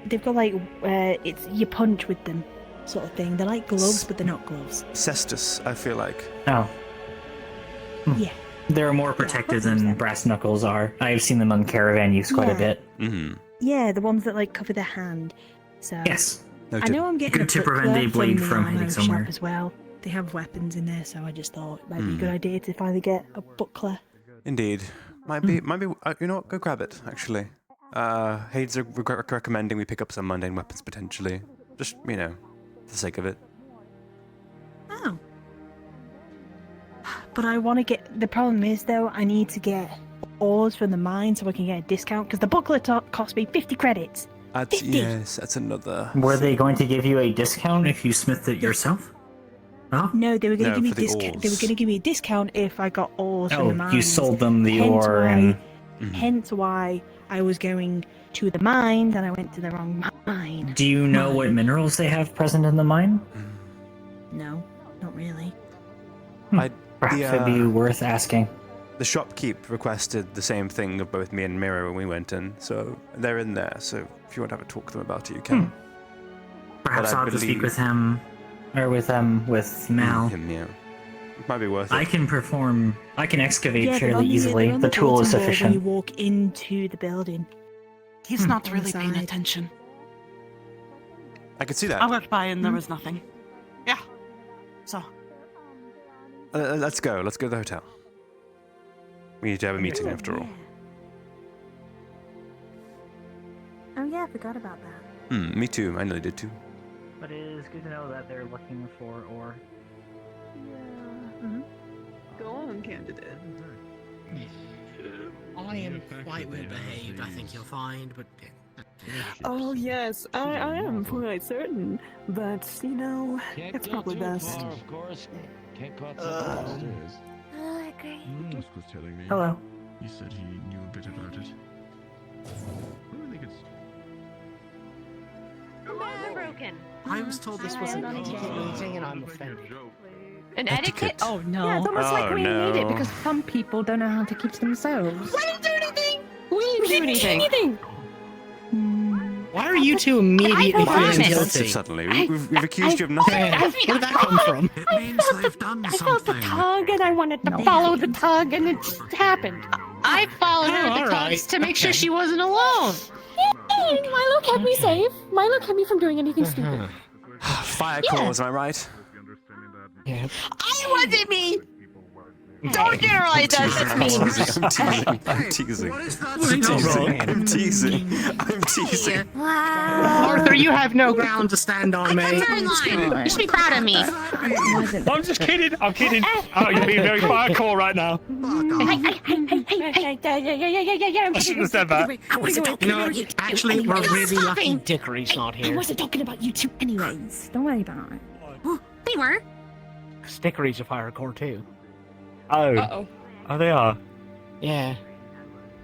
They've got like it's you punch with them, sort of thing. They're like gloves, but they're not gloves. Cestus, I feel like. Oh. Yeah. They're more protective than brass knuckles are. I've seen them on caravan use quite a Yeah. bit. Mm-hmm. Yeah, the ones that like cover the hand. So Yes. I know I'm getting Good a to prevent booklet a blade the from ammo hitting shop somewhere. as well. They have weapons in there, so I just thought it might be a Hmm. good idea to finally get a buckler. Indeed. Might be, you know what, go grab it, actually. Hades are recommending we pick up some mundane weapons, potentially. Just, you know, for the sake of it. Oh. But I want to get. The problem is, though, I need to get ores from the mine so I can get a discount, because the booklet cost me 50 credits. That's, 50. yes, that's another. Were they going to give you a discount if you smithed it yourself? Oh? No, they were going No, to give me for the discount. They were ores. going to give me a discount if I got ores from Oh, the mine. you sold them the Hence ore why- and... Hence why I was going to the mine, and I went to the wrong mine. Do you know what minerals they have present in the mine? No, not really. Perhaps it'd be worth asking. The shopkeep requested the same thing of both me and Mira when we went in, so they're in there. So if you want to have a talk to them about it, you can. Perhaps But I I'll have to speak believe- with him, or with Mal. Him, yeah. It might be worth it. I can excavate they're fairly on the- easily. they're on The tool is bulletin board when sufficient. you walk into the building. He's not On really the paying side. attention. I could see that. I walked by and there was nothing. Yeah. So. Let's go. Let's go to the hotel. We need to have a meeting after all. Oh yeah, I forgot about that. Me too. I nearly did too. But it is good to know that they're looking for ore. Yeah. Go on, candidate. I am quite well behaved, I think you'll find, but... Oh yes, I am quite certain, but you know, it's probably best. Of course. Can't go outside the stairs. Oh, I agree. Musk was telling me. Hello. He said he knew a bit about it. I think it's... Broken. I was told this was an etiquette meeting and I'm offended. An etiquette? Oh no. Yeah, it's almost like we need it because some people don't know how to keep to themselves. I didn't do anything! We didn't do anything. Why are you two immediately feeling guilty? Suddenly, we've accused you of nothing. Where did that come from? I felt the tug and I wanted to follow the tug and it just happened. I followed her the tugs to make sure she wasn't alone. Yay! Milo kept me safe. Milo kept me from doing anything stupid. Fire calls, am I right? Yeah. I wasn't me! Don't generalize that, that's me. I'm teasing. I'm teasing. I'm teasing. Wow. Arthur, you have no ground to stand on, mate. You should be proud of me. I'm just kidding. I'm kidding. Oh, you're being very fire call right now. I shouldn't have said that. No, actually, we're really lucky Dickory's not here. I wasn't talking about you two anyways. Don't worry about it. They were. Dickory's a fire core too. Oh. Oh, they are. Yeah.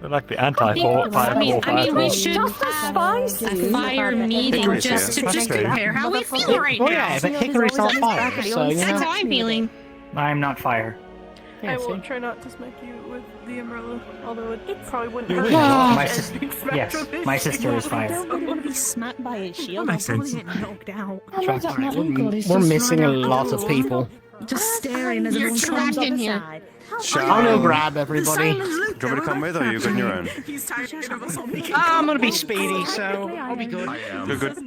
They're like the anti-fire. I mean, we should have a fire meeting just to compare how we feel right now. Oh yeah, but Hickory's not fire, so you know. That's how I'm feeling. I'm not fire. I will try not to smack you with the umbrella, although it probably wouldn't You hurt. will. My sister. Yes, my sister is fire. I don't want to be smacked by a shield. I'll probably get knocked out. We're missing a lot of people. Just staring as you're trapped in here. I'm gonna grab everybody. Do you want me to come with, or are you good on your own? He's tired of us all. I'm gonna be speedy, so I'll be good. You're good.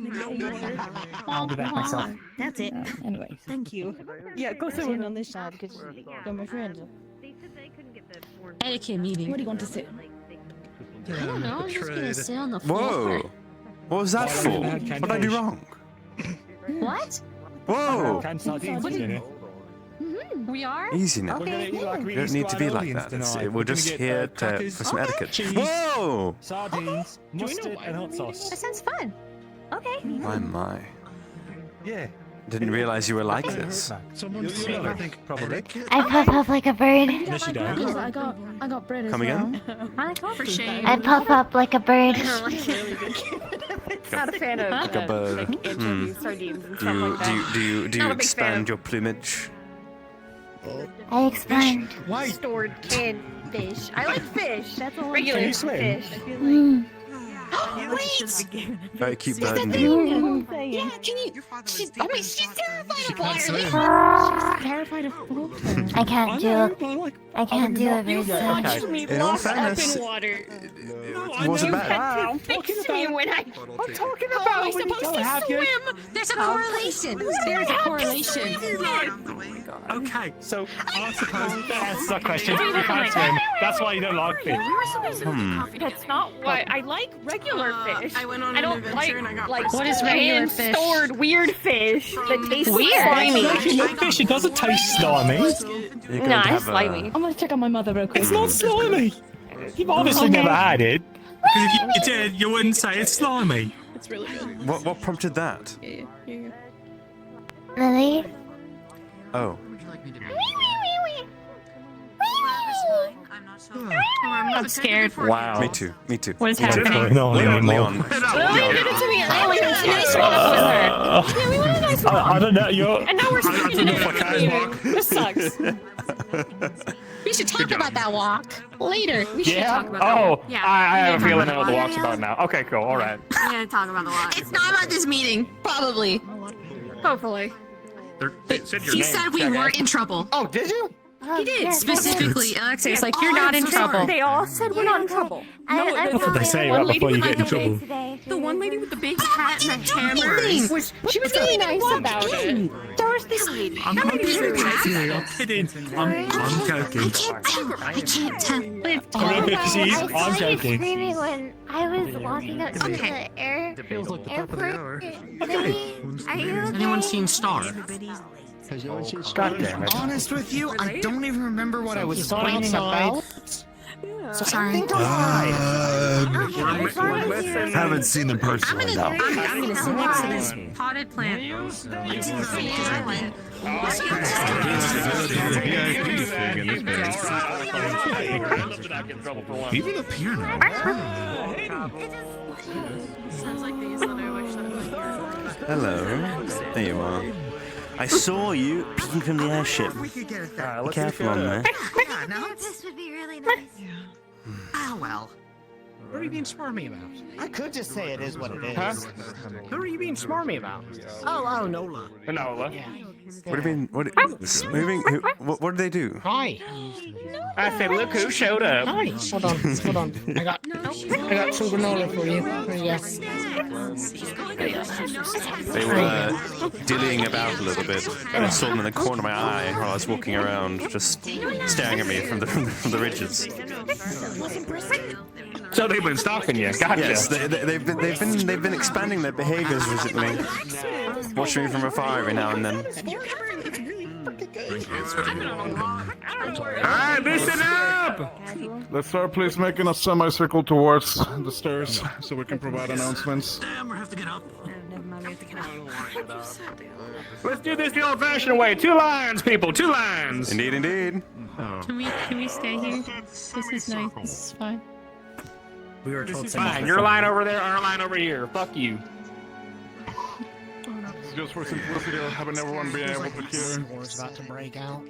I'll be back myself. That's it. Anyway. Thank you. Yeah, go sit through on this side because you're my friend. Etiquette meeting. What do you want to sit? I don't know. I'm just gonna sit on the floor. Whoa! What was that for? What did I do wrong? What? Whoa! We are? Easy now. Okay. You don't need to be like that. We're just here for some etiquette. Whoa! Sardines, mustard, and hot sauce. That sounds fun. Okay. My. Yeah. Didn't realize you were like this. I think probably. I puff up like a bird. Yes, you do. I got bread as Come well. again? I like for shame. I puff up like a bird. Not a fan of Like a bird. like anchovies, sardines, and stuff like that. Do you Not a big fan expand of- your plumage? I expand. Why? Stored canned fish. I like fish. That's all. Regular Can you swim? fish. Wait! Very cute bird Yeah, indeed. can you? She's terrified of water. She's terrified of water. I can't do it. I can't do it very soon. Okay. Me In all locked up fairness, in water. it wasn't bad. Fix me when I. I'm talking How about am I when you supposed don't to have your... swim? There's a correlation. There's a correlation. Okay, so I suppose that's the question. You can't swim. That's why you don't like fish. That's not why I like regular fish. I went on I an don't adventure and I got like what is regular fish? Stored weird fish that taste slimy. If you fish, it doesn't taste slimy. You're going Nah, to it's have slimy. I'm gonna check on my mother real quick. It's not slimy. You've obviously never had it. Because if you did, you wouldn't say it's slimy. It's really good. What prompted that? Yeah. Lily? Oh. I'm scared. Wow. Me too. Me too. What is Me too. happening? No, Leon. Lily, give it to me. I want to nice walk with her. Yeah, we want a nice walk. I don't know. You're. And now we're sitting in walk. This sucks. We should talk about that walk later. We should talk about that walk. Yeah. I have a feeling I know what the walk's about now. Okay, cool. All right. We're gonna talk about the walk. It's not about this meeting, probably. Hopefully. He said we weren't in trouble. Oh, did you? He did. Yes, specifically, Alexei's like, you're not in trouble. They all said we're not in trouble. I That's what they say right before you get in trouble. The one lady with the big hat and a hammer. She was really nice about it. There was this. I'm kidding. I'm joking. I can't tell. I'm joking. Screaming when I was walking up to the airport. Are you Anyone seen Star? God damn it. Honest with you, I don't even remember what I was screaming outside. about. So I think I'm Haven't seen them personally, though. I'm gonna sit next to this potted plant. Even a piano. Hello. There you are. I saw you peeking from the airship. Be careful on there. This would be really nice. Ah, well. What are you being smarmy about? I could just say it is what it is. Huh? Who are you being smarmy about? Oh, Nola. Nola. Yeah. What do you mean? What did they do? Hi. I said, look who showed up. Hi. Hold on. I got some granola for you. Yes. They were dillying about a little bit. I saw them in the corner of my eye while I was walking around, just staring at me from the ridges. So they've been stalking you. Gotcha. Yes, they've been expanding their behaviors recently. Watching me from afar every now and then. Alright, listen up! Let's start please making a semicircle towards the stairs so we can provide announcements. Damn, we have to get up. Let's do this the old-fashioned way. 2 lines, people. 2 lines. Indeed. Can we stay here? This is nice. This is fine. We were told fine. Your line over there, our line over here. Fuck you. Just for simplicity of having everyone be able to hear. War's about to break out.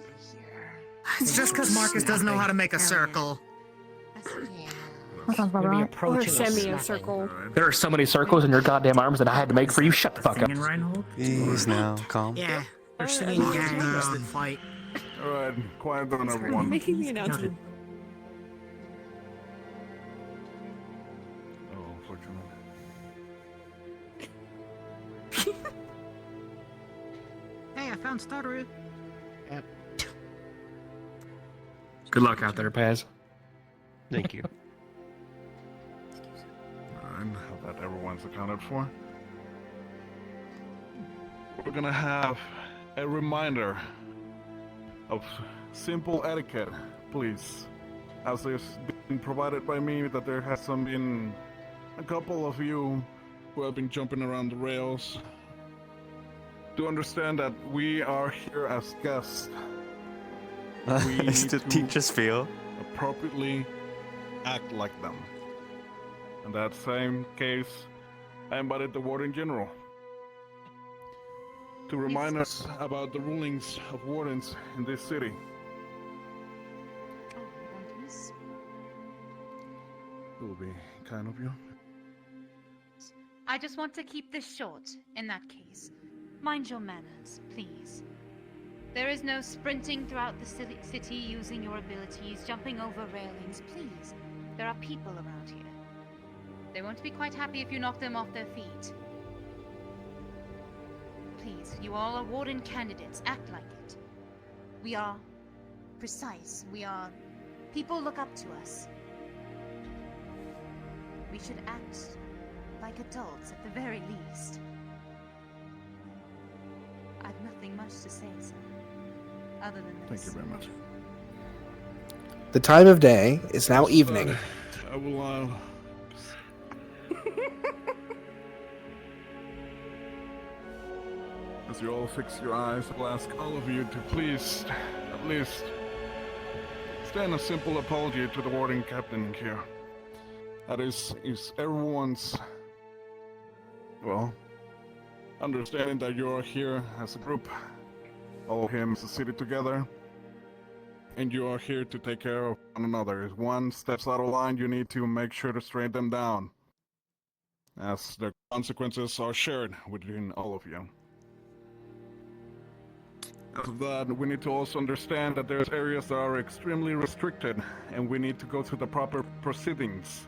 It's just because Marcus doesn't know how to make a circle. Or semi-circle. There are so many circles in your goddamn arms that I had to make for you. Shut the fuck up. Ease now, calm. Yeah, we're singing gangs that fight. Alright, quiet down everyone. Making the announcement. Oh, fortunately. Hey, I found Starter. Good luck out there, Paz. Thank you. Alright, how that everyone's accounted for. We're gonna have a reminder of simple etiquette, please. As it's been provided by me that there has been a couple of you who have been jumping around the rails. Do understand that we are here as guests. We It's to teach us feel. appropriately act like them. In that same case, I invited the Warden General to remind us about the rulings of wardens in this city. It will be kind of you. I just want to keep this short, in that case. Mind your manners, please. There is no sprinting throughout the city using your abilities, jumping over railings, please. There are people around here. They won't be quite happy if you knock them off their feet. Please, you all are Warden Candidates. Act like it. We are precise. People look up to us. We should act like adults at the very least. I've nothing much to say, sir, other than this. Thank you very much. The time of day is now evening. I will, as you all fix your eyes, I'll ask all of you to please, at least, extend a simple apology to the Warden Captain here. That is everyone's, well, understanding that you are here as a group, all of him as a city together, and you are here to take care of one another. If one steps out of line, you need to make sure to straighten them down, as the consequences are shared between all of you. Because of that, we need to also understand that there's areas that are extremely restricted, and we need to go through the proper proceedings.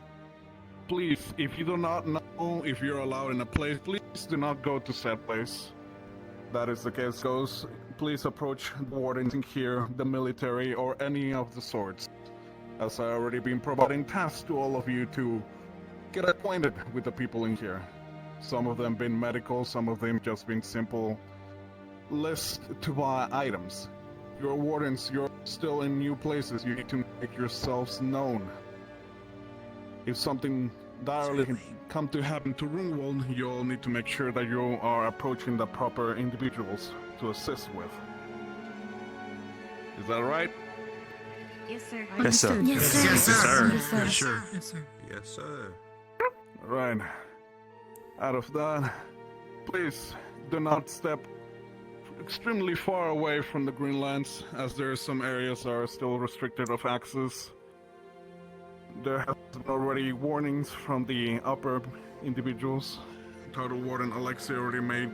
Please, if you do not know if you're allowed in a place, please do not go to said place. That is the case goes. Please approach the wardens in here, the military, or any of the sorts. As I already been providing tasks to all of you to get acquainted with the people in here. Some of them been medical, some of them just been simple list to buy items. You're wardens, you're still in new places, you need to make yourselves known. If something direly can come to happen to Runewald, you'll need to make sure that you are approaching the proper individuals to assist with. Is that right? Yes, sir. Yes, sir. Yes, sir. Yes, sir. Yes, sir. Yes, sir. Yes, sir. Yes, sir. Right. Out of that, please do not step extremely far away from the Greenlands, as there are some areas that are still restricted of access. There have been already warnings from the upper individuals. Total Warden Alexei already made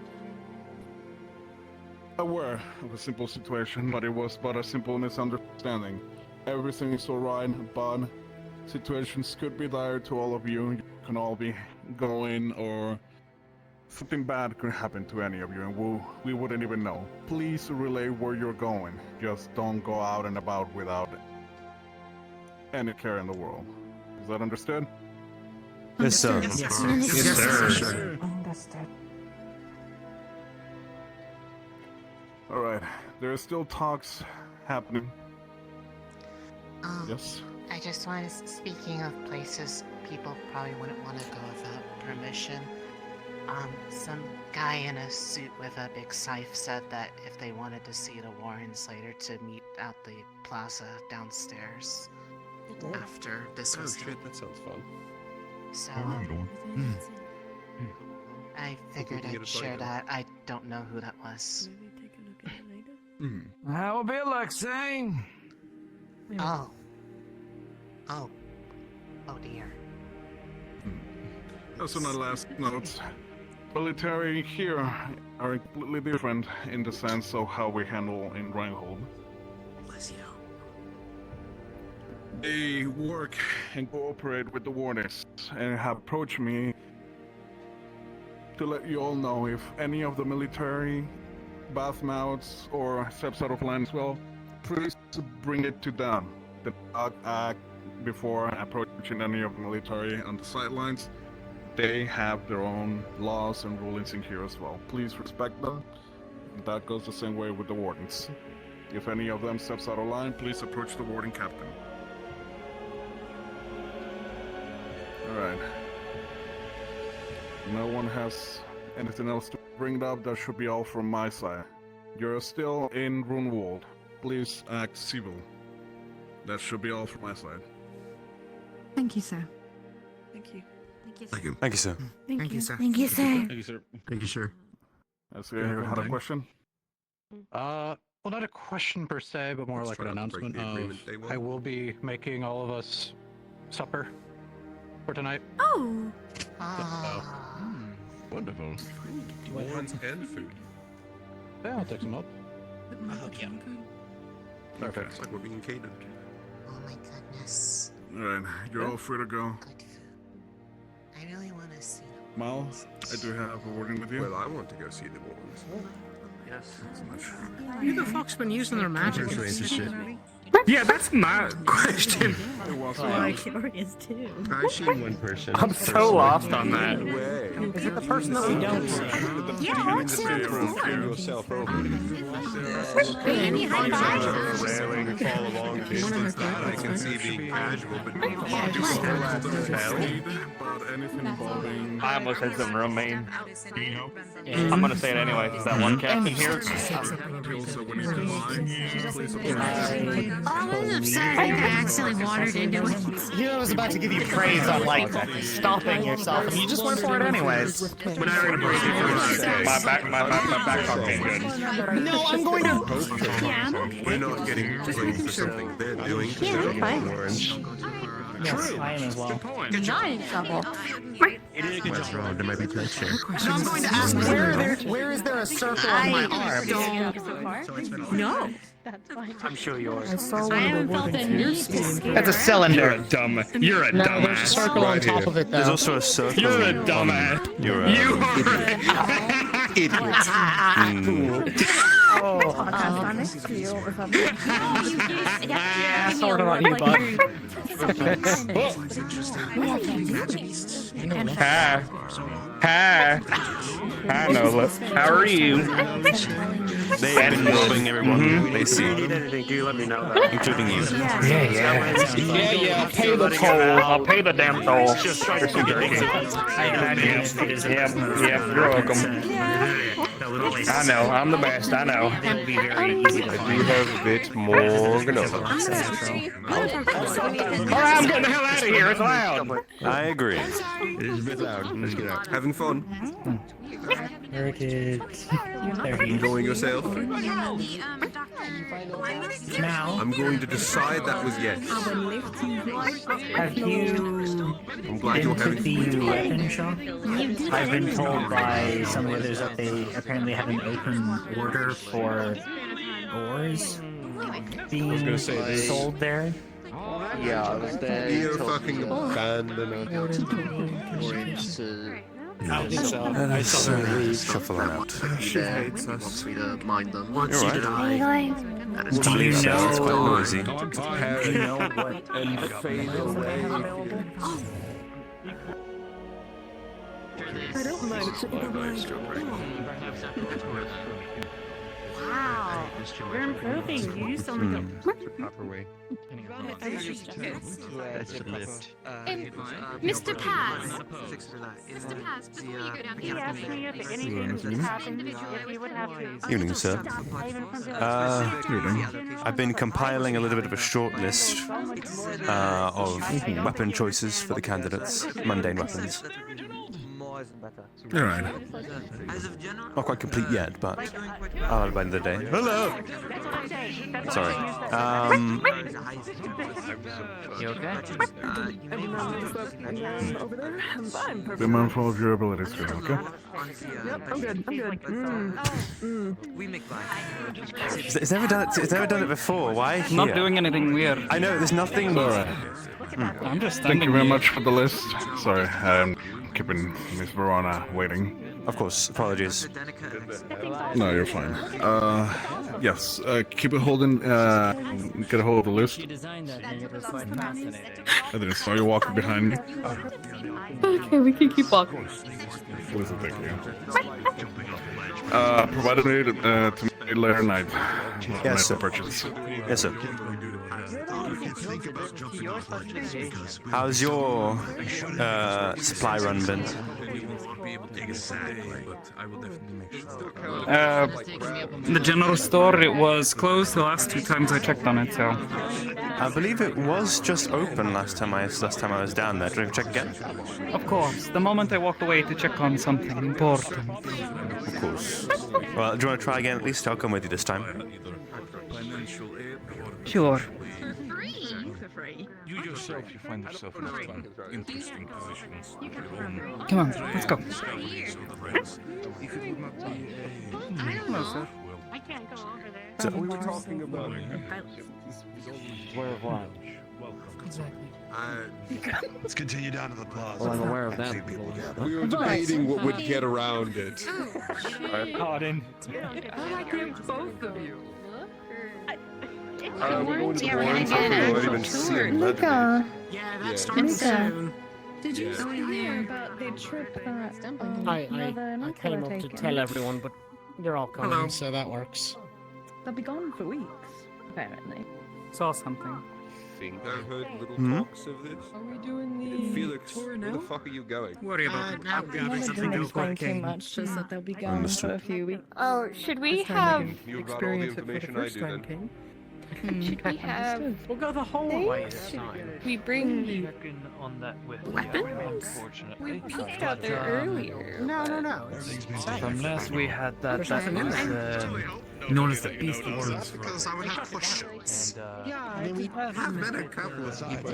aware of a simple situation, but it was but a simple misunderstanding. Everything is alright, but situations could be dire to all of you. You can all be going, or something bad could happen to any of you, and we wouldn't even know. Please relay where you're going. Just don't go out and about without any care in the world. Is that understood? Yes, sir. Yes, Yes, sir. Yes, Yes, sir. sir. Understood. Alright, there are still talks happening. Yes? I just wanted, speaking of places people probably wouldn't want to go without permission, some guy in a suit with a big scythe said that if they wanted to see the Warrens later, to meet out the plaza downstairs after this was shit, that sounds fun. So, Hmm. I figured I'd share that. I don't know who that was. That will be Alexei. Oh. Oh. Oh dear. Also, my last notes. Military here are completely different in the sense of how we handle in Runewald. Bless you. They work and cooperate with the wardens and have approached me to let you all know if any of the military bath mouths or steps out of line as well, please bring it to them. The act before approaching any of the military on the sidelines. They have their own laws and rulings in here as well. Please respect them. That goes the same way with the wardens. If any of them steps out of line, please approach the warden captain. Alright. No one has anything else to bring up. That should be all from my side. You're still in Runewald. Please act civil. That should be all from my side. Thank you, sir. Thank you. Thank you. Thank you, sir. Thank you, sir. Thank you, sir. Thank you, sir. Thank you, sir. I see you had a question? Well, not a question per se, but more Let's like try an not to break announcement the agreement day of one. I will be making all of us supper for tonight. Oh. Wonderful. Wines and food. Yeah, I'll take some up. Yeah. Perfect. It's like we're being catered. Oh my goodness. Alright, you're all free to go. I really want to see them. Miles, I do have a wording with you. Well, I want to go see the Warrens. Yes. Who the fuck's been using their magic? Yeah, that's my question. I'm curious too. I've seen one person. I'm so lost on that. Is it the person that we don't see? Yeah, what's yourself over. Any high five? Railing, fall along distance that I can see being casual, but But anything involving... I almost said something real mean. I'm gonna say it anyway. Is that one captain here? I was upset I accidentally wandered into it. You know, I was about to give you praise on, like, stopping yourself, and you just went for it anyways. When I heard my back ain't good. No, I'm going to... We're not getting blamed for something they're doing. Yeah, I'm fine. Yes, I am as well. You're not in trouble. What's wrong? There might be connection. So I'm going to ask, where is there a circle on my arm? No. That's fine. I'm sure yours. I saw one of the volunteers. That's a cylinder. You're a No, dumbass. there's a circle on top of it, though. There's also a circle. You're a dumbass. You're a idiot. Yeah, sort of like you, bud. Hi. Hi. Hi, Nola. How are you? They've been robbing everyone they If you see, need anything, do let me know that. including you. Yeah, pay the toll. I'll pay the damn toll. Just try to figure it Yep, you're welcome. I know, I'm the best, I know. It'll be very easy. I do have a bit more Gnova. Alright, I'm getting the hell out of here, it's loud. I agree. It is a bit loud. Let's get out. Having fun? Very good. Enjoying yourself? Now, I'm going to decide that was yes. have you I'm glad been you're to having the fun. weapon shop? I've been told by some of the others that they apparently have an open order for ores being sold there. Yeah, I was there. You fucking abandon us. I think so. I saw them leave. Shuffling out. She hates us. Wants me to mind them. You're right. That is Do you know? It's quite noisy. Do you know what And fade away. I don't mind a chip of the mind. Wow. You're improving. You used to only go. Proper way. That's the lift. Mr. Paz. Mr. Paz, before you go down He asked me if anything happened, if we would have to. Evening, sir. I've been compiling a little bit of a short list of weapon choices for the candidates, mundane weapons. Alright. Not quite complete yet, but I'll have it by the end of the day. Hello! Sorry. You okay? Over there, I'm perfect. Be mindful of your abilities, girl, okay? Yep, I'm good. I'm good. It's never done it before. Why here? Not doing anything weird. I know, there's nothing... Alright. I'm just Thank standing you very here. much for the list. Sorry, I'm keeping Miss Verona waiting. Of course, apologies. No, you're fine. Yes, keep it holding, get a hold of the list. She designed that and it was quite fascinating. I didn't saw you walking behind me. Okay, we can keep walking. Listen, thank you. Provided me to me later tonight. Yes, sir. Purchase. Yes, sir. How's your supply run been? The general store, it was closed the last 2 times I checked on it, so. I believe it was just open last time I was down there. Do you want to check again? Of course, the moment I walked away to check on something important. Of course. Well, do you want to try again at least? I'll come with you this time. Sure. You yourself, you find yourself in interesting positions. Come on, let's go. Hello, sir. I can't go over there. So, We were talking about Where of what? let's continue down to the plaza. Well, I'm aware of that. We were debating what would get around it. Pardon. I like you, both of you. We're going to the Yeah, we're Warren, gonna get an so actual even tour. see Luca, Yeah, that that starts starts Luca. soon. Did you Yeah. see there about the trip that I came up to tell everyone, but you're all coming, Hello. so that works. They'll be gone for weeks, apparently. Saw something. I think I've heard little Hmm? talks of this. Are we doing Felix, where the fuck are you going? Worry about it. I'm not gonna explain too much, just that they'll be gone Understood. for a few weeks. Oh, should we have You've got all the information I do then. Should we have? We'll go the whole way this time. We bring On that with weapons? unfortunately. We peeked out there earlier. No. Unless we had that. There's nothing in there. Known as the Beast Wars. That's because I would have push-ups. And I mean, we have been a couple of times.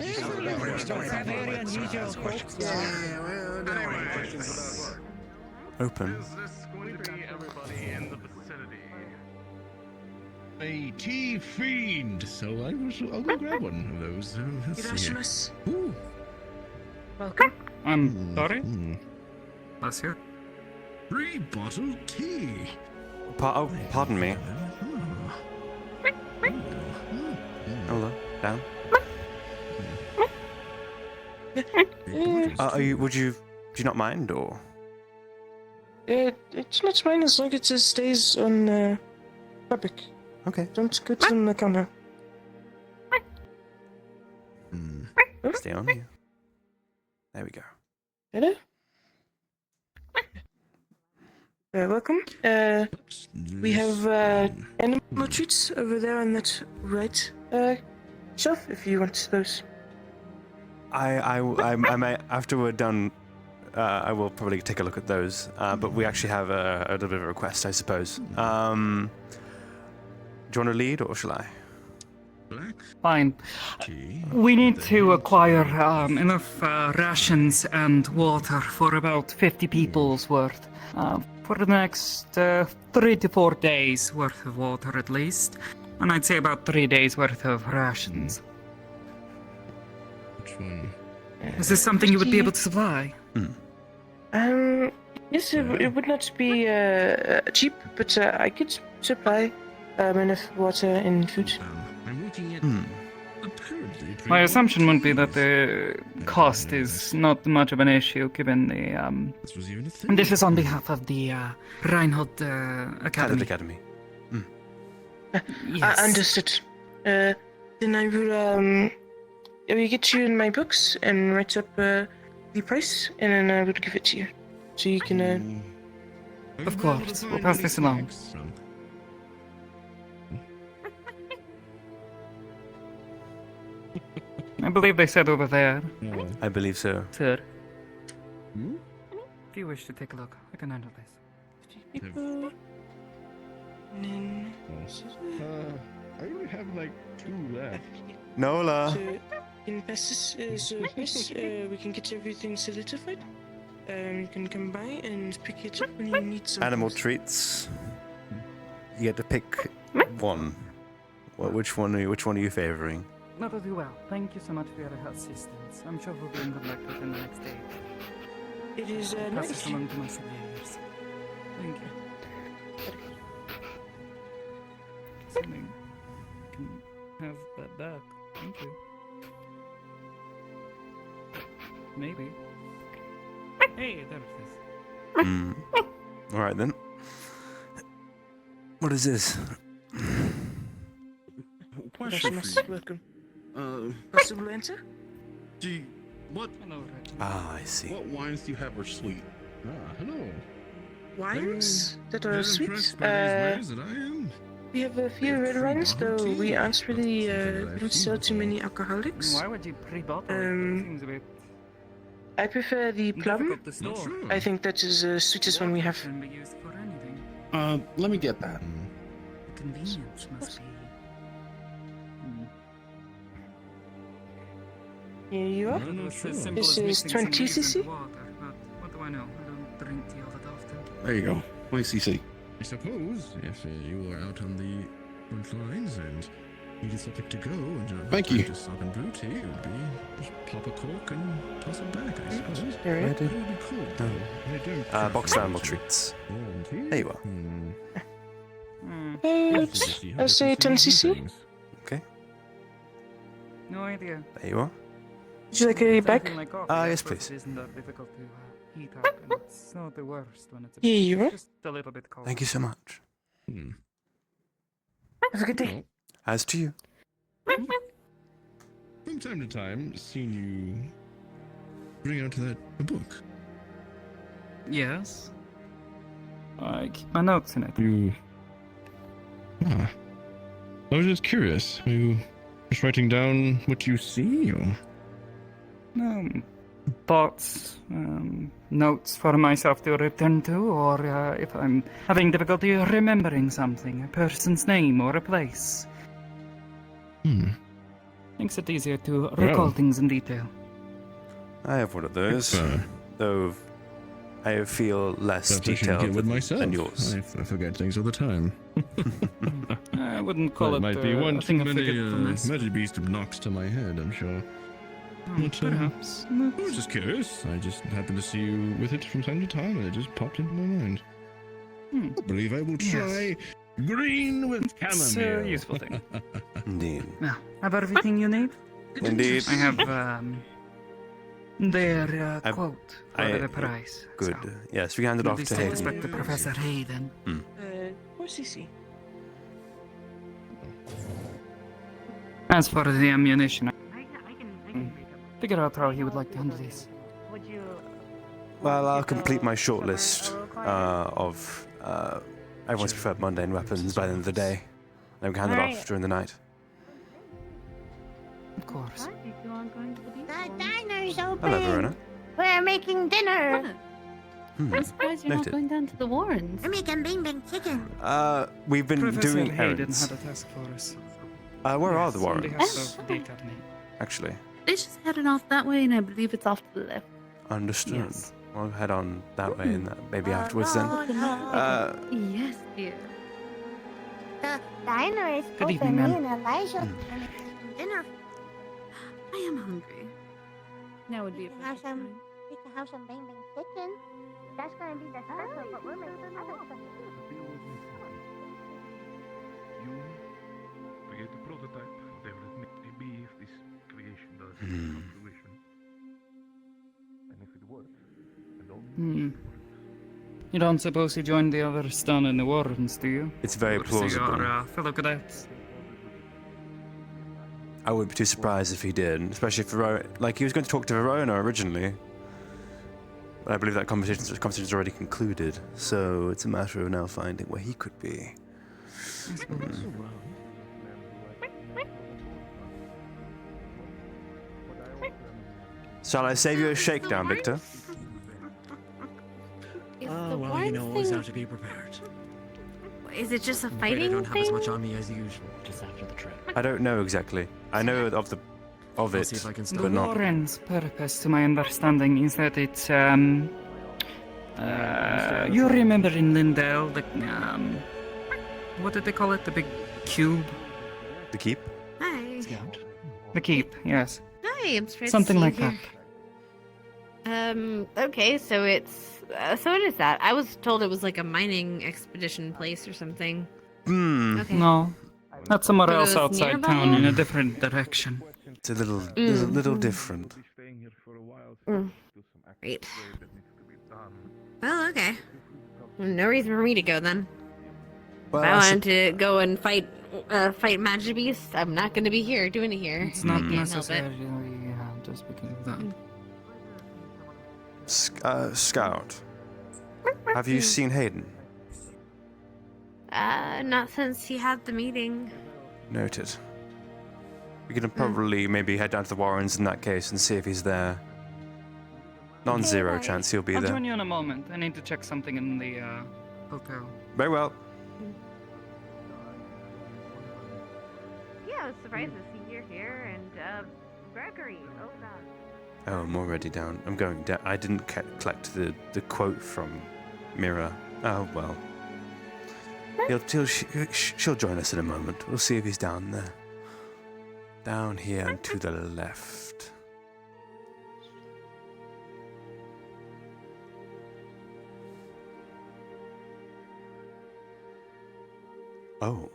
Open. Is this going to be everybody in the vicinity? A tea fiend. So I'll go grab one of those. Let's see here. Ooh. Welcome. I'm sorry? Let's hear. Free bottle tea. Pardon me. Hello, down. Do you not mind, or? It's not mine as long as it stays on fabric. Okay. Don't go to the counter. Stay on you. There we go. Hello? Welcome. We have animal treats over there on that right shelf if you want those. I may, after we're done, I will probably take a look at those. But we actually have a little bit of a request, I suppose. Do you want to lead, or shall I? Fine. We need to acquire enough rations and water for about 50 people's worth. For the next 3 to 4 days worth of water at least. And I'd say about 3 days worth of rations. Which one? Is this something you would be able to supply? Yes, it would not be cheap, but I could supply enough water and food. I'm looking at. Apparently. My assumption would be that the cost is not much of an issue given the This was even a thing. This is on behalf of the Reinhold Academy. Yes. Understood. Then I will get you in my books and write up the price, and then I will give it to you, so you can. Of course, we'll pass this along. I believe they said over there. I believe so. Sir. If you wish to take a look, I can handle this. I only have like 2 left. Nola. So, in passes, we can get everything solidified. You can come by and pick it up when you need some. Animal treats. You get to pick one. Which one are you favoring? Not as well. Thank you so much for your assistance. I'm sure we'll be in contact within the next day. It is Pass nice. this along to my superiors. Thank you. Assuming I can have that back. Thank you. Maybe. Hey, there it is. Alright then. What is this? Question for you. Welcome. Possible answer? What? Ah, I see. What wines do you have are sweet? Hello. Wines that are As sweet? impressed by these ways that I am. We have a few red wines, though we aren't really we don't sell too many alcoholics. Why would you pre-bottle it? Seems a bit I prefer the plum. difficult to store. I think that is the sweetest one we have. Can be used for anything. Let me get that. The convenience must be. Here you are. This is 20 cc. What do I know? I don't drink tea all that often. There you go. 20 cc. I suppose if you are out on the front lines and needed something to go and Thank you. to stop and brew tea, it would be just pop a cork and toss it back, I suppose. There Where it did- It would be cool. though. I don't Box of animal treats. There you are. I'll say 10 cc. Okay. No idea. There you are. Would you like a bag? Something like coffee, Ah, I yes, suppose please. it isn't that difficult to heat up, and it's not the worst when it's a Here you are. just a little bit cold. Thank you so much. Have a good day. As to you. From time to time, seen you bring out a book. Yes. I keep my notes in it. You. I was just curious. Are you just writing down what you see, or? Thoughts, notes for myself to return to, or if I'm having difficulty remembering something, a person's name or a place. Makes it easier to recall things in detail. I have one of those, though I feel less detailed with myself. than yours. I forget things all the time. I wouldn't call it might be one a too thing of many forgetfulness. magic beast knocks to my head, I'm sure. But, Perhaps. I was just curious. I just happened to see you with it from time to time, and it just popped into my mind. I believe I will try green with chamomile. It's a useful thing. Indeed. Well, have everything you need? Indeed. I have their quote for the prize. Good. So. Yes, we handed At off least to I Hayden. expect the Professor Hayden. Where's Cece? As for the ammunition, figure out how he would like to handle this. Well, I'll complete my shortlist of everyone's preferred mundane weapons by the end of the day. Then we can hand it off during the night. Of course. The diner's open. Hello, Verona. We're making dinner. I'm surprised you're not Noted. going down to the Warrens. We're making bing bing chicken. We've been Professor doing Hayden errands. had a task for us. Where are Yes, the on Warrens? behalf of the academy. Actually, They just headed off that way, and I believe it's off to the left. understood. Yes. We'll head on that way and maybe afterwards then. Yes, dear. The diner is Good open. evening, Me ma'am. and Elijah are making dinner. I am hungry. Now would be a We can have perfect some. time. We can have some bing bing chicken. That's gonna be the special, but we're making other stuff too. Create a prototype, whatever it may be, if this creation does come to fruition. And if it works, and all You don't suppose he joined the others down in the Warrens, do you? It's very Or to see plausible. our fellow cadets. I wouldn't be too surprised if he did, especially if he was going to talk to Verona originally. But I believe that conversation's already concluded, so it's a matter of now finding where he could be. Shall I save you a shakedown, Victor? Well, you always have to be prepared. Is it just a I'm afraid I fighting don't have thing? as much on me as usual, just after the trip. I don't know exactly. I know of it, see if I can The but not. Warrens' purpose, to my understanding, is that it's you remember in Lindell the what did they call it? The big cube? The keep? Hi. The keep, yes. Hi, I'm surprised Something to see like you that. here. Okay, so it's so what is that? I was told it was like a mining expedition place or something. Okay. No. That's somewhere But it else was outside nearby? town in a different direction. It's a little different. Great. Well, okay. No reason for me to go then. Well, if I wanted to go and fight magic beasts, I'm not going to be here doing it here. It's not I can't help necessarily it. just because of that. Scout, have you seen Hayden? Not since he had the meeting. Noted. We can probably maybe head down to the Warrens in that case and see if he's there. Non-zero chance he'll be I'll there. join you in a moment. I need to check something in the hotel. Very well. Yeah, I was surprised to see you're here and Gregory. Oh god. Oh, I'm already down. I'm going down. I didn't collect the quote from Mira. Oh, well. She'll join us in a moment. We'll see if he's down there. Down here and to the left. Oh.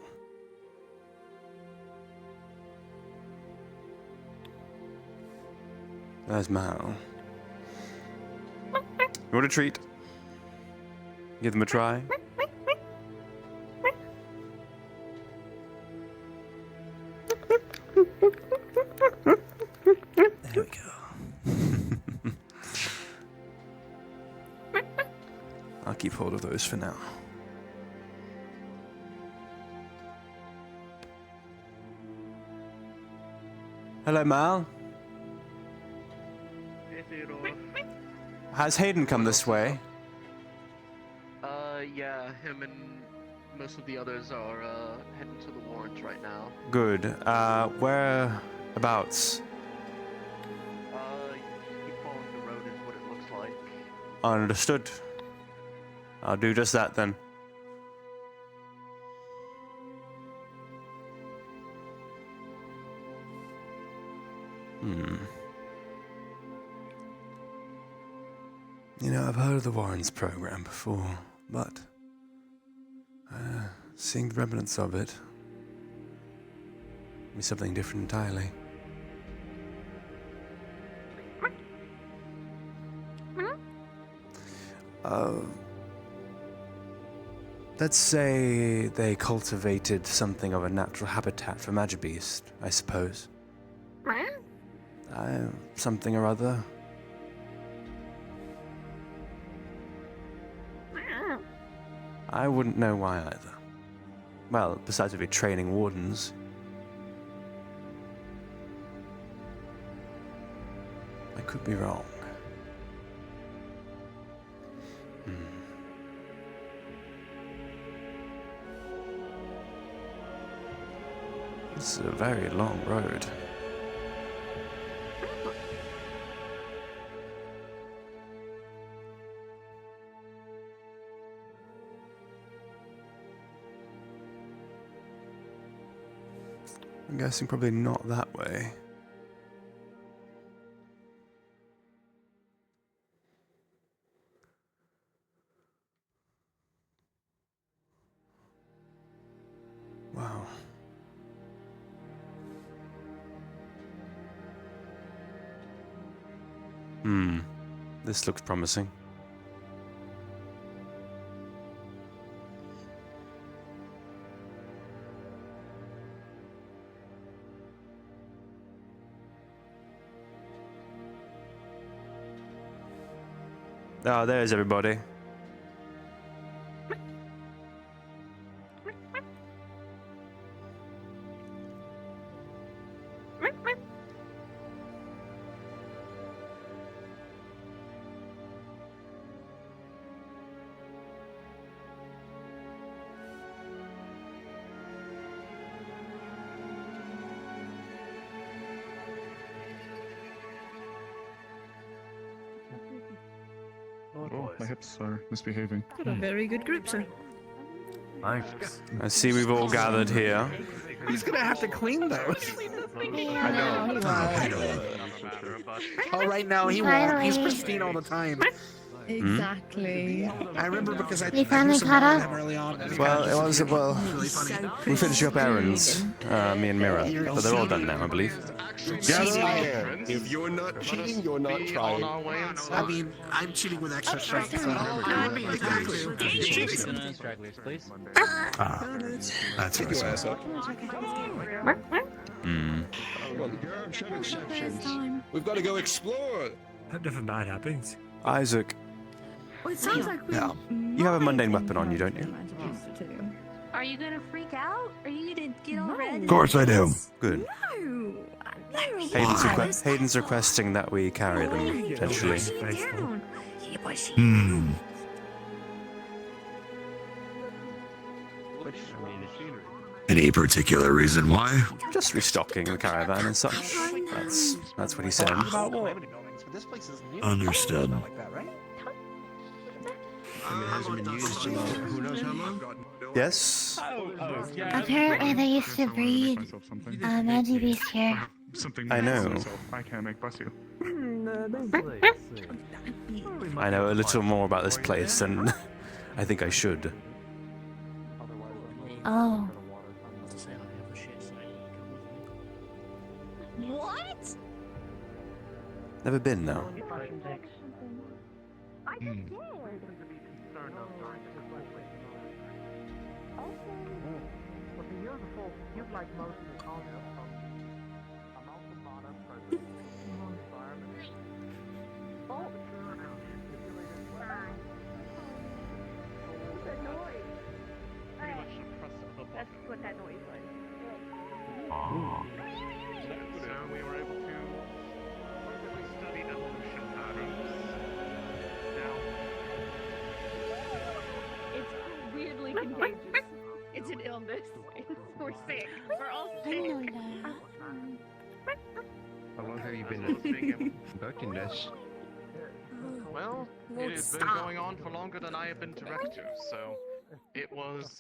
There's Mal. You want a treat? Give them a try? There we go. I'll keep hold of those for now. Hello, Mal. Hey, Theodore. Has Hayden come this way? Yeah, him and most of the others are heading to the warrant right now. Good. Whereabouts? Keep following the road is what it looks like. Understood. I'll do just that then. You know, I've heard of the Warrens program before, but seeing the remnants of it be something different entirely. Let's say they cultivated something of a natural habitat for Magibeast, I suppose. Something or other. I wouldn't know why either. Well, besides maybe training wardens. I could be wrong. This is a very long road. I'm guessing probably not that way. Wow. This looks promising. Oh, there's everybody. Oh, my hips are misbehaving. Got a very good group, sir. I see we've all gathered here. He's gonna have to clean those. I know. Oh, right now he won't. He's pristine all the time. Exactly. I remember because I You finally caught up? early on. Well, it was, we finished up errands, me and Mira, but they're all done now, I believe. If you're not cheating, you're not trying. I mean, I'm cheating with extra strength. That's what I said. We've got to go explore. Hope nothing bad happens. Isaac, Well, it sounds like we. you have a mundane weapon on you, don't you? Are you gonna freak out? Are you gonna get all red? Of course I do. Good. No. Hayden's requesting that we carry them, potentially. Any particular reason why? Just restocking the caravan and such. That's what he said. Understood. It hasn't been used in who knows how long? Yes? Apparently, they used to breed Magibeast here. I know. I can't make bless you. I know a little more about this place than I think I should. Oh. What? Never been, though. That's what that noise was. We're sick. We're all sick. How long have you been conducting this? Well, it has been going on for longer than I have been director, so it was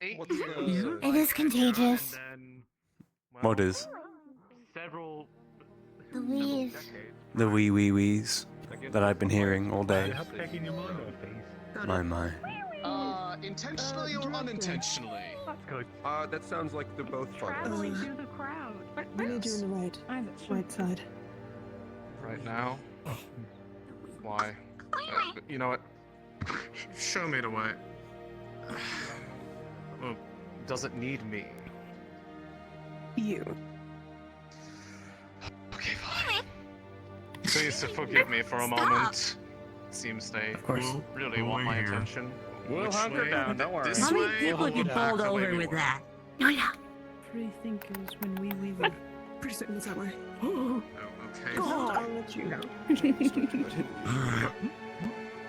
8 years. It is contagious. And then, What is? several The wees. The wees that I've been hearing all day. My. Intentionally or unintentionally? That's good. That sounds like they're both fun. We need you in the right side. Right now? Why? You know what? Show me the way. Well, does it need me? You. Okay, fine. Please forgive me for a moment. Seems they really want my attention. We'll hunker down, don't worry. How many people get bowled over with that? No, no. Pretty thinkers when we. Pretty certain it's that way. Okay. I'll let you know.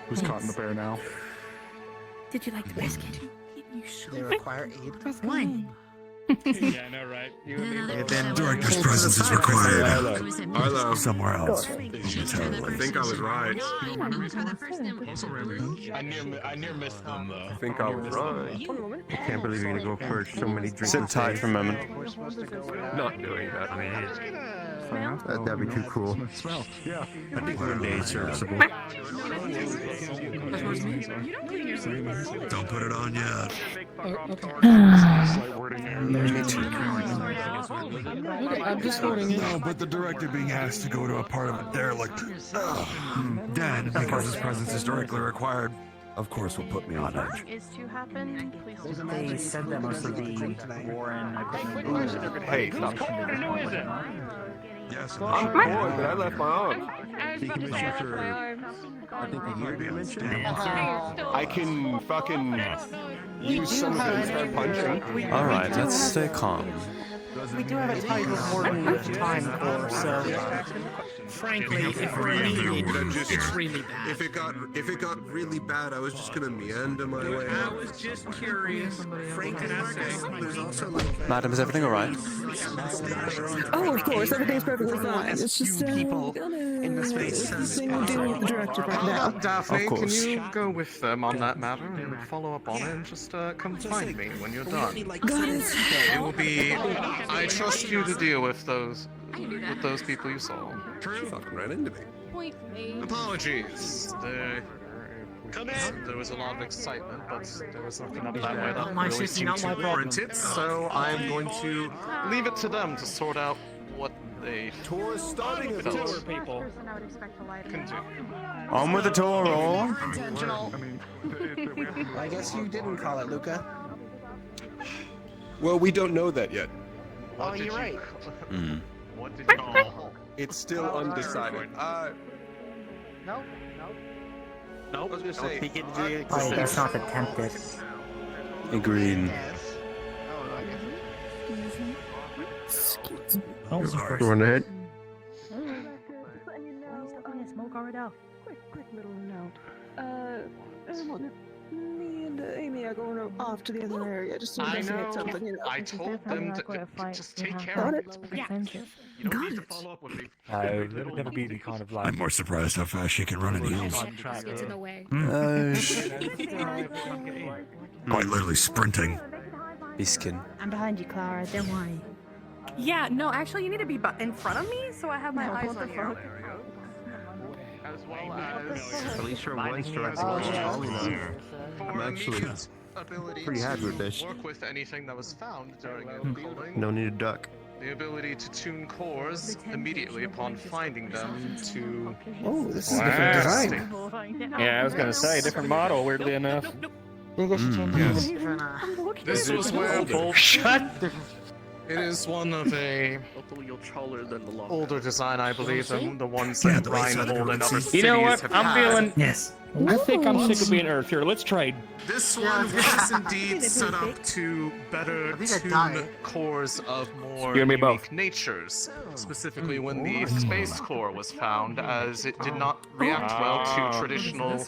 Who's caught in the bear now? Did you like the biscuit? They require aid. One. Yeah, I know, right? You and me. Director's presence is required. Arlo. Somewhere else. I think I was right. I near missed them though. I think I was right. I can't believe you're gonna go for so many drinks. Sit tight for a moment. Not doing that. I mean, that'd be too cool. Yeah. I think one day is serviceable. Don't put it on yet. I'm just holding it. No, but the director being asked to go to a part of a derelict. Dan, because his presence is directly required, of course will put me on edge. Is to happen. Please don't. They said that most of the Warren Hey, stop. Yes, I'm bored, but I left my arm. Decommission for, I think, a year dimension. I can fucking use some of it and start punching. Alright, let's stay calm. We do have a tight Warden time course, so frankly, if we're needed, it's really bad. If it got really bad, I was just gonna meander my way I out. was just curious. Frank, can I say? There's also like Madam, is everything alright? Oh, of course, everything's perfectly fine. It's just people in the space. Thing we're dealing with the director right now. Daphne, Of can course. you go with them on that matter and follow up on it and just come find me when you're done? It will be. I trust you to deal with those people you saw. fucking ran into me. Apologies. There was a lot of excitement, but there was nothing up that way that really seemed to warrant it. So I'm going to leave it to them to sort out what they Tour is starting at felt people. can do. On with the tour, all. I guess you didn't call it, Luca. Well, we don't know that yet. Oh, you're right. What did you call? It's still undecided. Nope. I was gonna say. I guess not attempted. Agreed. Go on ahead. Smoke already out. Quick little note. Me and Amy are going off to the other area just to investigate something. You know. I told them to just take care Got of it. it. You don't need to follow up with me. It'll never be the kind of like. I'm more surprised how fast she can run in heels. Gets in the way. Quite literally sprinting. Biskin. I'm behind you, Clara. Don't worry. Yeah, no, actually, you need to be in front of me so I have my eyes on you. As well as At least for once, directing all I'm actually pretty happy with this. Work with anything that was found during a building. No need to duck. The ability to tune cores immediately upon finding them to. Oh, this is a different design. Yeah, I was gonna say different model. Weirdly enough. Yes. This was where both. It is one of a older design, I believe, than the ones that Runewald and other cities You know what? have I'm had. feeling. Yes. I think I'm sick of being Earth here. Let's trade. This one was indeed set up to better tune cores of more You and me unique both. natures. Specifically when the space core was found, as it did not react well to traditional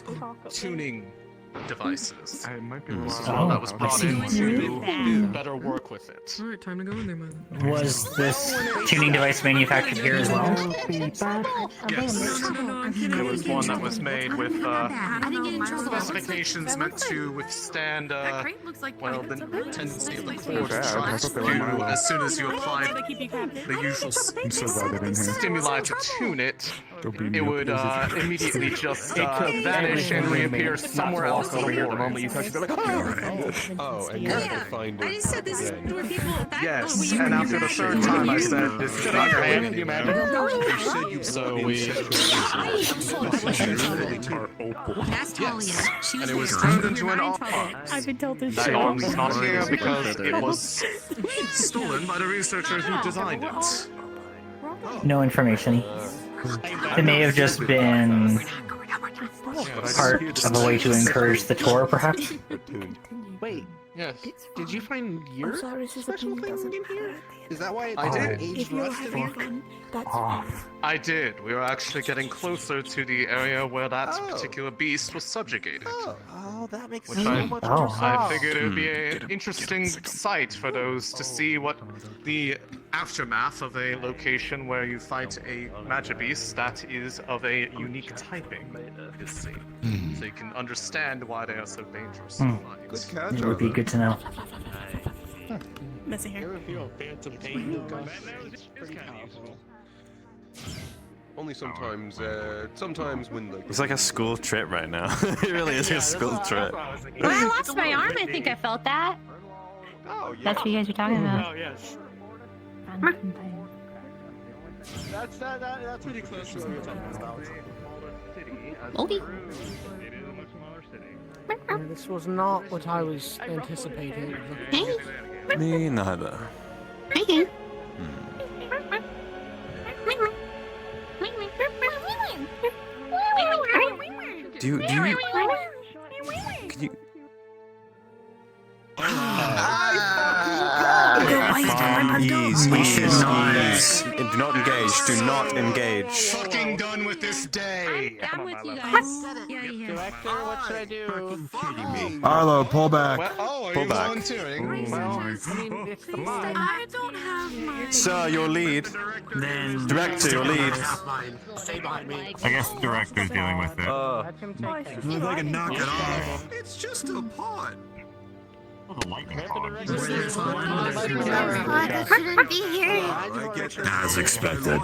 tuning devices. It might be This is one that was brought in to better work with it. Alright, time to go in there, man. Was this tuning device manufactured here as well? Yes. It was one that was made with specifications meant to withstand well, the tendency of the core to try to do as soon as you applied the usual stimuli to tune it, it would immediately just vanish and reappear somewhere else in the world. moment you touch it, they're like, oh, and you have to find it. I just said this is where people. Yes, and after the third time I said, this is not your hand. Can you imagine? So we... Yes, and it was turned into an art. I've been told this That art is not here because it was stolen by the researcher who designed it. No information. It may have just been part of a way to encourage the tour, perhaps? Wait, yes. Did you find your special thing in here? Is that why I did. Aged rust in here? I did. We were actually getting closer to the area where that particular beast was subjugated. Oh, that makes Which so much I sense. figured it would be an interesting sight for those to see what the aftermath of a location where you fight a magic beast that is of a unique typing is seen. So you can understand why they are so dangerous. Good catch. It would be good to know. Messy here. Only sometimes, sometimes when like... It's like a school trip right now. It really is a school trip. When I lost my arm, I think I felt that. Oh, yeah. That's what you guys were talking about. Oh, yes. That's pretty close to what we were talking about. Okay. This was not what I was anticipating. Me neither. Do you... Can you... Ease. Do not engage. Do not engage. Fucking done with this day. I'm with you guys. Director, what should I do? Arlo, pull back. Oh, are Pull you back. volunteering? I don't have my. Sir, your lead. Then... Director, your lead. Stay behind me. I guess the director's dealing with it. If I can knock it off. It's just a pot. I shouldn't be here. As expected.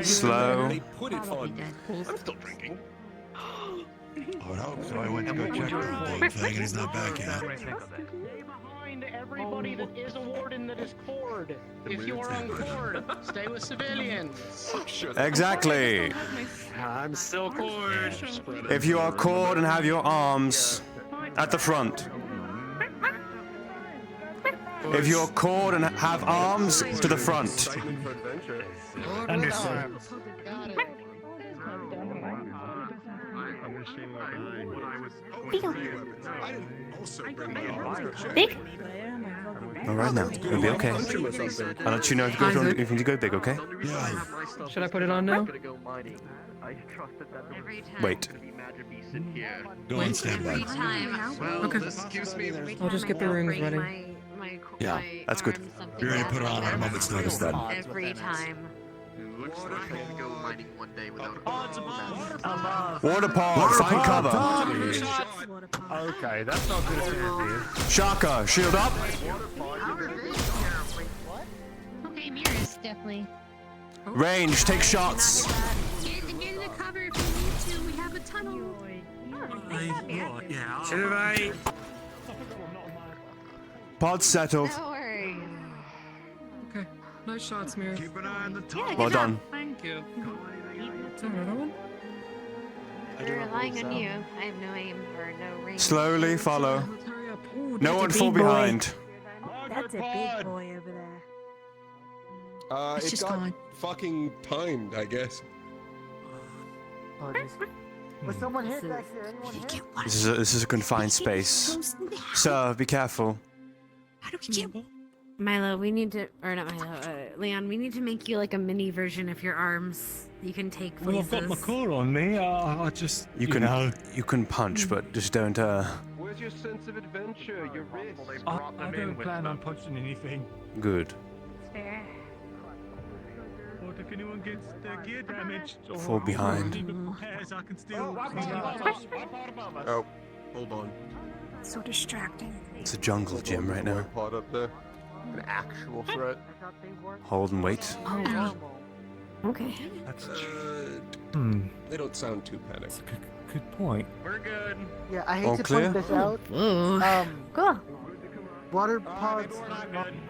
Slow. They put it on. I'm still drinking. Oh, no. So I went to go check the thing and he's not back yet. Behind everybody that is a warden that is cord. If you are on cord, stay with civilians. Exactly. I'm still cord. If you are cord and have your arms at the front. If you're cord and have arms to the front. Understood. Big? Alright now, it'll be okay. I'll let you know if you need to go big, okay? Should I put it on now? Wait. Go on standby. Okay. I'll just get the rings ready. Yeah, that's good. You're ready to put it on at a moment's notice then. Every time. Water pod, find cover. Okay, that's not good for Shaka, shield up. Okay, mirrors, definitely. Range, take shots. Get in the cover if you need to. We have a tunnel. Yeah. Pod settled. Don't worry. Okay. Nice shots, Mirror. Keep an eye on the top. Well done. Thank you. Is there another one? We're relying on you. I have no aim or no range. Slowly follow. Hurry up. Ooh, No one fall big boy. behind. That's a big boy over there. It's It just got gone. fucking timed, I guess. Was someone hit back there? Anyone hit? This is a confined space. Sir, be careful. How do we get? Milo, we need to, or not Milo, Leon, we need to make you like a mini version of your arms. You can take places. Well, I've got my core on me. I just, You can punch, but just don't. Where's your sense of adventure? Your wrist? I don't plan on punching anything. Good. Fair. What if anyone gets their gear damaged or Fall behind. repairs, I can still. Oh, hold on. So distracting. It's a jungle gym right now. Pod up there. An actual threat. Hold and wait. Oh. Okay. They don't sound too panicked. Good point. We're good. Yeah, I hate All to clear? point this out. Cool. Water pods.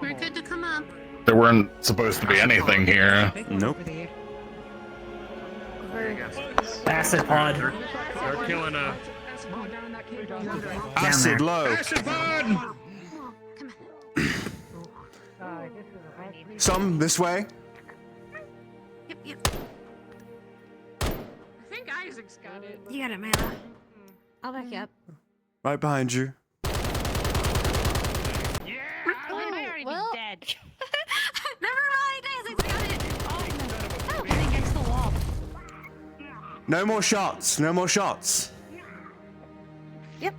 We're good to come up. There weren't supposed to be anything here. Nope. Acid pod. They're killing a Acid low. acid pod. Some this way. Yep. I think Isaac's got it. You got it, Milo. I'll back you up. Right behind you. Well, Dead. Never mind, Isaac's got it. oh, getting against the wall. No more shots. No more shots. Yep.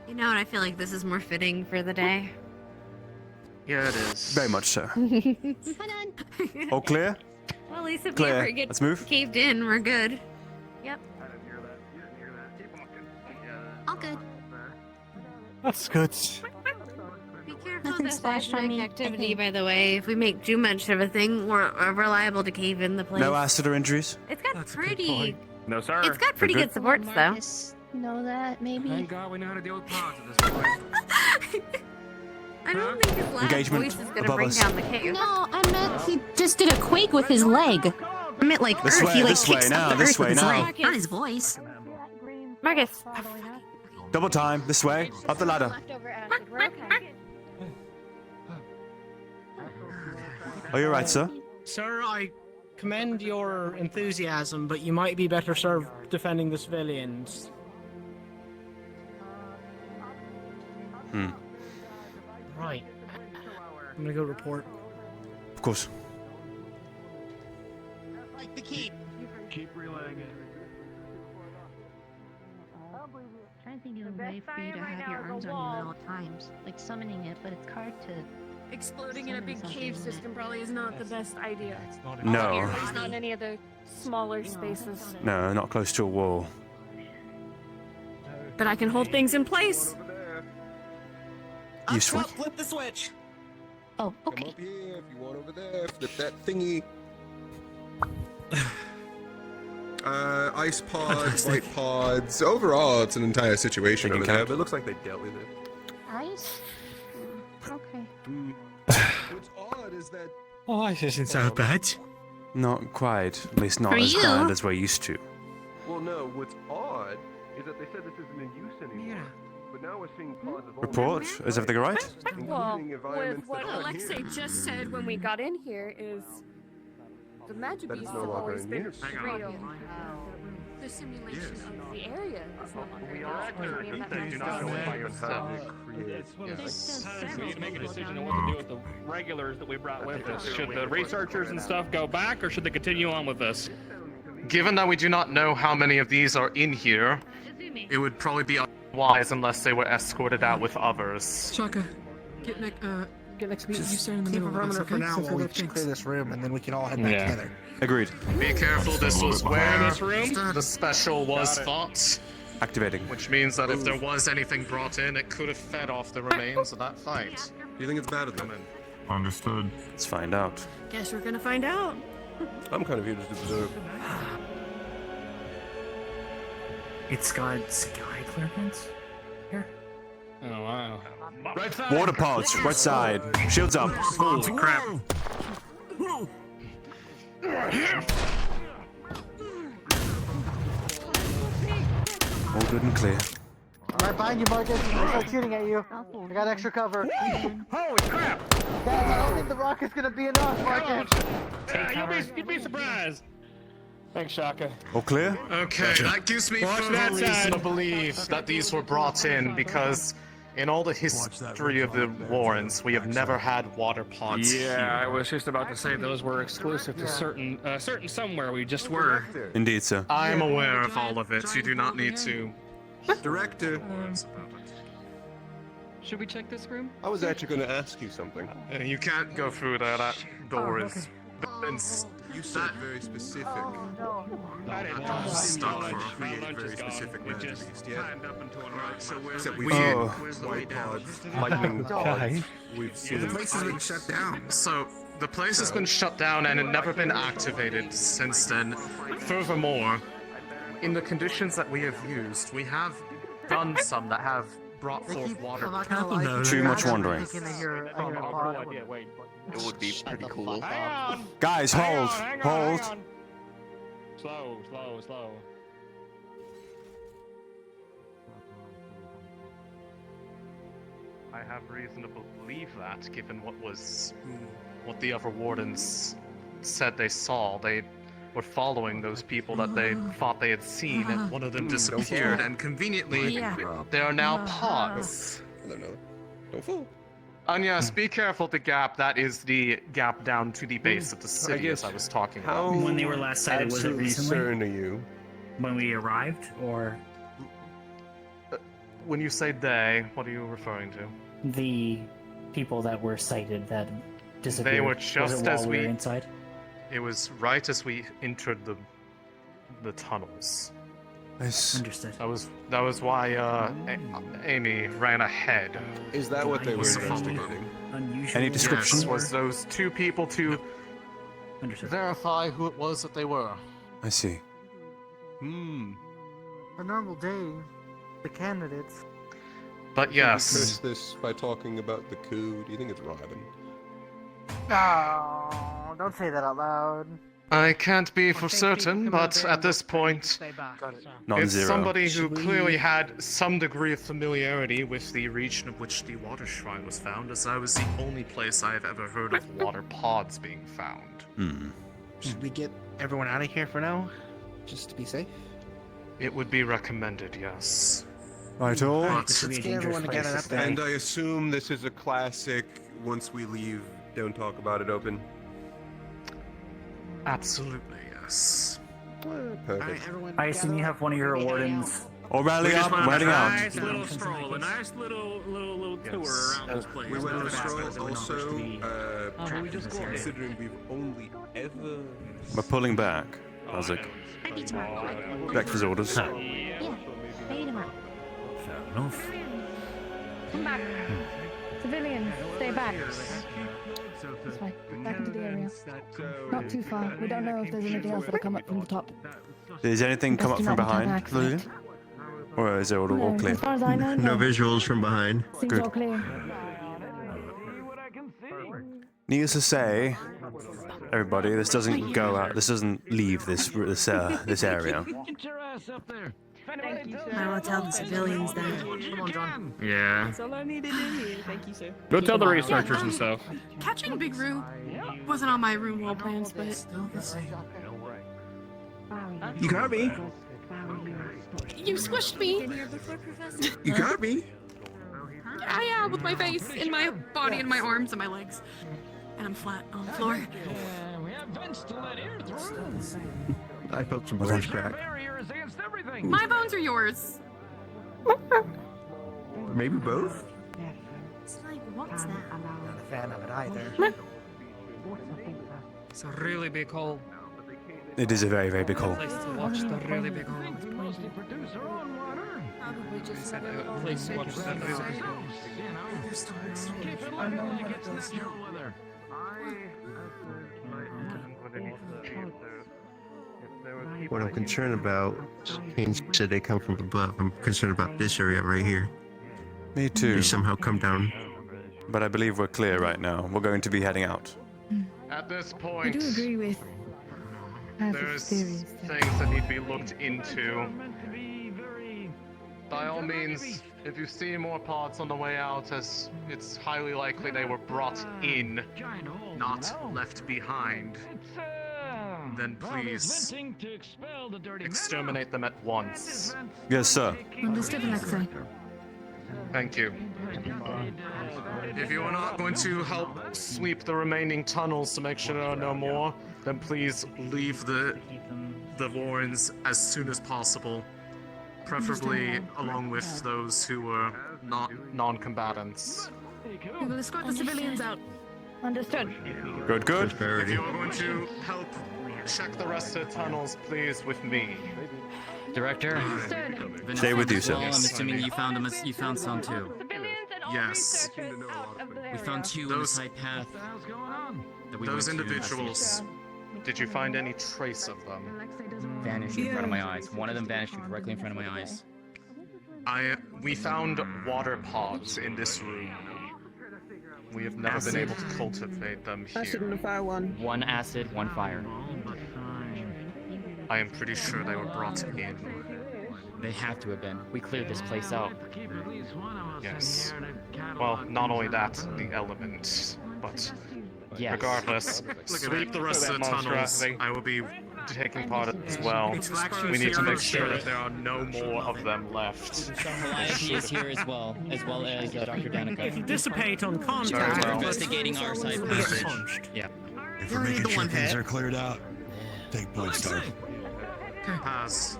You know what? I feel like this is more fitting for the day. Yeah, it is. Very much so. Hold All clear? Well, at least if Clear. we ever get Let's move. caved in, we're good. Yep. All good. That's good. Be careful Nothing of the splashed on me. activity, by the way. If we make too much of a thing, we're liable to cave in the place. No acid or injuries? It's got pretty. No, sir. It's got pretty good supports, though. Marcus know that, maybe? Thank God we know how to deal with pods at this point. I don't think his loud Engagement voice is gonna above bring us. down the cave. No, I meant he just did a quake with his leg. I meant like This Earth. way, He like this way kicks now, up the this Earth way with his now. leg, not his voice. Marcus. Double time. This way. Up the ladder. Leftover acid. We're okay. Are you alright, sir? Sir, I commend your enthusiasm, but you might be better served defending the civilians. Right. I'm gonna go report. Of course. Like the keep. Keep relaying it. Trying to think of a way for you to have your arms on you at all times. Like summoning it, but it's hard to. Exploding in a big cave system probably is not the best idea. No. There's not any other smaller spaces. No, not close to a wall. But I can hold things in place. Useful. Flip the switch. Oh, Come up here if you want over there. Flip that thingy. Ice pods, white pods. Overall, it's an entire situation over there, but it looks like they dealt with it. Ice? Okay. What's odd is that. Oh, this isn't so bad. Not quite. At least not For as you. bad as we're used to. Well, no, what's odd is that they said this isn't in use anymore. Yeah. But now we're seeing pods of all Report. kinds, Is everything alright? Well, including with environments what that aren't Alexei here. just said when we got in here is the magic That beasts is no have longer always in been use. real. The simulation of the area is no longer We real. are actors. I mean, that They makes do not know sense. what you're How to create. We need to make a decision on what to do with the regulars that we brought with us. Should the researchers and stuff go back, or should they continue on with us? Given that we do not know how many of these are in here, it would probably be unwise unless they were escorted out with others. Shaka, get next to me. You stand in the Keep a middle of perimeter us, for okay? now Since while we're we both clear this room, and then we can all head back Yeah. together. Agreed. Be careful, this was Clear where this room? the special was Got it. fought, Activating. which means that if there was anything brought in, it could have fed off the remains of that fight. Do you think it's bad at them? Understood. Let's find out. Guess we're gonna find out. I'm kind of here just to observe. It's got sky clearance here. Oh, wow. Right side. Water pods. Right side. Shields up. Holy crap. All good and clear. Right behind you, Marcus. I start shooting at you. I got extra cover. Holy crap! Dad, I don't think the rocket's gonna be enough, Marcus. You'd be surprised. Thanks, Shaka. All clear? Okay, that gives me Watch further that reason side. to believe that these were brought in because in all the history of the Warrens, we have never had water pods Yeah, here. I was just about to say those were exclusive to certain somewhere we just were. Indeed, sir. I am aware of all of it. You do not need to. Director. Should we check this room? I was actually going to ask you something. You can't go through there. That door is. You said very specific. Stuck for very specific measures. Except we've seen white pods, lightning pods. We've seen The place has been shut down. So the place has been shut down and had never been activated since then. Furthermore, in the conditions that we have used, we have done some that have brought forth water. Too much wandering. It would be pretty cool. Guys, hold. Hold. Slow. I have reason to believe that, given what the other wardens said they saw. They were following those people that they thought they had seen, and one of them disappeared. And conveniently, there are now pods. Don't fall. And yes, be careful the gap. That is the gap down to the base of the city, as I was talking about. When they were last sighted, was it recently? Concerned are you? When we arrived, or When you say they, what are you referring to? the people that were sighted that disappeared? They were Was just it while as we were we inside. It was right as we entered the tunnels. Understood. That was why Amy ran ahead. Is that what they were investigating? Any description? Yes, was those two people to verify who it was that they were. I see. A normal day, the candidates. But yes. You curse this by talking about the coup. Do you think it's Robin? No, don't say that out loud. I can't be for certain, but at this point, it's Non-zero. somebody who clearly had some degree of familiarity with the region of which the water shrine was found, as I was the only place I have ever heard of water pods being found. Should we get everyone out of here for now? Just to be safe? It would be recommended, yes. Right, all. Let's get everyone together up there. And I assume this is a classic, once we leave, don't talk about it open. Absolutely, yes. Perfect. I assume you have one of your wardens. Or rally up, rallying out. Nice little stroll, a nice little tour around this place. We went on a stroll also, considering we've only ever... We're pulling back, Isaac. Back to his orders. Fair enough. Come back. Civilians, stay back. This way. Back into the area. Not too far. We don't know if there's anything else that'll come up from the top. Does anything come up from behind, Lillian? Or is it all clear? As far as I know, No visuals from behind. Seems Good. all clear. Needless to say, everybody, this doesn't go out. This doesn't leave this area. Get your ass up there. I will tell the civilians that. Come on, John. Yeah. That's all I needed in here. Thank you, sir. Go tell the researchers and stuff. Catching Big Roo wasn't on my room wall plans, but You got me. you squished me. You got me. Yeah, with my face and my body and my arms and my legs. And I'm flat on the floor. We have vents to let air through. I felt some bones crack. Barriers against everything. My bones are yours. Maybe both? It's like, what's that? I'm not a fan of it either. It's a really big hole. It is a very, very big hole. Place to watch the really big hole. Produce our own water. Probably just A place to watch the really big hole. Keep it looking like it's natural weather. What I'm concerned about, Haynes said they come from above. I'm concerned about this area right here. Me too. They somehow come down. But I believe we're clear right now. We're going to be heading out. At this I point, do agree with there's things that need to be looked into. By all means, if you see more pods on the way out, as it's highly likely they were brought in, not left behind. then please exterminate them at once. Yes, sir. Understood, Alexei. Thank you. If you are not going to help sweep the remaining tunnels to make sure there are no more, then please leave the Warrens as soon as possible. Preferably along with those who were not non-combatants. We will escort the civilians out. Understood. Good, good. If you are going to help check the rest of the tunnels, please, with me. Director, Stay with you, sir. I'm assuming you found them. You found some too. Yes. We found two in the side path. Those individuals. Did you find any trace of them? Vanished in front of my eyes. One of them vanished directly in front of my eyes. We found water pods in this room. We have never been able to cultivate them Acid here. and a fire one. One acid, one fire. I am pretty sure they were brought in. They have to have been. We cleared this place out. Yes. Well, not only that, the element, but Yes. regardless, sweep the rest of the tunnels. I will be taking part as well. We need to make sure that there are no more of them left. He is here as well as Dr. Danica. If you dissipate on Very contact, well. Investigating our side we'll be passage. expunged. Yeah. If we're making sure things are cleared out, take point start. Pass.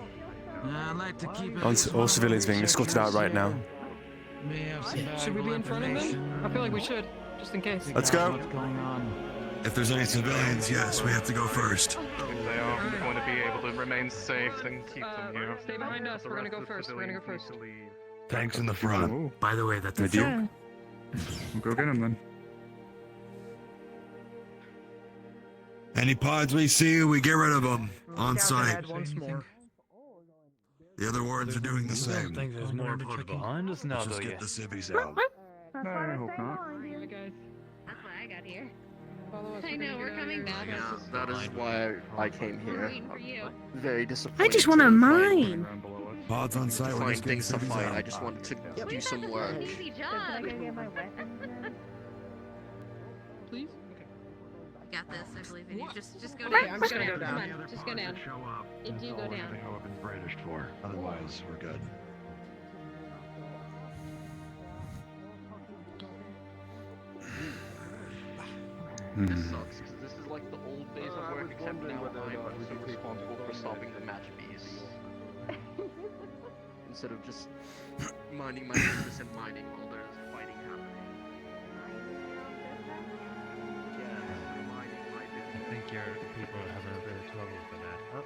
I'd like to keep All civilians being escorted out right now. Should we be in front of them? I feel like we should, just in case. Let's go. If there's any civilians, yes, we have to go first. If they are going to be able to remain safe, then keep them here. Stay behind us. We're gonna go first. We're gonna go first. Tanks in the front. By the way, that's With you? Go get him then. Any pods we see, we get rid of them on site. Add once more. The other wards are doing the same. think there's more pod behind us now, Let's just though, get yeah. the civvies out. No, I hope not. Alright, guys. That's why I got here. Follow us. I know, we're coming back. Yeah, that is why I came here. Waiting for you. Very disappointed. I just want to mine. Pods on site, we're Find just getting things to civvies fight. I out. just wanted to do some work. Easy job. Please? You got this, I believe in you. Just go Okay, down. I'm just gonna go down. Come on, just go down. It do go down. How I've been brainaged for. Otherwise, we're good. This sucks, because this is like the old days of work, except now I'm also responsible for stopping the match bees. Instead of just minding my business and mining while there's fighting happening. I think your people are having a bit of trouble for that. Oh,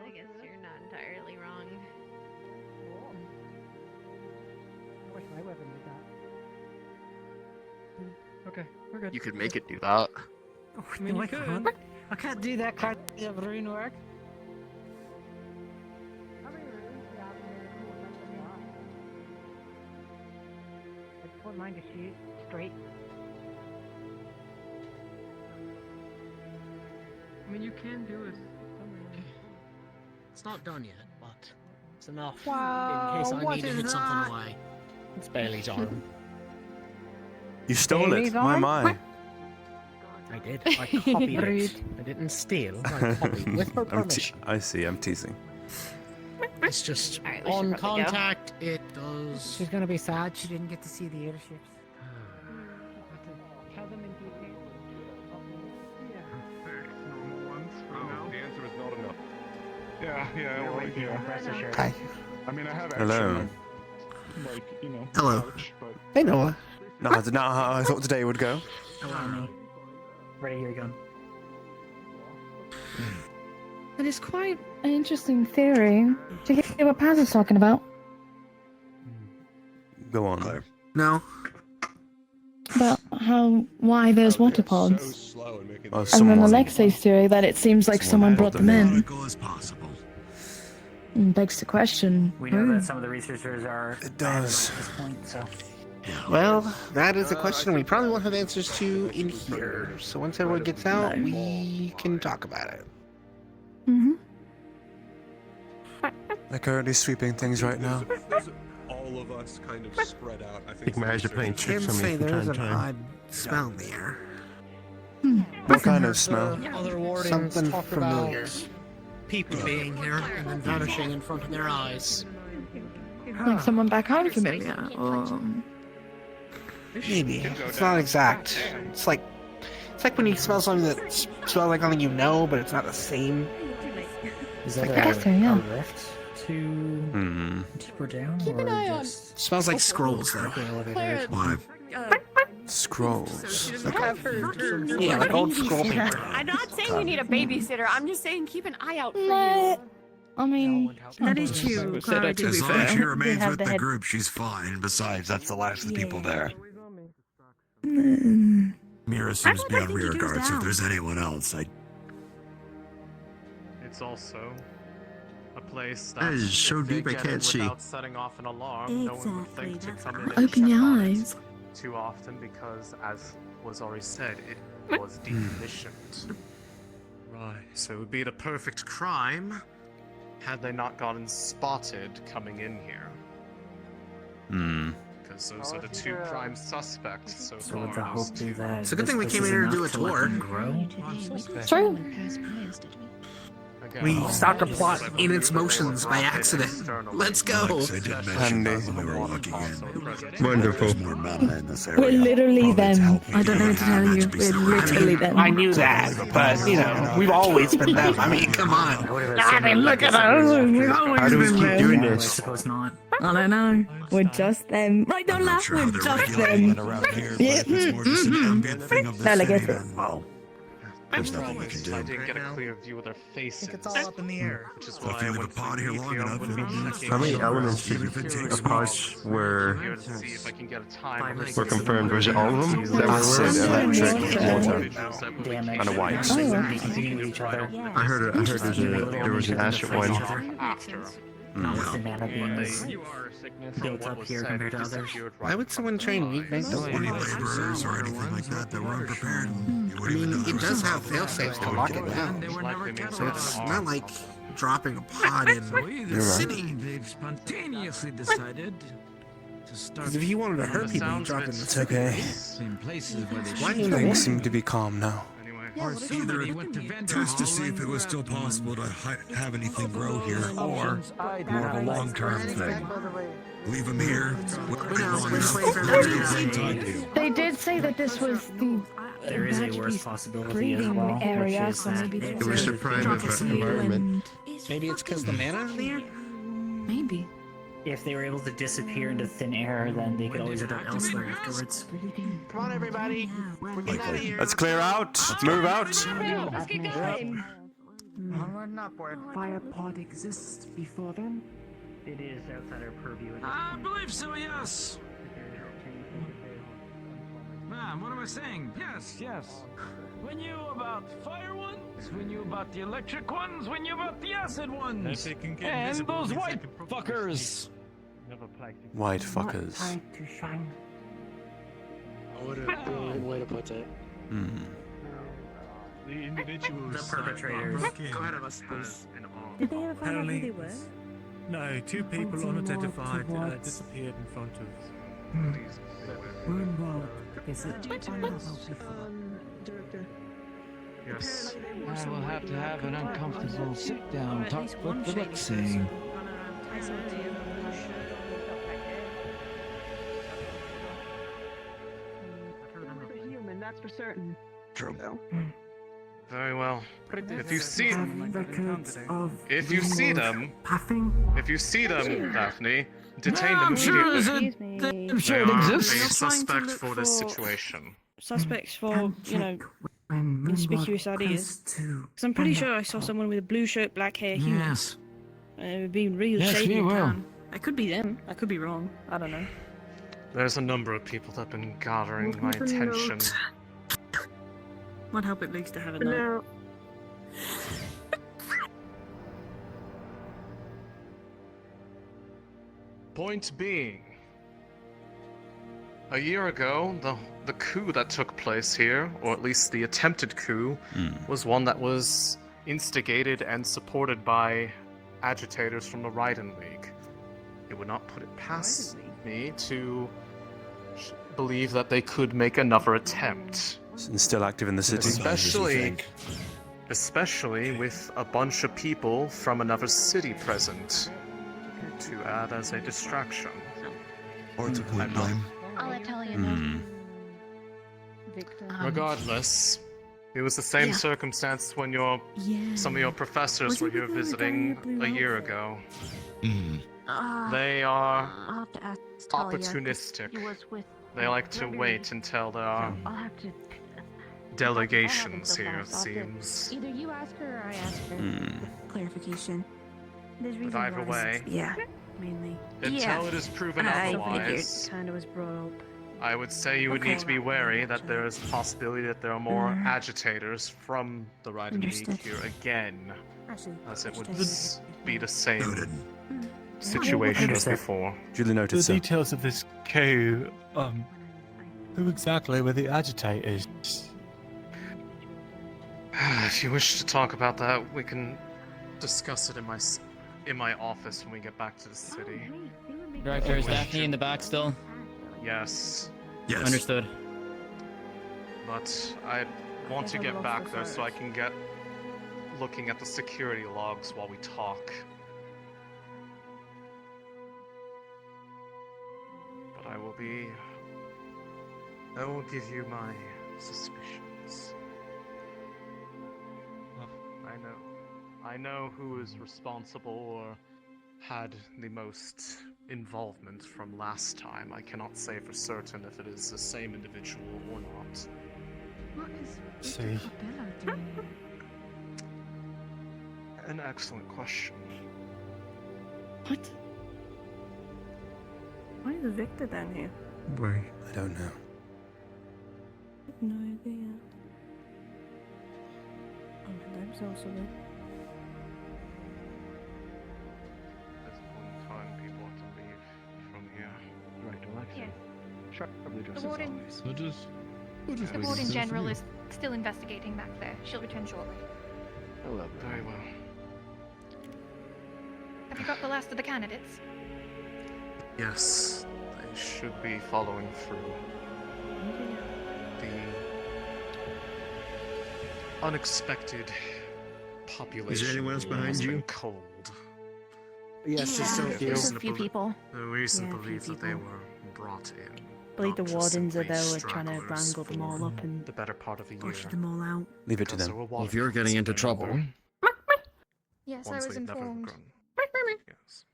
I guess you're not entirely wrong. I wish my weapon did that. Okay, we're good. You could make it do that. I mean, you could. I can't do that kind of rune work. I just want mine to shoot straight. I mean, you can do it. It's not done yet, but it's enough Wow, in case I what need to is hit that? something away. It's Bailey's arm. You stole Bailey's it. My, arm? my. I did. I copied Rude. it. I didn't steal. I copied with her I'm permission. I see, I'm teasing. It's just Alright, we should on probably go. contact. It does. She's gonna be sad she didn't get to see the airships. Tell them in detail. The answer is not enough. Yeah, well, yeah. Hi. I mean, I have Hello. extra, like, you know, Hello. pouch, but Hey Noah. No, that's not how I thought today would go. Allow me. Ready, here you go. That is quite an interesting theory. Do you hear what Paz is talking about? Go on. No. About why there's water pods. Oh, And then someone. Alexei's theory that it seems like someone brought them in. Critical as possible. Begs the question. We know that some of the researchers are. It does. At this point, so. Well, that is a question we probably won't have answers to in here. So once everyone gets out, we can talk about it. Mm-hmm. They're currently sweeping things right now. All of us kind of spread out. I think Mary's playing tricks on me say from there is time an to time. odd smell in the air. What kind of smell? Other wardens Something talk familiar. about people being here and then vanishing in front of their eyes. Like someone back home familiar, or... Maybe. It's not exact. It's like when you smell something that smells like something you know, but it's not the same. Is that I guess so, yeah. a rift to deeper down? Keep an or eye on. just Smells like scrolls, though. Clarence, Why? Scrolls. Yeah, like old scroll paper. I'm not saying you need a babysitter. I'm just saying keep an eye out for you. I mean, that is true. Clara, to be As long as she fair. remains They have with the the head- group, she's fine. Besides, that's the last of the people there. Mira seems to be on rear guard, so if there's anyone else, It's also a place That is if so they deep I get can't in see. without setting off an alarm, no one would think to come in and Open check your on it eyes. too often because, as was already said, it was decommissioned. Right. So it would be the perfect crime had they not gotten spotted coming in here. Because those are the two prime suspects so So would the far. hope be that It's a good this thing we place came is in here to enough do a let tour. them grow? True. We stopped a plot in its motions by accident. Let's go. I did mention that when we were walking in. Wonderful. There's more mana in this area. We're literally Probably to them. help me I don't know what to get tell rid you. of We're that literally them. I knew that, but, you know, we've always been them. I mean, come on. I mean, look at us. We've always How do we been keep them. doing I this? suppose not. I don't know. We're just them. Right, don't I'm not laugh. sure how We're they're just regulating them. it around here, Yeah. but if it's more just an ambient thing of the No, like city, I said. then, well, there's nothing we can I do. didn't get a clear view of their faces. It's all up in the air. Which is So why if you I leave a went to pod here long Ethiopia enough, and it'll be checking How many out elements did Even if it takes a pods were here to see if I can get a time. confirmed? Was it all of them? That were Acid, electric, water, Damn it. and a white. Be competing with each other. I heard there was an acid one. After. Not with the mana beings built up here compared to others. Why would someone try and reinvent the Any world? laborers or anything like that were unprepared, you I wouldn't even know mean, there it was does someone have fail-safes to going lock to it it. down. So it's not like dropping a pod in the city. They've spontaneously decided to start. Because if you wanted to hurt people, you drop it in the It's city. okay. in places where they Why should in the Things world? seem to be calm now. Or somebody went to vendor Test to hall see if and it was still grabbed one. possible to have anything grow here, or more of a long-term thing. Leave them here, wait long enough, bring time to heal. They did say that this was the There is a worse possibility as breeding well, area, which is so that maybe it It was a private environment. Maybe it's because the mana in the air? Maybe. if they were able to disappear into thin air, then they could always end up elsewhere afterwards. Come on, everybody. We're getting out of here. Let's clear out. Move out. Let's get going. Onward and upward. Fire pod exists before then? It is outside our purview. I believe so, yes. Man, what am I saying? Yes, yes. We knew about fire ones, we knew about the electric ones, we knew about the acid ones. And those white fuckers. White fuckers. To shine. What a good way to put it. The individuals. The perpetrators. Go ahead of us, please. Did they ever find out who they were? No, two people unidentified disappeared in front of. Runewald, is it Director. Yes. I will have to have an uncomfortable sit-down talk with the saying. Human, that's for certain. True. Very well. If you see Records of if you see them, Daphne, detain them I'm sure immediately. I'm sure They it are a exists. suspect for this situation. Suspects for, you know, conspicuous ideas. Because I'm pretty sure I saw someone with a blue shirt, black hair, human. Yes. It would be real Yes, shady we and will. tan. I could be them. I could be wrong. I don't know. There's a number of people that have been gathering my attention. Might help at least to have a note. Point being, a year ago, the coup that took place here, or at least the attempted coup, was one that was instigated and supported by agitators from the Raiden League. It would not put it past me to believe that they could make another attempt. And still active in the city. Especially with a bunch of people from another city present to add as a distraction. Or to point blame. I'll tell you Regardless, it was the same circumstance when some of your professors were here visiting a year ago. They are opportunistic. They like to wait until there are delegations here, it seems. Either you ask her or I ask her. Clarification. But either way, mainly. until it is proven otherwise, Kind of was brought up. I would say you would need to be wary that there is a possibility that there are more agitators from the Riding League here again, as it would be the same situation as before. Duly noted, The details of this coup, who exactly were the agitators? If you wish to talk about that, we can discuss it in my office when we get back to the city. Director, is Daphne in the back still? Yes. Yes. Understood. But I want to get back there so I can get looking at the security logs while we talk. But I will give you my suspicions. I know who is responsible or had the most involvement from last time. I cannot say for certain if it is the same individual or not. What is See. An excellent question. What? Why is Victor down here? Why? I don't know. No idea. Oh, my name's also there. At this point in time, people have to leave from here. Right, Alexia. Sure, probably just The warden. The warden general is still investigating back there. She'll return shortly. Hello. Very well. Have you got the last of the candidates? Yes, they should be following through. The unexpected population. Is there anyone else behind has you? been cold. Yes, just a few. There's a few people. The reason Yeah, a believe few that they people. were brought in. I believe the not just wardens are simply there trying to stragglers wrangle them all up and the better part of a year. push them all out. Leave it to Because them. there were Well, if you're getting into trouble. Yes, I ones was we'd never informed. grown. Yes.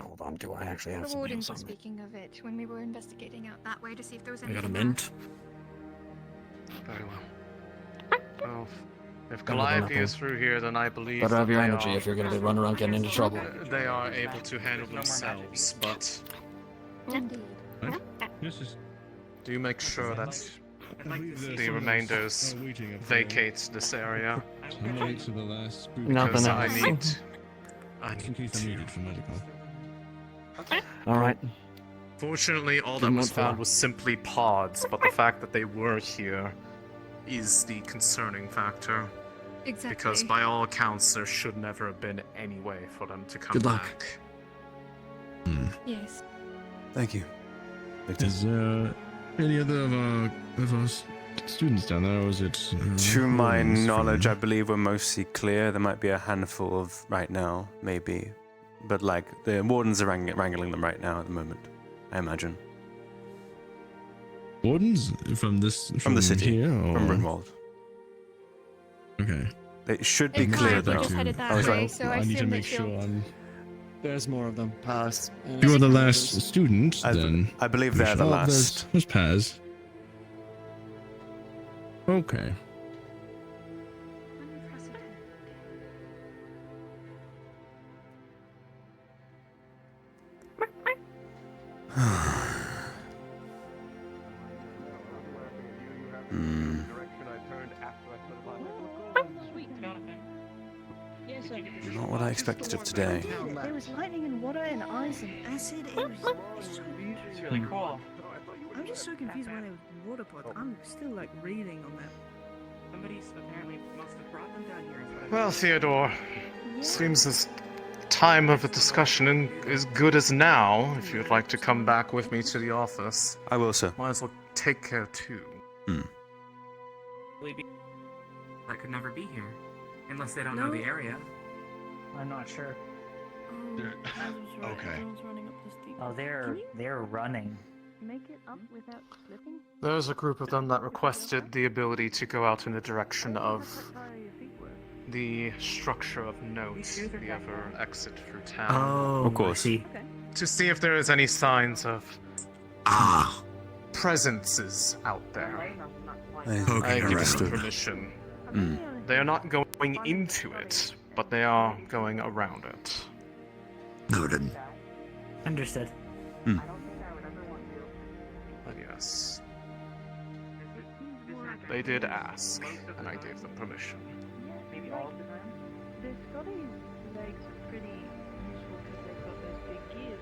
Hold on, do I actually have The something wardens else were on me? speaking of it when we were investigating out that way to see if there was I anything. got a mint. Very well. Well, if Better than Calliope nothing. is through here, then I believe Better have that your they energy are, if you're going to be running around getting into trouble. they are able to handle themselves, but Indeed. do make sure that the remainders vacate this area. Nothing Because else. I need to. Alright. Fortunately, all that Then was what found for? was simply pods, but the fact that they were here is the concerning factor. Exactly. Because by all accounts, there should never have been any way for them to come Good luck. back. Yes. Thank you. Victor. Is any other of us students down there, or is it? To my wardens knowledge, from- I believe we're mostly clear. There might be a handful of right now, maybe. But like, the wardens are wrangling them right now at the moment, I imagine. Wardens from this From the city, here, or? from Runewald. Okay. It should be In clear fact, we though. just headed that I was way, right. so I I need to assume make that sure she'll... I'm. There's more of them. Pass. You are the last student, then. I believe they're the last. There's Paz. Okay. Hmm. Not what I expected of today. There was lightning and water and ice and acid. It was so It's really cool. I'm just so confused why there was water pods. I'm still like reading on that. Somebody's apparently must have brought them down here. Well, Theodore, seems this time of a discussion is good as now. If you'd like to come back with me to the office, I will, sir. might as well take care too. that could never be here, unless they don't know the area. I'm not sure. Okay. Oh, they're running. Make it up without slipping? There's a group of them that requested the ability to go out in the direction of the structure of note, the other exit through town. Oh, of course. I see. To see if there is any signs of presences out there. I give them permission. They are not going into it, but they are going around it. Noted. Understood. But yes. They did ask, and I gave them permission. Maybe all the time? The Scotty's legs are pretty useful because they've got those big gears.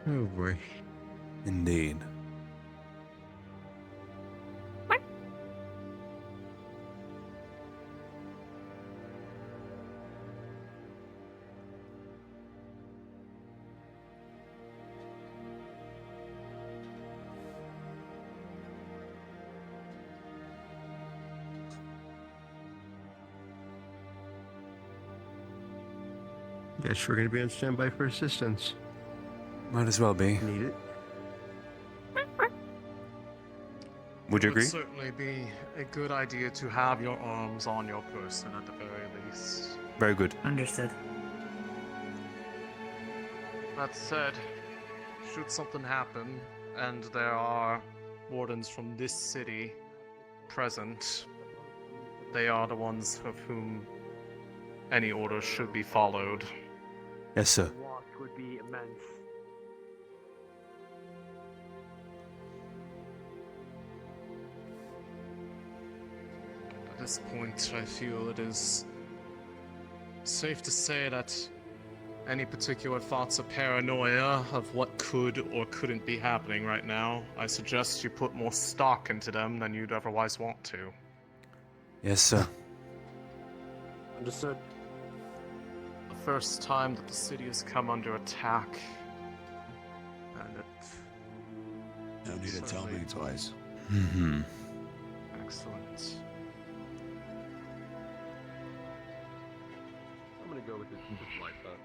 Oh boy. Indeed. Guess we're gonna be on standby for assistance. Might as well be. Need it? Would you It agree? would certainly be a good idea to have your arms on your person at the very least. Very good. Understood. That said, should something happen, and there are wardens from this city present, they are the ones of whom any order should be followed. Yes, sir. Loss would be immense. At this point, I feel it is safe to say that any particular thoughts of paranoia of what could or couldn't be happening right now, I suggest you put more stock into them than you'd otherwise want to. Yes, sir. Understood. The first time that the city has come under attack, and it... No need to tell me twice. Mm-hmm. Excellent. I'm gonna go with this light thought.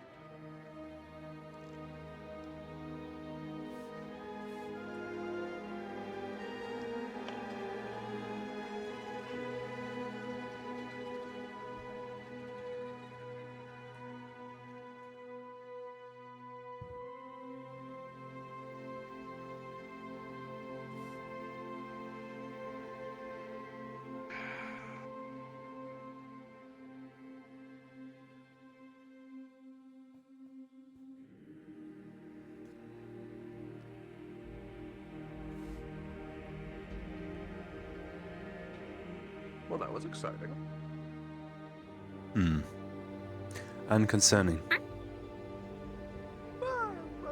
Well, that was exciting. And concerning. I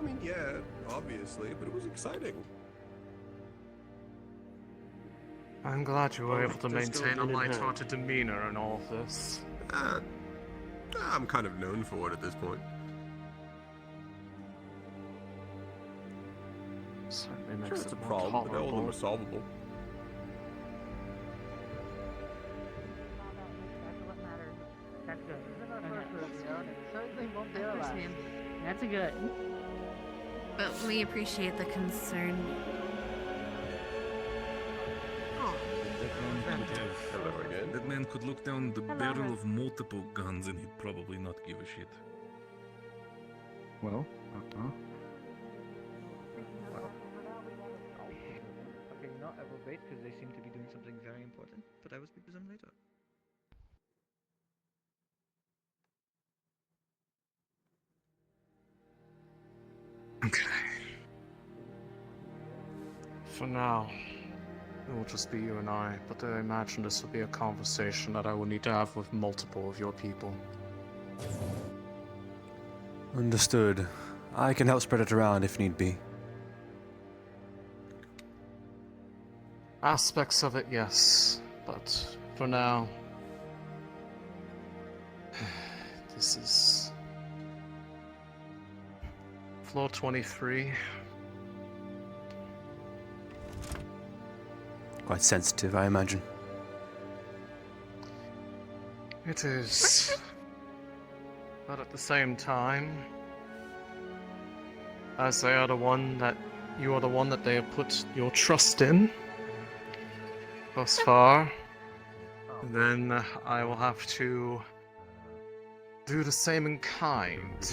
mean, yeah, obviously, but it was exciting. I'm glad you were able to maintain a light-hearted demeanor in all of this. I'm kind of known for it at this point. Certainly makes Sure, it's it a more problem, but all of them tolerable. are solvable. That's good. That's a good. But we appreciate the concern. That man could look down the barrel of multiple guns and he'd probably not give a shit. Well, Okay, not elevate because they seem to be doing something very important, but I will speak to them later. Okay. For now, it will just be you and I, but I imagine this will be a conversation that I will need to have with multiple of your people. Understood. I can help spread it around if need be. Aspects of it, yes, but for now, this is floor 23. Quite sensitive, I imagine. It is. But at the same time, as they are the one that you are the one that they have put your trust in thus far, then I will have to do the same in kind.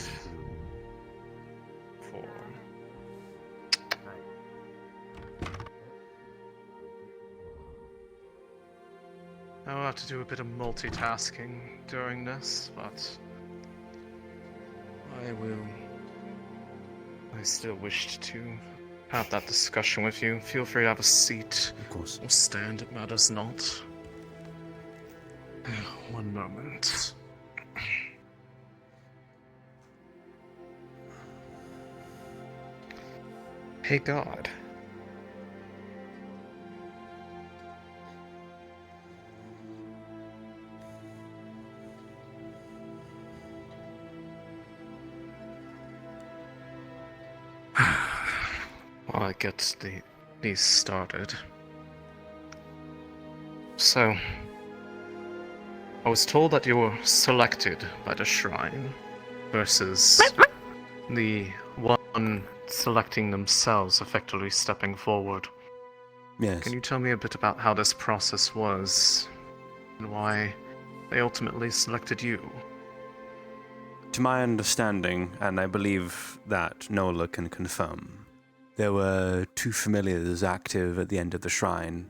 I will have to do a bit of multitasking during this, but I still wished to have that discussion with you. Feel free to have a seat. Of course. Or stand, it matters not. One moment. Hey God. While I get these started. So, I was told that you were selected by the shrine versus the one selecting themselves, effectively stepping forward. Yes. Can you tell me a bit about how this process was and why they ultimately selected you? To my understanding, and I believe that Nola can confirm, there were two familiars active at the end of the shrine.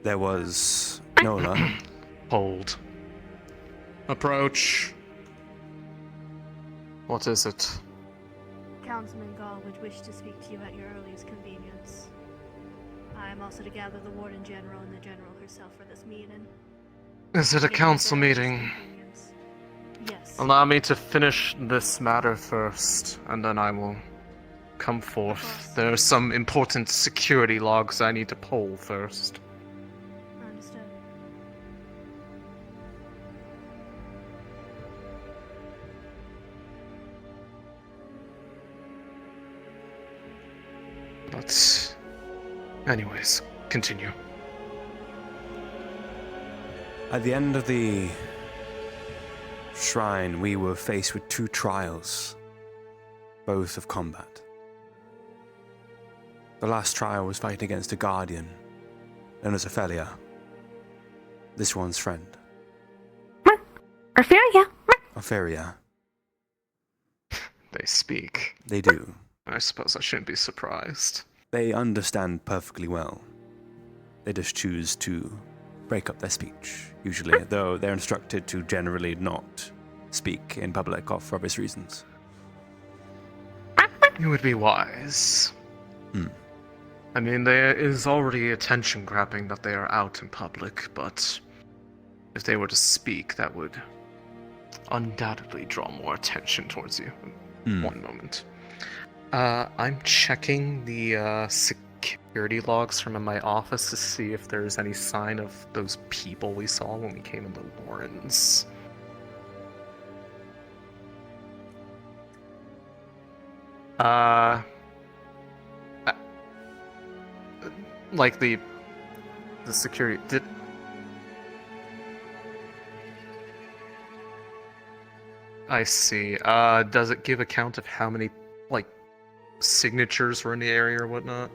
There was Nola. Hold. Approach. What is it? Councilman Gall would wish to speak to you at your earliest convenience. I am also to gather the Warden General and the General herself for this meeting. Is it a council meeting? Yes. Allow me to finish this matter first, and then I will come forth. There are some important security logs I need to pull first. Understood. But, anyways, continue. At the end of the shrine, we were faced with two trials, both of combat. The last trial was fighting against a guardian, known as Ophelia, this one's friend. Ophelia. They speak. They do. I suppose I shouldn't be surprised. They understand perfectly well. They just choose to break up their speech, usually, though they're instructed to generally not speak in public for obvious reasons. You would be wise. Hmm. I mean, there is already attention grabbing that they are out in public, but if they were to speak, that would undoubtedly draw more attention towards you. One moment. I'm checking the security logs from in my office to see if there's any sign of those people we saw when we came into Lawrence. Like the security did. I see. Does it give a count of how many, like, signatures were in the area or whatnot?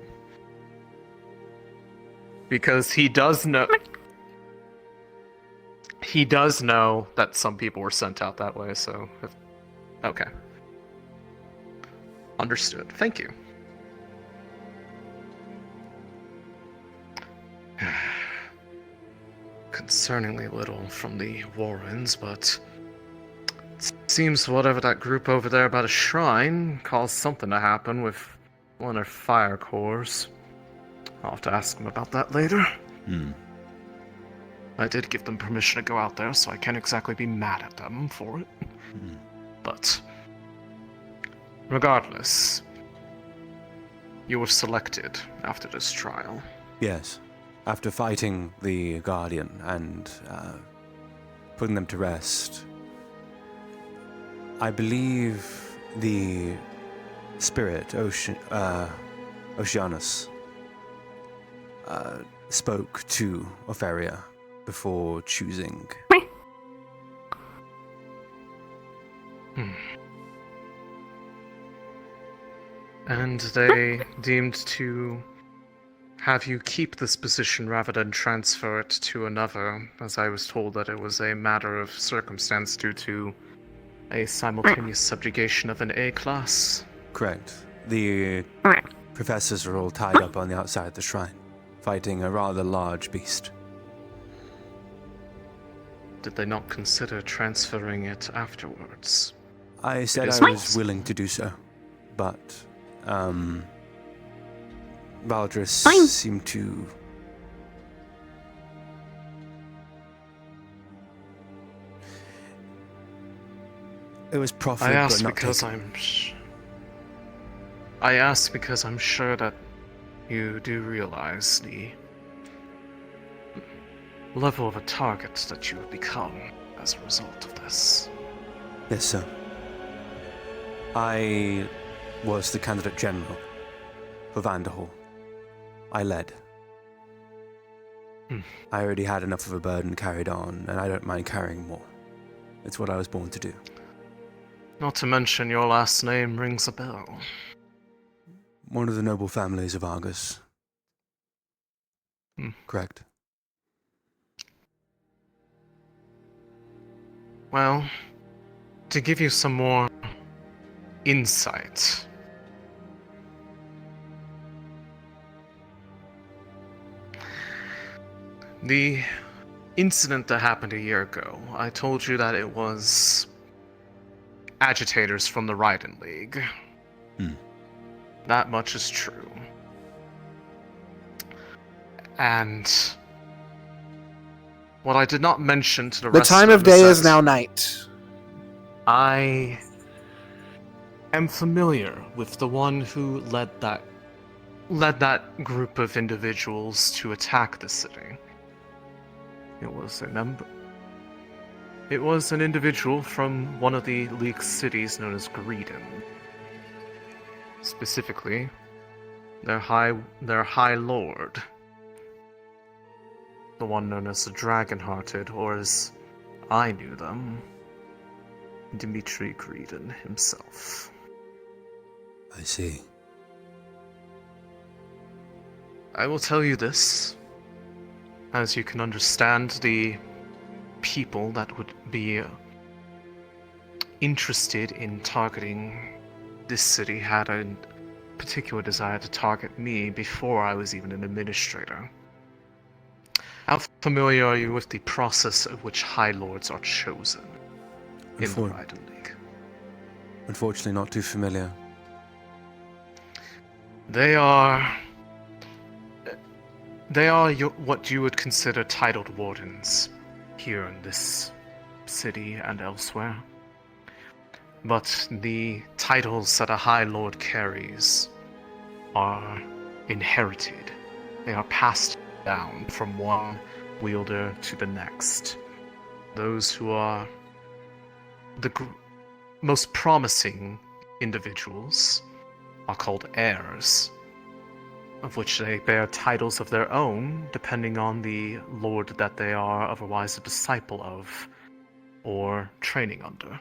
Because he does know. He does know that some people were sent out that way, so. Okay. Understood. Thank you. Concerningly little from the Warrens, but Seems whatever that group over there about a shrine caused something to happen with one of their fire cores. I'll have to ask them about that later. I did give them permission to go out there, so I can't exactly be mad at them for it. But regardless, you were selected after this trial. Yes. After fighting the Guardian and putting them to rest, I believe the spirit, Oceanus, spoke to Opheria before choosing. And they deemed to have you keep this position rather than transfer it to another, as I was told that it was a matter of circumstance due to a simultaneous subjugation of an A class. Correct. The professors are all tied up on the outside of the shrine, fighting a rather large beast. Did they not consider transferring it afterwards? I said I was willing to do so, but Valdris seemed to... It was profit, I asked but not because taken. I asked because I'm sure that you do realize the level of a target that you have become as a result of this. Yes, sir. I was the candidate general for Vanderhall. I led. I already had enough of a burden carried on, and I don't mind carrying more. It's what I was born to do. Not to mention your last name rings a bell. One of the noble families of Argus. Correct. Well, to give you some more insight. The incident that happened a year ago, I told you that it was agitators from the Raiden League. That much is true. And what I did not mention to the rest The time of day is now night. I am familiar with the one who led that group of individuals to attack the city. It was an individual from one of the League cities known as Greedon. Specifically, their High Lord. The one known as the Dragon-Hearted, or as I knew them, Dmitri Greedon himself. I see. I will tell you this, as you can understand the people that would be interested in targeting this city had a particular desire to target me before I was even an administrator. How familiar are you with the process of which High Lords are chosen in the Raiden League? Unfortunately, not too familiar. They are what you would consider titled wardens here in this city and elsewhere. But the titles that a High Lord carries are inherited. They are passed down from one wielder to the next. Those who are the most promising individuals are called heirs, of which they bear titles of their own depending on the lord that they are otherwise a disciple of or training under.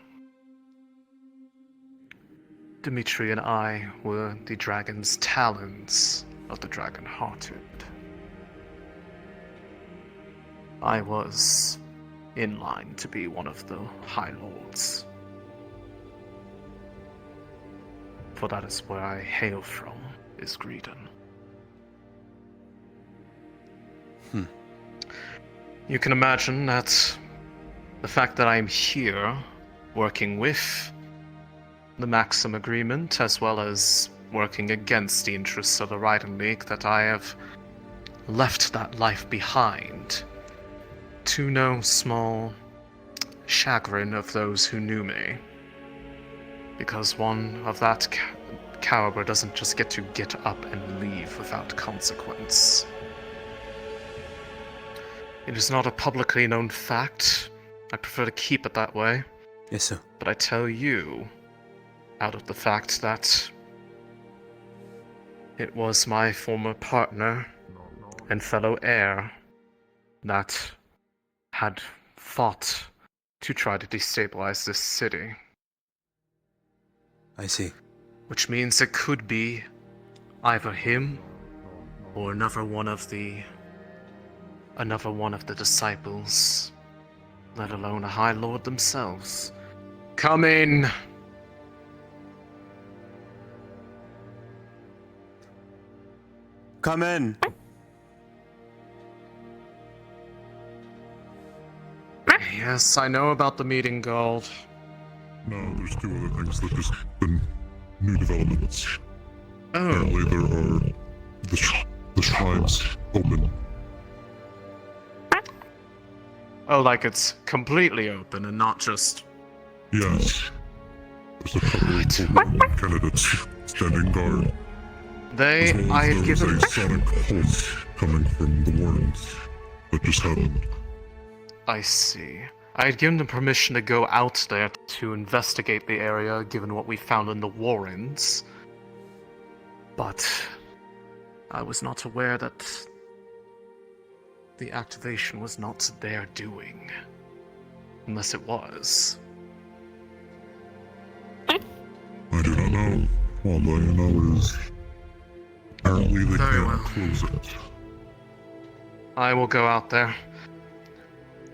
Dmitri and I were the dragon's talons of the Dragon-Hearted. I was in line to be one of the High Lords. For that is where I hail from, is Greedon. You can imagine that the fact that I am here working with the Maxim Agreement, as well as working against the interests of the Raiden League, that I have left that life behind, to no small chagrin of those who knew me. Because one of that caliber doesn't just get to get up and leave without consequence. It is not a publicly known fact. I prefer to keep it that way. Yes, sir. But I tell you, out of the fact that it was my former partner and fellow heir that had fought to try to destabilize this city. I see. Which means it could be either him or another one of the disciples, let alone a High Lord themselves. Come in! Come in! Yes, I know about the meeting, Gold. No, there's two other things that just been new developments. Oh. Apparently there are the shrines open. Oh, like it's completely open and not just... Yes. There's a couple of Warden candidates standing guard. I had given... There was a sonic pulse coming from the Wardens that just happened. I see. I had given them permission to go out there to investigate the area, given what we found in the Warrens. But I was not aware that the activation was not their doing. Unless it was. I do not know. All I know is apparently they can't close it. I will go out there.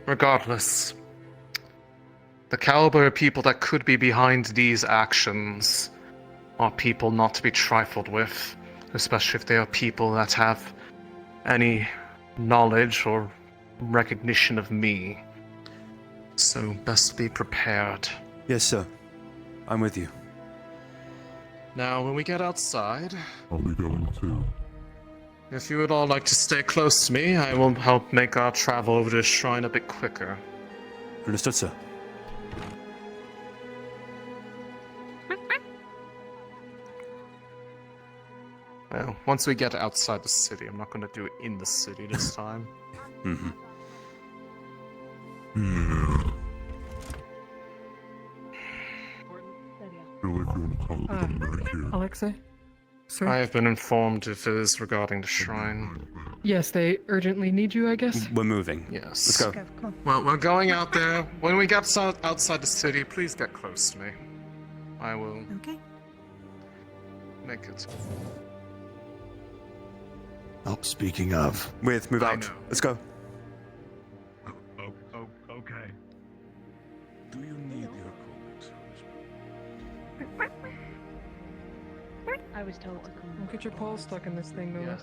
Regardless, the caliber of people that could be behind these actions are people not to be trifled with, especially if they are people that have any knowledge or recognition of me. So best be prepared. Yes, sir. I'm with you. Now, when we get outside... I'll be going too. If you would all like to stay close to me, I will help make our travel over to the shrine a bit quicker. Understood, sir. Well, once we get outside the city, I'm not going to do it in the city this time. Mm-hmm. Yeah. Really, if you want to talk to them right here. Alexei? Sir? I have been informed if it is regarding the shrine. Yes, they urgently need you, I guess. We're moving. Yes. Let's go. Okay, come on. Well, we're going out there. When we get outside the city, please get close to me. I will... Okay. Make it. Oh, speaking of. Move out. Let's go. Okay. Do you need your equipment? I was told to come. Don't get your paw stuck in this thing, Louis.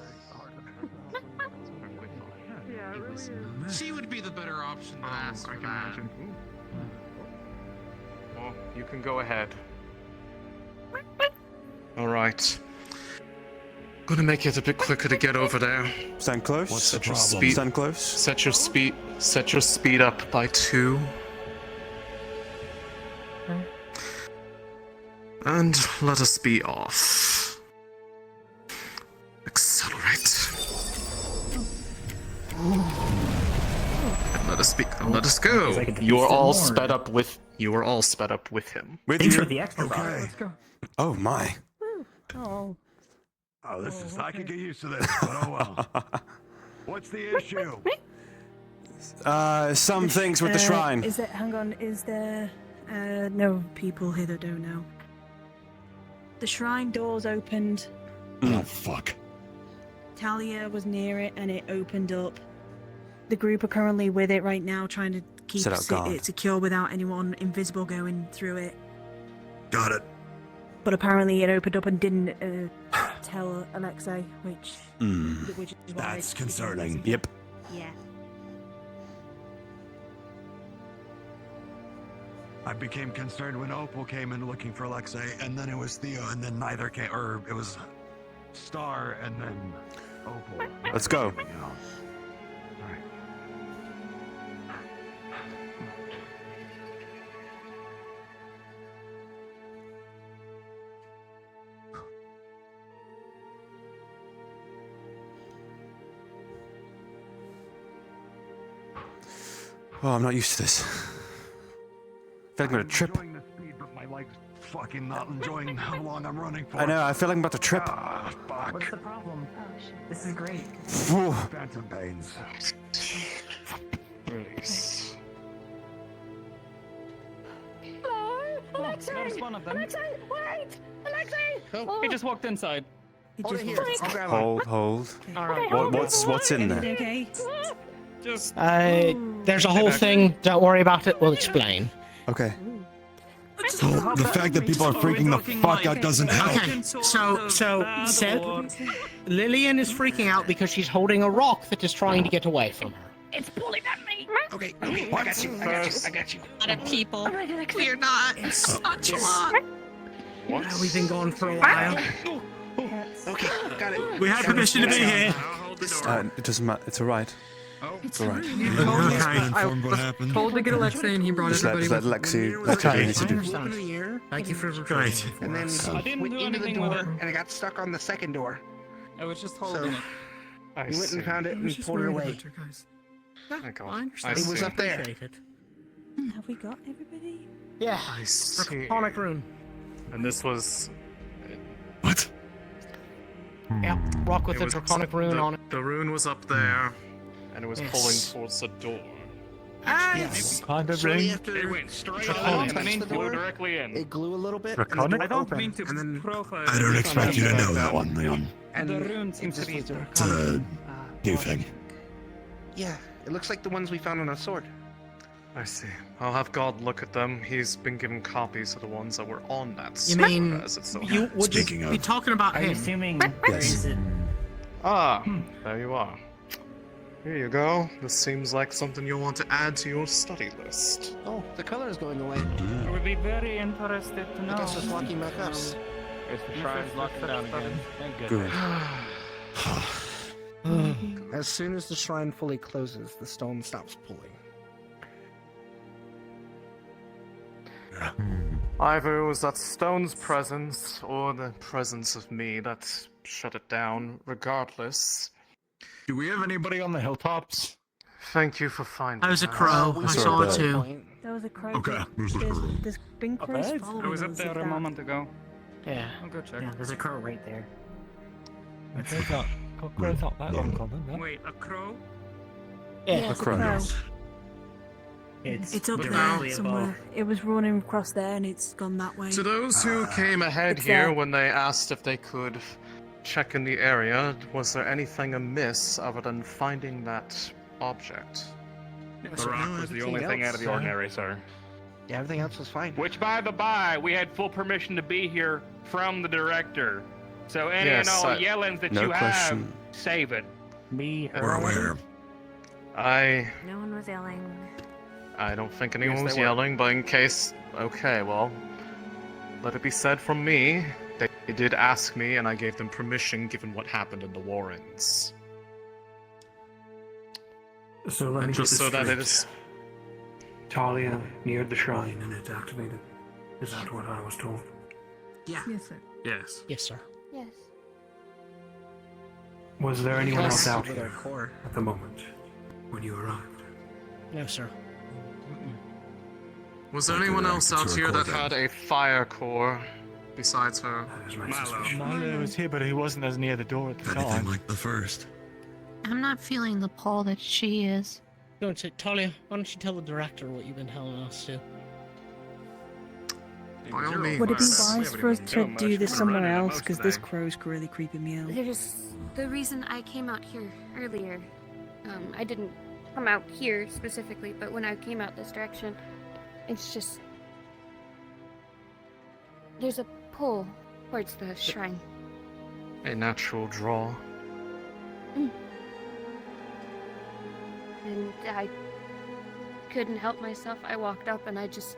Yeah, it really is. She would be the better option to ask for that. Well, you can go ahead. Alright. Gonna make it a bit quicker to get over there. Stand close. What's the problem? Stand close. Set your speed up by 2. And let us be off. Accelerate. And let us go. You are all sped up with him. With Thanks you. for the extra. Okay. Let's go. Oh my. Oh. Oh, this is. I can get used to this, but oh well. What's the issue? Some things with the shrine. Hang on, is there no people here that don't know? The shrine doors opened. Oh, fuck. Talia was near it and it opened up. The group are currently with it right now, trying to keep Set out guard. it secure without anyone invisible going through it. Got it. But apparently it opened up and didn't tell Alexei, which is why That's concerning. Yeah. I became concerned when Opal came in looking for Alexei, and then it was Theo, and then neither came, or it was Star, and then Opal. Let's go. Oh, I'm not used to this. I feel like I'm gonna trip. Enjoying the speed, but my legs fucking not enjoying how long I'm running for. I know, I feel like I'm about to trip. What's the problem? This is great. Phantom pains. Release. Hello, Alexei. There's one of them. Alexei, wait! Alexei! Oh, he just walked inside. Hold. All right. What's in there? Okay. Just. There's a whole thing. Don't worry about it. We'll explain. Okay. Oh, the fact that people are freaking the fuck out doesn't help. Okay, so Seb, Lillian is freaking out because she's holding a rock that is trying to get away from her. It's pulling at me! Okay, I got you. A lot of people. We're not such a lot. We've been gone for a while. Okay, got it. We have permission to be here. It doesn't matter. It's alright. It's alright. I told to get Alexei, and he brought everybody. Just let Lexi do. Thank you for great. And then I didn't went do into the anything with door, it. and I got stuck on the second door. I was just holding it. We went and found it and pulled it away. It was up there. Have we got everybody? Yeah. I see. Draconic rune. And this was. What? Yeah, rock with It the was- draconic rune on it. The rune was up there, and it was pulling towards the door. Yes. Kind of So ring. It went straight Draconic. on and flew directly in. It glue a little bit. Draconic? And the door I don't mean opened, to and then profile. I don't expect you to know that one, Leon. and The rune seems to be. It's a new thing. Yeah, it looks like the ones we found on a sword. I see. I'll have God look at them. He's been given copies of the ones that were on that You sword, mean as it so you happens. would Speaking be of- talking about Are you him? assuming Yes. There you are. Here you go. This seems like something you'll want to add to your study list. Oh, the color is going away. I would be very interested to know. I guess it's locking back up. Is the shrine locked down again? Thank Good. As soon as the shrine fully closes, the stone stops pulling. Either it was that stone's presence or the presence of me that shut it down. Regardless, Do we have anybody on the hilltops? thank you for finding I was a us. crow. I saw it too. There was a crow. Okay, there's the crow. There's been crows bird? following I was up us, there if a that- moment ago. Yeah. I'll go check. Yeah, there's a crow right there. Crow's not that uncommon, no? Wait, a crow? Yeah. Yeah, it's a crow. crow. It's It's up directly there somewhere. above. It was running across there and it's gone that way. To those who came ahead It's here there. when they asked if they could check in the area, was there anything amiss other than finding that object? The rock was the only thing out of the ordinary, sir. Yeah, everything else was fine. Which, by the by, we had full permission to be here from the director. So any Yes, and all I- yellings that no you question. have, save it. Me, We're aware. No one was yelling. I don't think anyone Yes, was they were. yelling, but in case... Okay, well... Let it be said from me, they did ask me, and I gave them permission given what happened in the Warrens. So let me Just get so this that straight. it is... Talia neared the shrine and it activated. Is that what I was told? Yeah. Yes, sir. Yes. Yes, sir. Yes. Was there anyone else out With our here core. at the moment when you arrived? No, sir. Was there Like anyone we else reacted out to here a that core had a fire core besides her? That is my suspicion. Milo was here, but he wasn't as near the door at the Anything time. like the first. I'm not feeling the pull that she is. Don't say, Talia, why don't you tell the director what you've been telling us to? By all means. Would it be wise for us to do this somewhere else? Because this day. crow's really creeping me out. There's the reason I came out here earlier. I didn't come out here specifically, but when I came out this direction, it's just there's a pull towards the shrine. A natural draw. And I couldn't help myself. I walked up and I just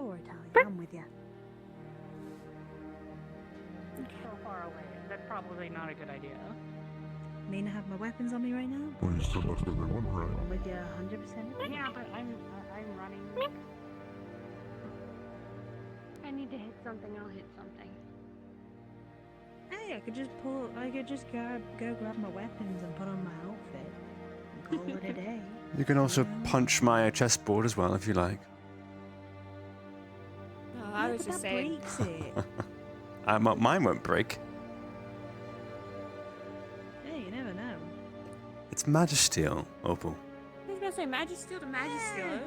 door, Talia. I'm with you. So far away. That's probably not a good idea. I mean, I have my weapons on me right now. Well, you still left everyone right. I'm with you 100%. Yeah, but I'm running. I need to hit something. I'll hit something. Hey, I could just go grab my weapons and put on my outfit and call it a day. You can also punch my chessboard as well if you like. Oh, I was just saying. Breaks it. Mine won't break. Hey, you never know. It's Magisteel, Opal. I was gonna say Magisteel to Magisteel.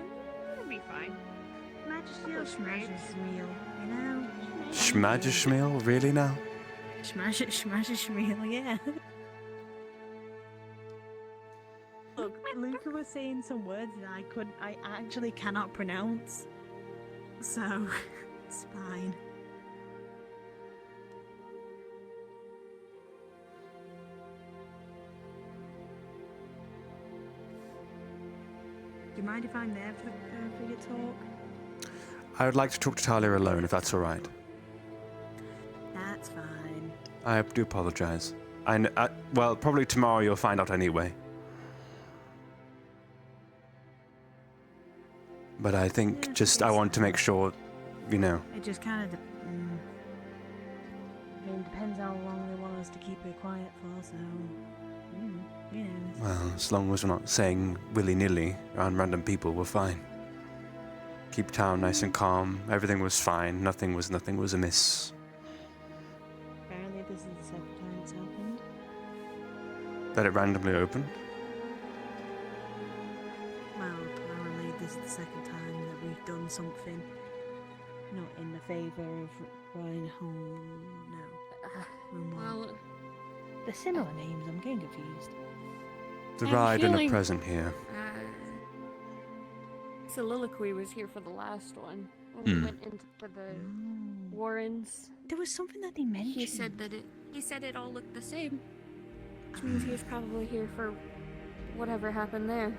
It'll be fine. Magisteel smashes meal, you know? Schmagishmeal? Really now? Smash meal, yeah. Look, Luca was saying some words that I actually cannot pronounce. So, it's fine. Do you mind if I'm there for your talk? I would like to talk to Talia alone, if that's all right. That's fine. I do apologize. Well, probably tomorrow you'll find out anyway. But I think I want to make sure, you know. It just kind of, depends how long they want us to keep it quiet for, so, you know. Well, as long as we're not saying willy-nilly around random people, we're fine. Keep town nice and calm. Everything was fine. Nothing was amiss. Apparently this is the second time it's happened. That it randomly opened? Well, apparently this is the second time that we've done something not in the favour of Runewald. Well, the similar names, I'm getting confused. The I'm ride and the feeling- present here. Soliloquy was here for the last one when we went into the Warrens. There was something that he mentioned. He said it all looked the same, which means he was probably here for whatever happened there.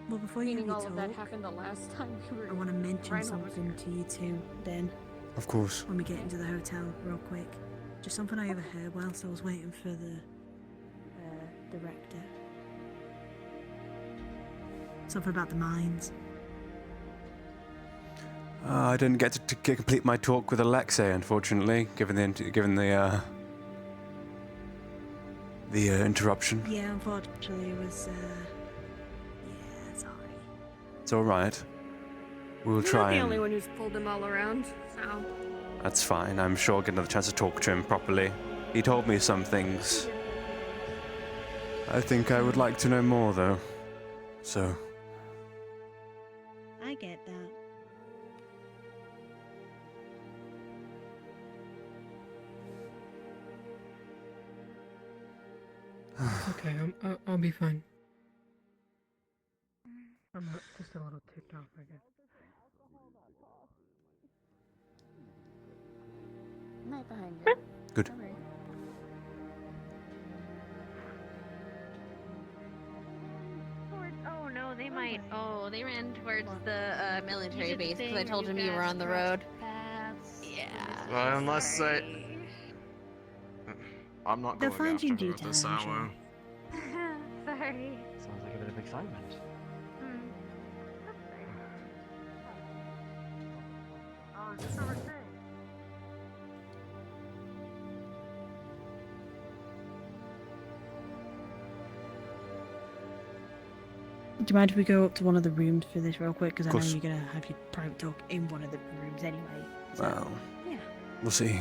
Well, before you Meaning all talk, of that happened the last time we were. I want to mention Runewald. something to you two, then. Of course. When we get into the hotel, real quick. Just something I overheard whilst I was waiting for the director. Something about the mines. I didn't get to complete my talk with Alexei, unfortunately, given the interruption. Yeah, unfortunately, it was. Yeah, sorry. It's all right. We'll You're try. not the And only one who's pulled them all around, so. that's fine. I'm sure I'll get another chance to talk to him properly. He told me some things. I think I would like to know more, though. So. I get that. Okay, I'll be fine. I'm just a little ticked off, I guess. I'm right behind you. Good. Don't worry. Oh no, they might. Oh, they ran towards the military base because I told him you were on the road. Yeah. Well, unless I'm not They'll going find you in after her due at this time, hour. Sorry. Sounds like a bit of excitement. Oh, just over there. Do you mind if we go up to one of the rooms for this real quick? Because I know course. you're going to have your private talk in one of the rooms anyway. So, Well, yeah. we'll see.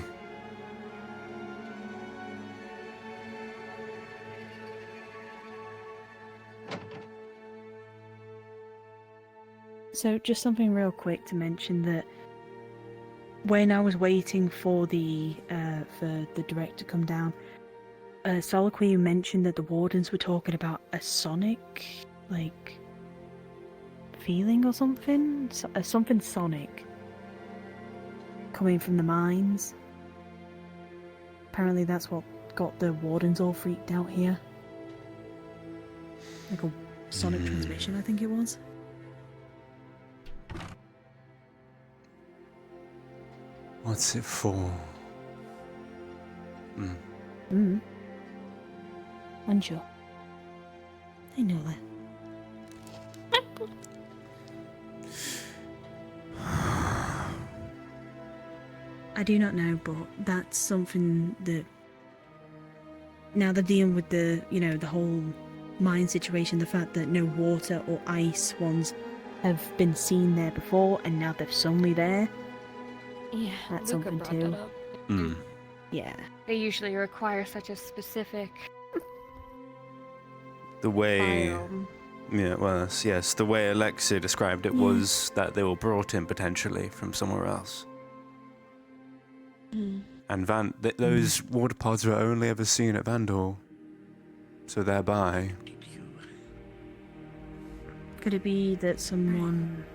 So just something real quick to mention that when I was waiting for the director to come down, Soliloquy mentioned that the wardens were talking about a sonic, like, feeling or something, something sonic coming from the mines. Apparently that's what got the wardens all freaked out here. Like a sonic transmission, I think it was. What's it for? Unsure. I know that. I do not know, but that's something that now they're dealing with the, the whole mine situation, the fact that no water or ice ones have been seen there before, and now they're suddenly there. Yeah, That's Luca something brought too. that up. Yeah. They usually require such a specific The way, biome. yes, the way Alexia described it was that they were brought in potentially from somewhere else. And those water pods were only ever seen at Vandal, so thereby. Could it be that someone...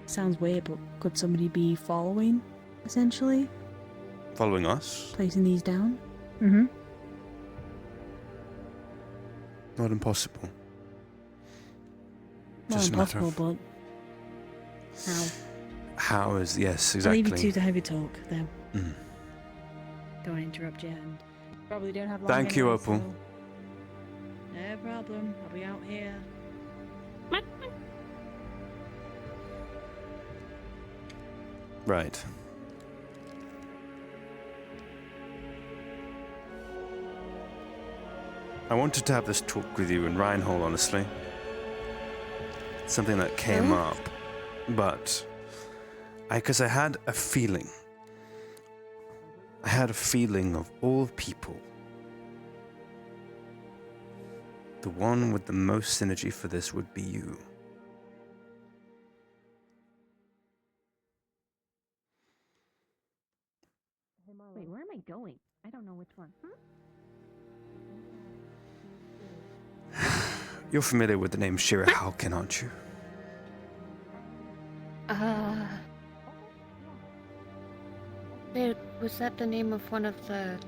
Sounds weird, but could somebody be following, essentially? Following us? Placing these down? Not impossible. Not Just a matter impossible, of but... How? how is, yes, I'll leave exactly. you to the heavy talk, though. Don't want to interrupt you, and probably don't have long Thank you, anyway, Opal. so- No problem, I'll be out here. Right. I wanted to have this talk with you in Reinhold, honestly. Something that came up, but because I had a feeling. I had a feeling of all people. The one with the most synergy for this would be you. Wait, where am I going? I don't know which one. You're familiar with the name Shira Halkin, aren't you? Was that the name of one of the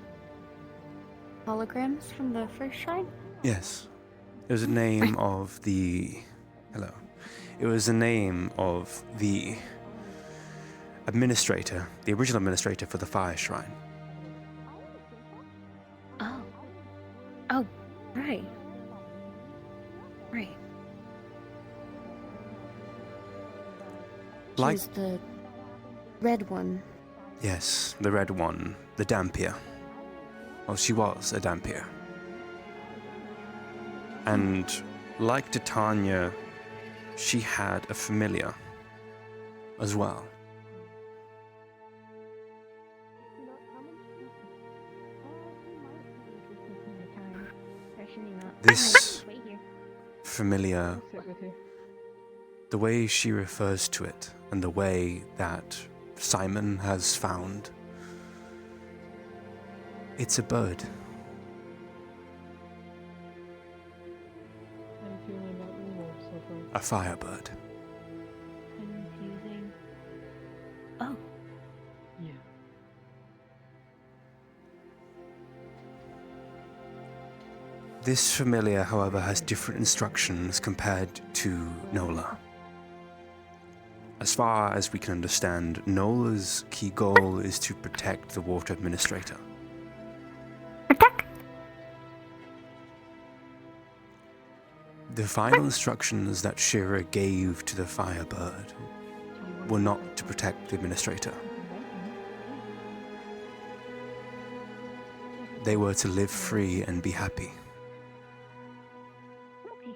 holograms from the first shrine? Yes. It was the name of the... Hello. It was the name of the administrator, the original administrator for the Fire Shrine. Oh, right. Right. Like... She's the red one. Yes, the red one, the Dampier. Well, she was a Dampier. And like Titania, she had a familiar as well. This familiar, the way she refers to it, and the way that Simon has found, it's a bird. How are you feeling about Runewald so far? A firebird. Confusing. Oh. Yeah. This familiar, however, has different instructions compared to Nola. As far as we can understand, Nola's key goal is to protect the Water Administrator. The final instructions that Shira gave to the Firebird were not to protect the Administrator. They were to live free and be happy. Okay.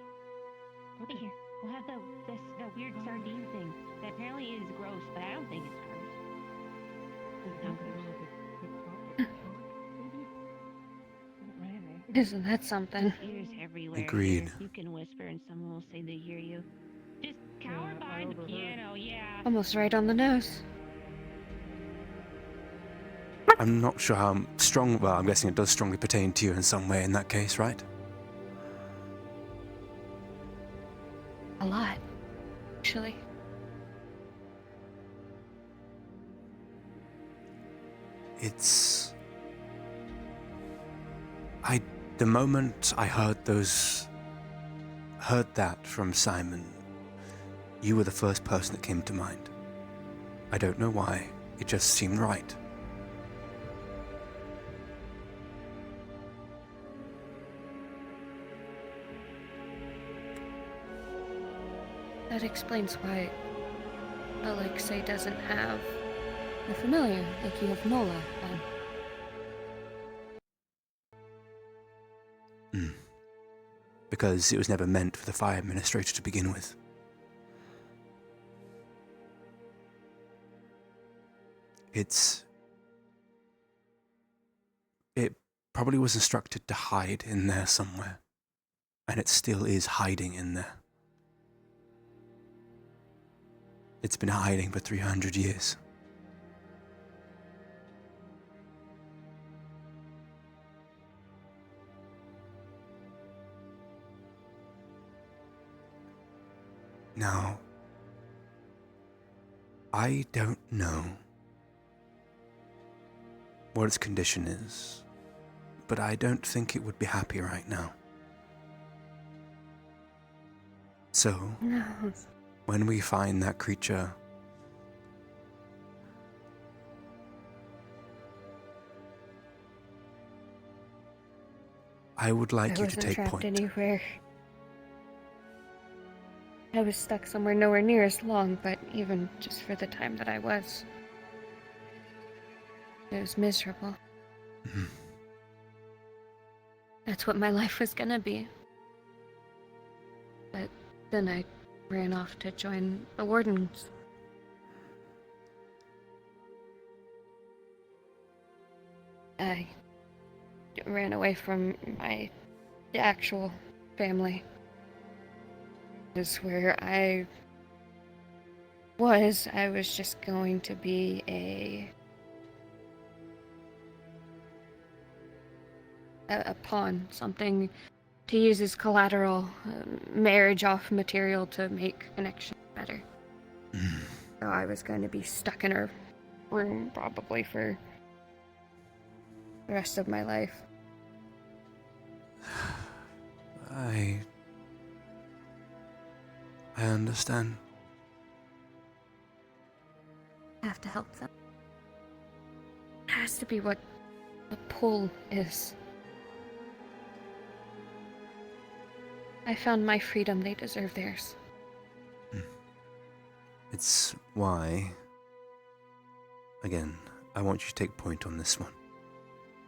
Over here. We'll have the weird sardine thing. That apparently is gross, but I don't think it's gross. It's not gross. Isn't that something? Ears everywhere. Agreed. Here. You can whisper and someone will say they hear you. Just cower behind the piano, yeah. Almost right on the nose. I'm not sure how strong, well, I'm guessing it does strongly pertain to you in some way in that case, right? A lot, actually. It's... The moment I heard that from Simon, you were the first person that came to mind. I don't know why. It just seemed right. That explains why Alexei doesn't have a familiar like you have Nola, then. Because it was never meant for the Fire Administrator to begin with. It probably was instructed to hide in there somewhere. And it still is hiding in there. It's been hiding for 300 years. Now, I don't know what its condition is, but I don't think it would be happy right now. So, No. when we find that creature, I would like you to take trapped point. Anywhere. I was stuck somewhere nowhere near as long, but even just for the time that I was, it was miserable. That's what my life was gonna be. But then I ran off to join the Wardens. I ran away from my actual family. This is where I was just going to be a pawn, something to use as collateral, marriage off material to make connections better. So I was going to be stuck in her room probably for the rest of my life. I understand. I have to help them. It has to be what the pull is. I found my freedom, they deserve theirs. It's why, again, I want you to take point on this one.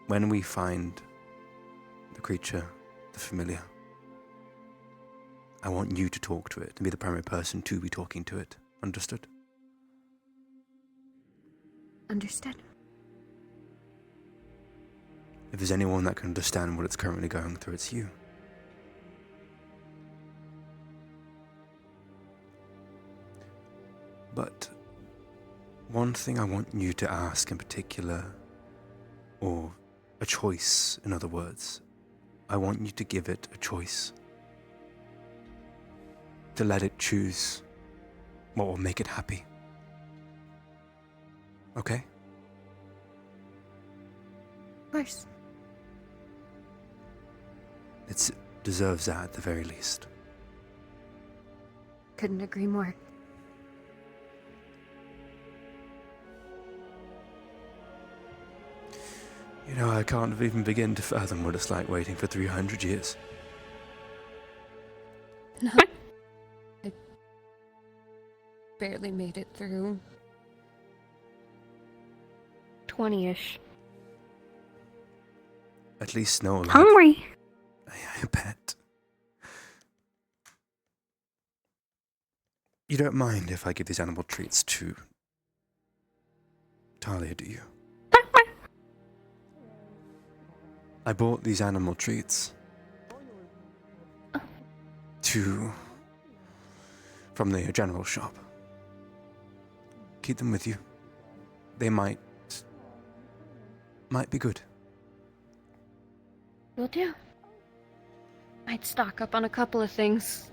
When we find the creature, the familiar, I want you to talk to it and be the primary person to be talking to it. Understood? Understood. If there's anyone that can understand what it's currently going through, it's you. But one thing I want you to ask in particular, or a choice, in other words, I want you to give it a choice. To let it choose what will make it happy. Okay? Of course. It deserves that at the very least. Couldn't agree more. You know, I can't even begin to fathom what it's like waiting for 300 years. No. I barely made it through 20-ish. At least no alive. Hungry. I bet. You don't mind if I give these animal treats to Talia, do you? I bought these animal treats from the general shop. Keep them with you. They might be good. Will do. Might stock up on a couple of things.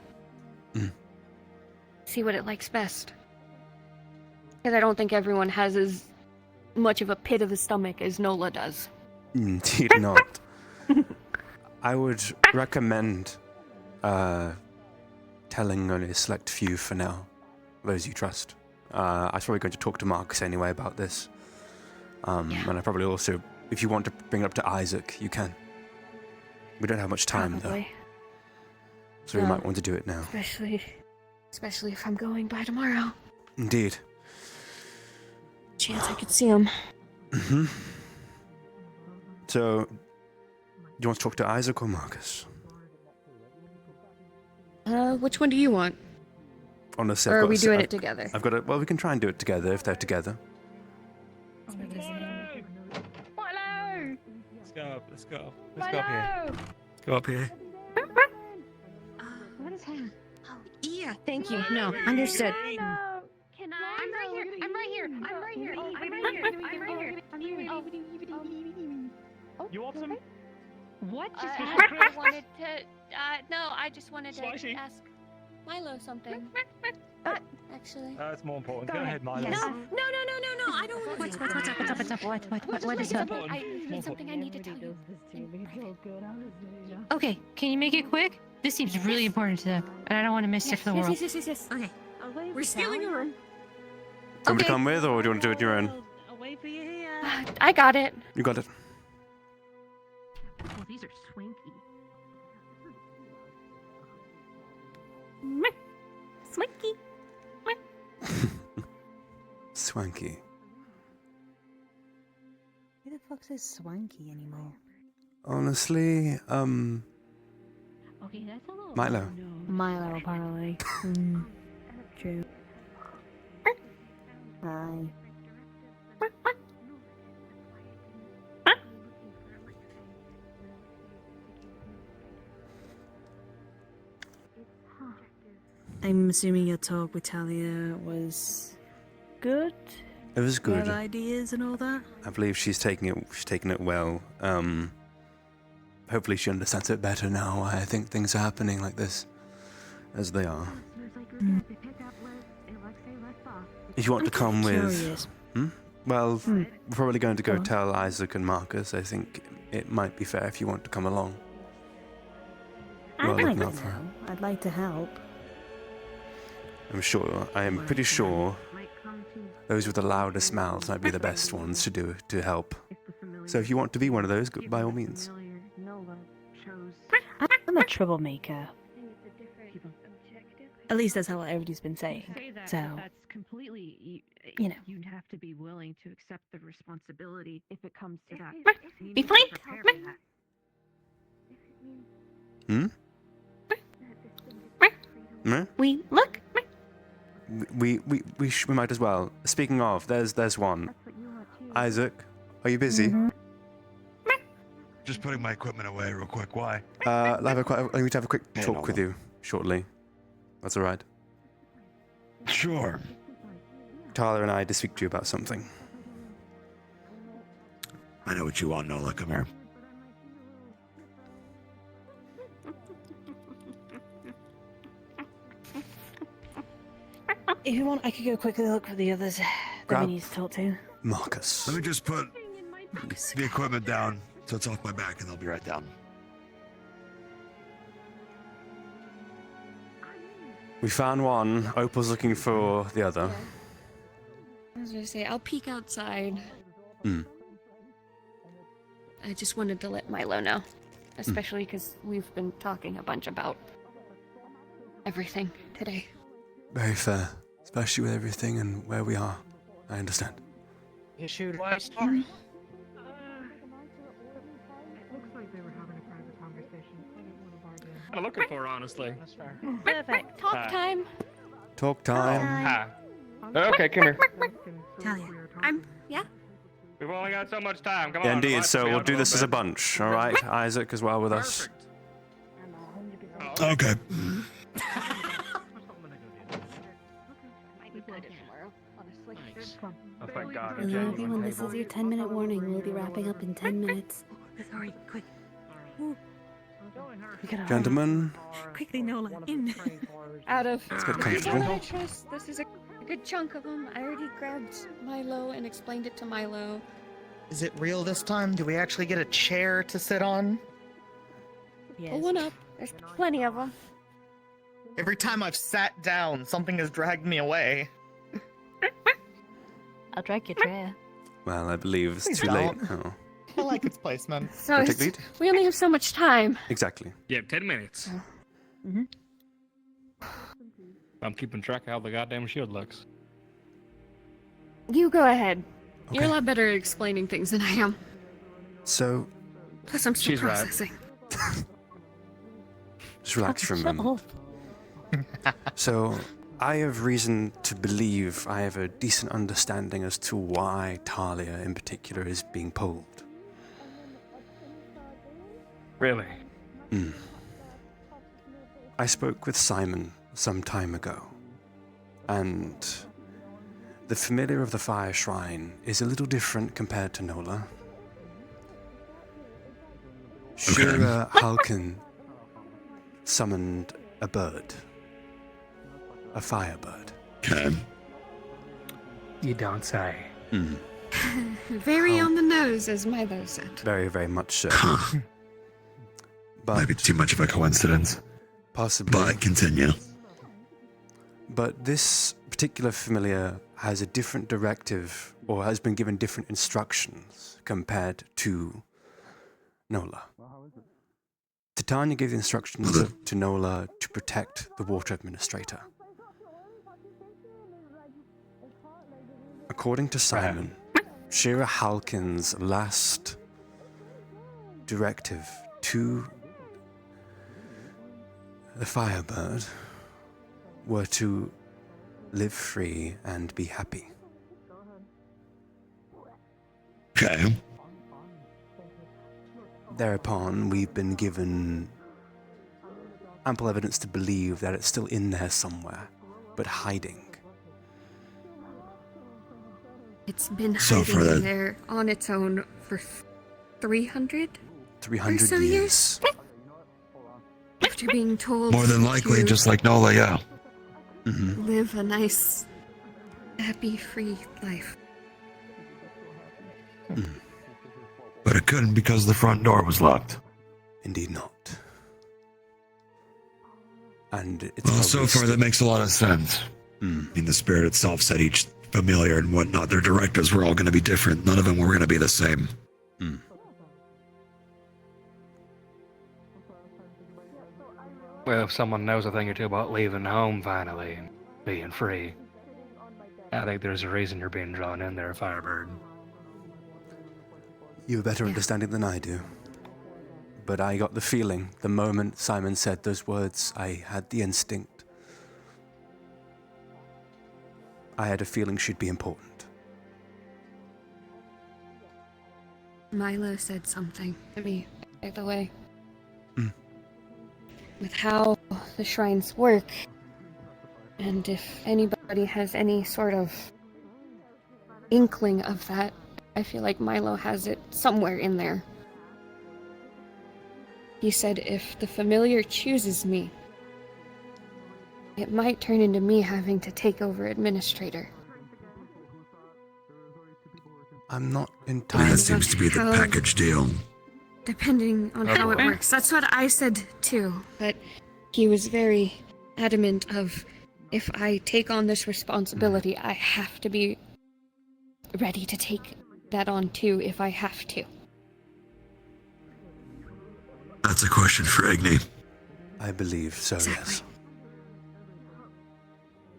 See what it likes best. Because I don't think everyone has as much of a pit of a stomach as Nola does. Indeed not. I would recommend telling only a select few for now, those you trust. I was probably going to talk to Marcus anyway about this. And I probably also, if you want to bring it up to Isaac, you can. We don't have much time, though. So we might want to do it now. Especially if I'm going by tomorrow. Indeed. Chance I could see him. So, do you want to talk to Isaac or Marcus? Which one do you want? Honestly, or are we doing it together? I've got it. Well, we can try and do it together if they're together. Let's go. Let's go. Let's go up here. Let's go up here. What is happening? Oh, yeah, thank you. No, understood. Can I? I'm right here. I'm right here. I'm right here. I'm right here. I'm right here. You want some? What just I happened? just wanted to. No, I just wanted to ask Milo something. Actually. That's more important. Go ahead, Milo. No. I don't want to. What's up? What is up? It's something I need to tell you. Okay, can you make it quick? This seems really important to them, and I don't want to miss it for the world. Yes. Okay. We're stealing a room. Do you want me to come with, or do you want to do it on your own? I'll wait for you here. I got it. You got it. Oh, these are swanky. Swanky. Swanky. Who the fuck says swanky anymore? Honestly, Okay, that's a little. Milo. Milo, apparently. True. Hi. I'm assuming your talk with Talia was good? It was good. Good ideas and all that? I believe she's taking it well. Hopefully she understands it better now why I think things are happening like this, as they are. If you want to come with... Well, we're probably going to go tell Isaac and Marcus. I think it might be fair if you want to come along. I'd like to help. I am pretty sure those with the loudest mouths might be the best ones to help. So if you want to be one of those, by all means. I'm a troublemaker. At least that's how everybody's been saying. So, that's completely, you know. you'd have to be willing to accept the responsibility if it comes to that. Be fine. We look. We might as well. Speaking of, there's one. Isaac, are you busy? Just putting my equipment away real quick. Why? I need to have a quick talk with you shortly. That's all right. Sure. Tyler and I had to speak to you about something. I know what you want, Nola. Come here. If you want, I could go quickly look for the others that we need to talk to. Marcus. Let me just put the equipment down so it's off my back, and I'll be right down. We found one. Opal's looking for the other. I was gonna say, I'll peek outside. Hmm. I just wanted to let Milo know. Especially because we've been talking a bunch about everything today. Very fair. Especially with everything and where we are. I understand. Issued last star. It looks like they were having a private conversation. I'm looking for her, honestly. That's fair. Perfect. Talk time. Talk time. Hi. Okay, come here. Talia. Yeah? We've only got so much time. Come Yeah, on. indeed. let's So be we'll out do a this as a little bunch, all right? Isaac as well with us. Okay. Oh, thank God. Hello everyone, this is your 10-minute warning. We'll be wrapping up in 10 minutes. Sorry, quick. We gotta Gentlemen. quickly, Nola, in. Out of Let's get people comfortable. that I trust, this is a good chunk of them. I already grabbed Milo and explained it to Milo. Is it real this time? Do we actually get a chair to sit on? Pull one up. There's plenty of them. Every time I've sat down, something has dragged me away. I'll drag your chair. Well, I believe it's Please too late. don't. Oh. I like its placement. So Take it's, lead? we only have so much time. Exactly. Yeah, 10 minutes. Mm-hmm. I'm keeping track of how the goddamn shield looks. You go ahead. You're a Okay. lot better at explaining things than I am. So, Plus, I'm still She's right. processing. just relax for a moment. So, I have reason to believe I have a decent understanding as to why Talia in particular is being pulled. Really? I spoke with Simon some time ago, and the familiar of the Fire Shrine is a little different compared to Nola. Shira Halkin summoned a bird. A firebird. Okay. You don't say. Very on the nose, as Milo said. Very, very much so. But Might be too much of a coincidence. possibly. But continue. But this particular familiar has a different directive, or has been given different instructions compared to Nola. Titania gave the instructions to Nola to protect the water administrator. According to Simon, Shira Halkin's last directive to the Firebird were to live free and be happy. Okay. Thereupon, we've been given ample evidence to believe that it's still in there somewhere, but hiding. It's been So for hiding the- there on its own for 300 300 or so years. After being told More than likely, to just like Nola, yeah. live a nice, happy, free life. But it couldn't because the front door was locked. Indeed not. And it's Well, so probably far that makes a lot of sense. I mean, the spirit itself said each familiar and whatnot, their directives were all going to be different. None of them were going to be the same. Well, if someone knows a thing or two about leaving home finally and being free, I think there's a reason you're being drawn in there, Firebird. You have a better understanding than I do. But I got the feeling, the moment Simon said those words, I had the instinct. I had a feeling she'd be important. Milo said something to me, by the way. With how the shrines work, and if anybody has any sort of inkling of that, I feel like Milo has it somewhere in there. He said if the familiar chooses me, it might turn into me having to take over administrator. I'm not entirely... That seems to be the package deal. Depending on how it works. That's what I said too. But he was very adamant of, if I take on this responsibility, I have to be ready to take that on too if I have to. That's a question for Igni. I believe so, yes.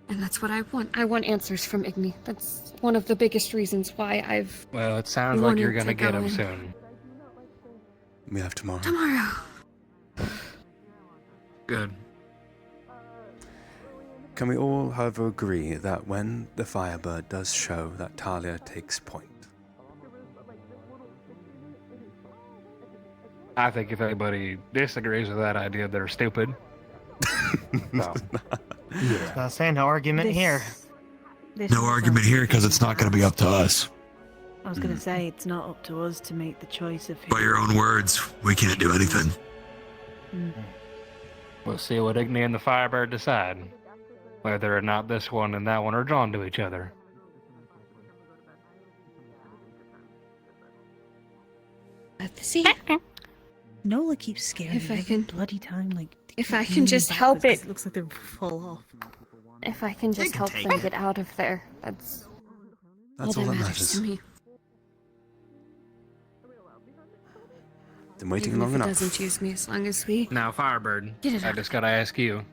And that's what I want. I want answers from Igni. That's one of the biggest reasons why I've... Well, it sounds like you're wanted gonna to get go him in. soon. We have tomorrow. Tomorrow. Good. Can we all, however, agree that when the Firebird does show that Talia takes point? I think if anybody disagrees with that idea, they're stupid. So. Not saying no argument here. No argument here because it's not going to be up to us. I was going to say, it's not up to us to make the choice of who... By your own words, we can't do anything. We'll see what Igni and the Firebird decide. Whether or not this one and that one are drawn to each other. Let's see. Nola keeps scaring If me I every can- bloody time. Like, they If keep I can moving just help backwards 'cause it. Looks like they'll fall off. If I can just help them get out of there, that's That's all that matters. to me. Been waiting Even long if enough. It doesn't choose me as long as we Now, Firebird, get it I out. just gotta ask you.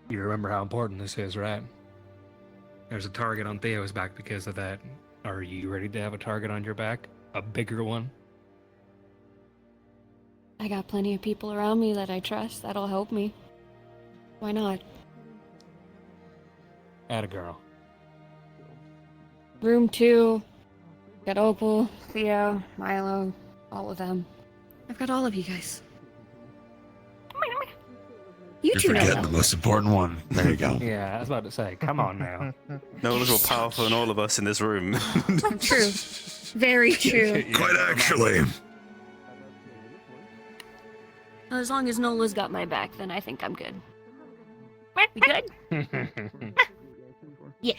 You remember how important this is, right? There's a target on Theo's back because of that. Are you ready to have a target on your back? A bigger one? I got plenty of people around me that I trust. That'll help me. Why not? Atta girl. Room 2. Got Opal, Theo, Milo, all of them. I've got all of you guys. You You're two know forgetting them. the most important one. There you go. Yeah, I was about to say, come on now. No one's more powerful than all of us in this room. True. Very true. Quite actually. As long as Nola's got my back, then I think I'm good. We good? Yeah.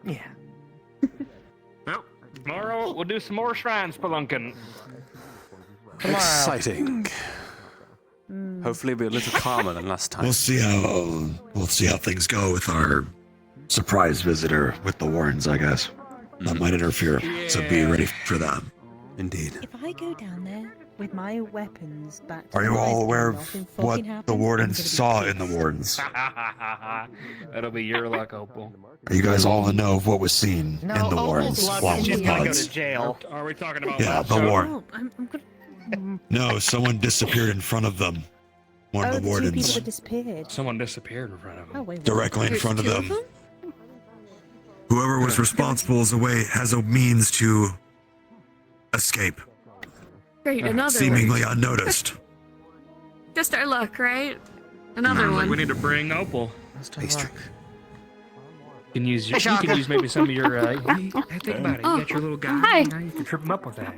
Yeah. Well, tomorrow we'll do some more shrine spelunking. Exciting. Hopefully it'll be a little calmer than last time. We'll see how things go with our surprise visitor with the Warrens, I guess. That might interfere, so be ready for that. Indeed. If I go down there with my weapons back to Are you the all base aware and of nothing what fucking the happens, I'm Wardens gonna be saw pissed. in the Wardens? That'll be your luck, Opal. Are you guys all in the know of what was seen No, in the Opal's Wardens luck while is in the she's gonna go pods? to jail. Are we talking about Yeah, that the show? Warren. Oh, I'm good. No, someone disappeared in front of them. One Oh, of the the two people Wardens. that disappeared. Someone disappeared in front of him. Oh, wait, what? Directly in There's front of two them. them? Whoever was responsible has a means to escape, Great, another seemingly one. unnoticed. Just our luck, right? Another Sounds like one. we need to bring Opal. Pastry. You can use Hey, you can Shaka. use maybe some of your. Think about it. You got your little guy. Hi. You know, you can trip him up with that.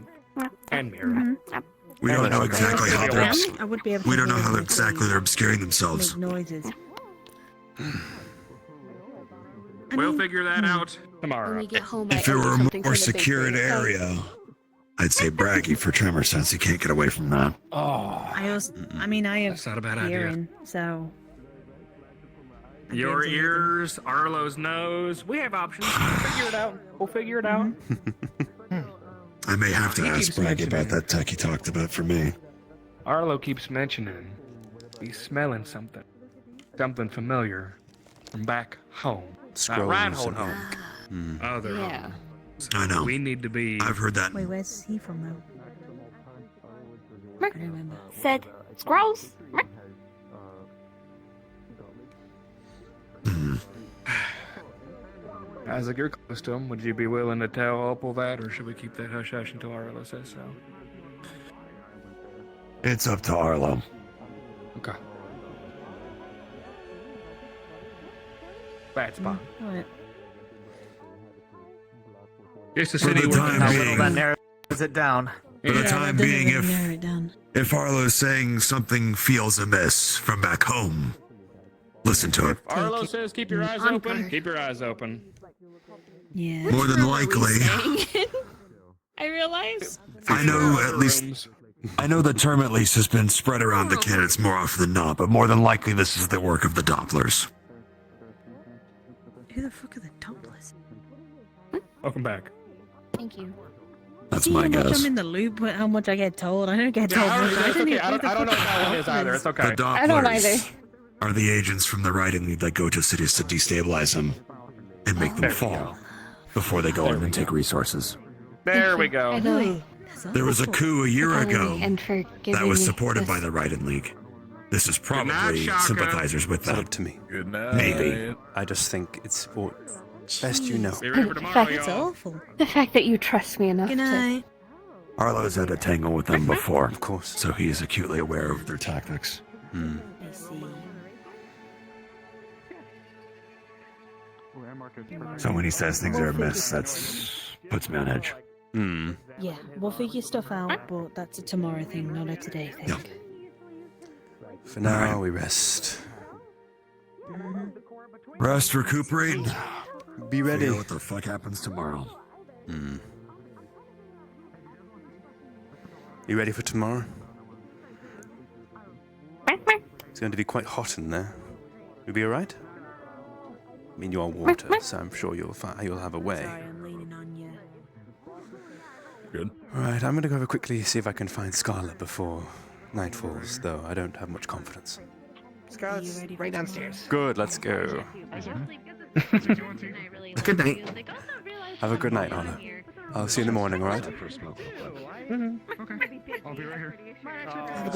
And Mira. We don't know exactly how they're. I would be able to We don't know hear how them exactly they're obscuring themselves. make noises. We'll figure that out When tomorrow. we get home, If I it owe you were a something more from the secured bakery. area, I'd say Braggy for Tremor, since he can't get away from that. Oh, I also, I mean, I have that's not a bad idea. hearing, so. I'd be Your able to hear them. ears, Arlo's nose. We have options. We'll figure it out. We'll figure it out. I may have to He ask keeps Braggy about mentioning- that tech he talked about for me. Arlo keeps mentioning he's smelling something. Something familiar from back home. Scrolls Not Reinhold and home. Hmm. Other Yeah. home. I know. We need to be. I've heard that. Wait, where's he from, though? I don't remember. Said scrolls. Isaac, you're close to him. Would you be willing to tell Opal that, or should we keep that hush hush until Arlo says so? It's up to Arlo. Okay. Bad spot. Alright. It's the For city the where time How being- little that narrows it down. For the Yeah, time that doesn't being, really narrow it down. if Arlo's saying something feels amiss from back home, listen to it. Arlo says keep your eyes On open. guard. Keep your eyes open. Yeah. More than likely, I realize. I know at least. I know the term at least has been spread around the candidates more often than not, but more than likely this is the work of the Dopplers. Who the fuck are the Dopplers? Welcome back. Thank you. That's See my how much guess. I'm in the loop with how much I get told. I don't get told Yeah, much. it's don't okay. even I don't know what that one is either. It's okay. The I don't either. Dopplers are the agents from the Riding League that go to cities to destabilize them and make them There we fall before they go in and take resources. There we go. I know. Really? There was a coup a year ago And for that giving was me supported this. by the Riding League. This is night, probably Shaka. sympathizers with It's up that. to me. Good night. Maybe. I just think it's best you know. Be ready for tomorrow, That's y'all. awful. The fact that you trust me enough Good to. night. Arlo's had a tangle with them before, Of course. so he is acutely aware of their tactics. Hmm. I see. So when he says things are amiss, that's puts me on edge. Hmm. Yeah, we'll figure stuff out, but that's a tomorrow thing, not a today thing. Yeah. For now, Alright. we rest. Rest, recuperate. Be ready. Figure out what the fuck happens tomorrow. Hmm. You ready for tomorrow? It's going to be quite hot in there. You'll be alright? I mean, you are water, so I'm sure you'll have a way. Sorry, I'm leaning on you. Good. Alright, I'm gonna go over quickly, see if I can find Scarlet before night falls, though I don't have much confidence. Scarlet's right downstairs. Good, let's go. Good night. Have a good night, Anna. I'll see you in the morning, alright? Okay. I'll be right here. That'd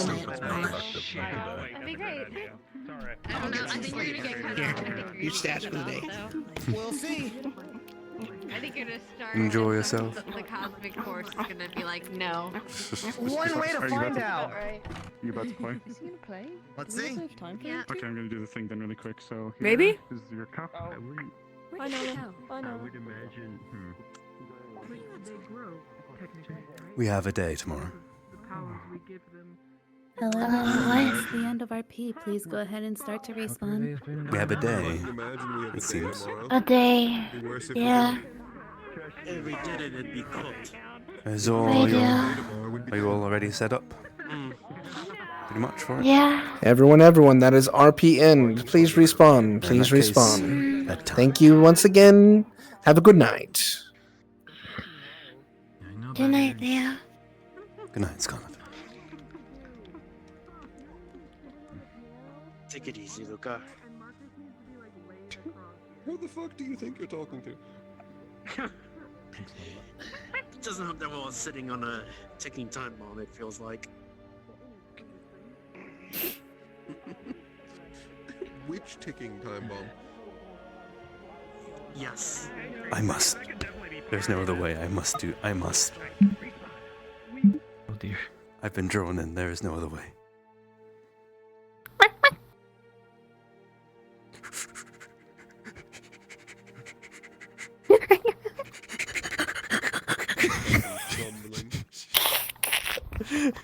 be great. I don't know. I think you're gonna get cut off. Your stats for the day. We'll see. I think you're gonna start. Enjoy yourself. The cosmic force is gonna be like, no. One way to find out. You about to play? Is he gonna play? Let's see. Yeah. Okay, I'm gonna do the thing then really quick. So here Maybe? is your cup. I know. I know. would imagine. We have a day tomorrow. Hello, it's the end of RP. Please go ahead and start to respawn. We have a day, it seems. A day. Yeah. If we did it, it'd be cooked. Are you all already set up? Pretty much for it? Yeah. Everyone, that is RP end. Please respawn. Please respawn. Thank you once again. Have a good night. Good night, Theo. Good night, Scarlet. Take it easy, Luca. Who the fuck do you think you're talking to? It doesn't help that we're all sitting on a ticking time bomb, it feels like. Which ticking time bomb? Yes. I must. There's no other way. I must. Oh dear. I've been drawn in. There is no other way.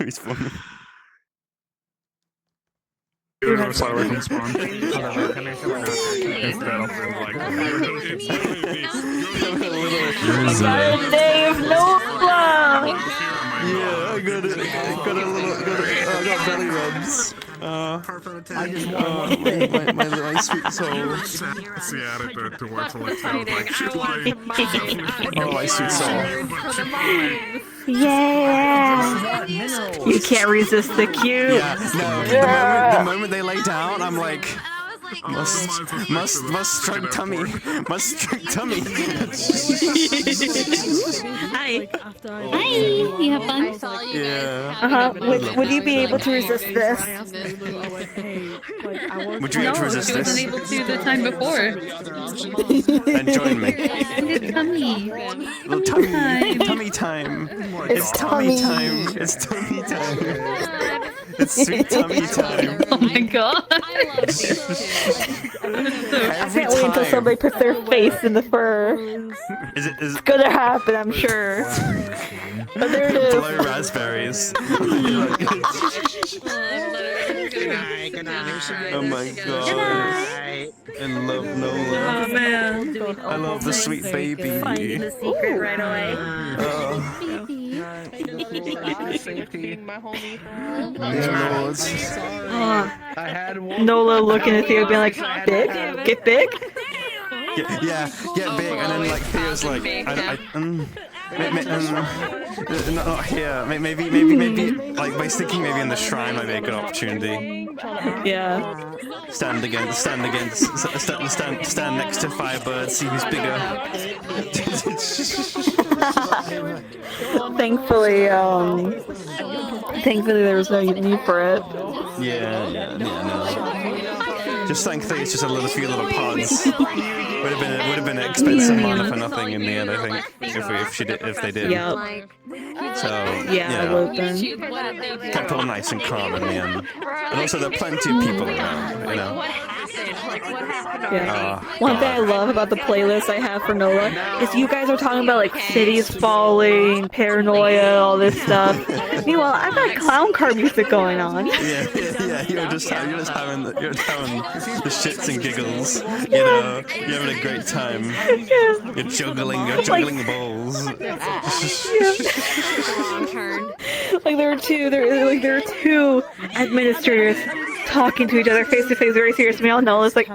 Respawn. Dave, no love. Yeah, I got it. I got belly rubs. I just want one thing. My sweet soul. It's the attitude towards Oh, my sweet soul. Yeah. You can't resist the cue. Yeah, no. The moment they lay down, I'm like, must strike tummy. Must strike tummy. Hi. Hi. You have fun? Yeah. Would you be able to resist this? Would you be able to resist she this? wasn't able to the time before. And join me. It's tummy. Little tummy time. It's tummy time. It's tummy time. It's sweet tummy time. Oh my god. I can't wait until somebody puts their face in the fur. It's gonna happen, I'm sure. But there it is. Blow raspberries. Oh my god. I love Nola. Oh man. I love the sweet baby. Finding the secret right away. Nola looking at Theo being like, big? Get big? Yeah, get big, and then like Theo's like, not here. Maybe like by sticking maybe in the shrine might be a good opportunity. Yeah. Stand next to Firebird, see who's bigger. Thankfully there was no need for it. Yeah, no. Just thankfully it's just a few little pods. Would have been an expensive mana for nothing in the end, I think, if they did. Yep. So yeah, it would have been. Kept all nice and calm in the end. And also there are plenty of people around, you know. Yeah. One thing I love about the playlist I have for Nola is you guys are talking about like cities falling, paranoia, all this stuff. Meanwhile, I've got clown car music going on. Yeah, you're just having the shits and giggles. You know, you're having a great time. You're juggling the balls. Like there are two administrators talking to each other face to face, very serious. Meanwhile, Nola's like,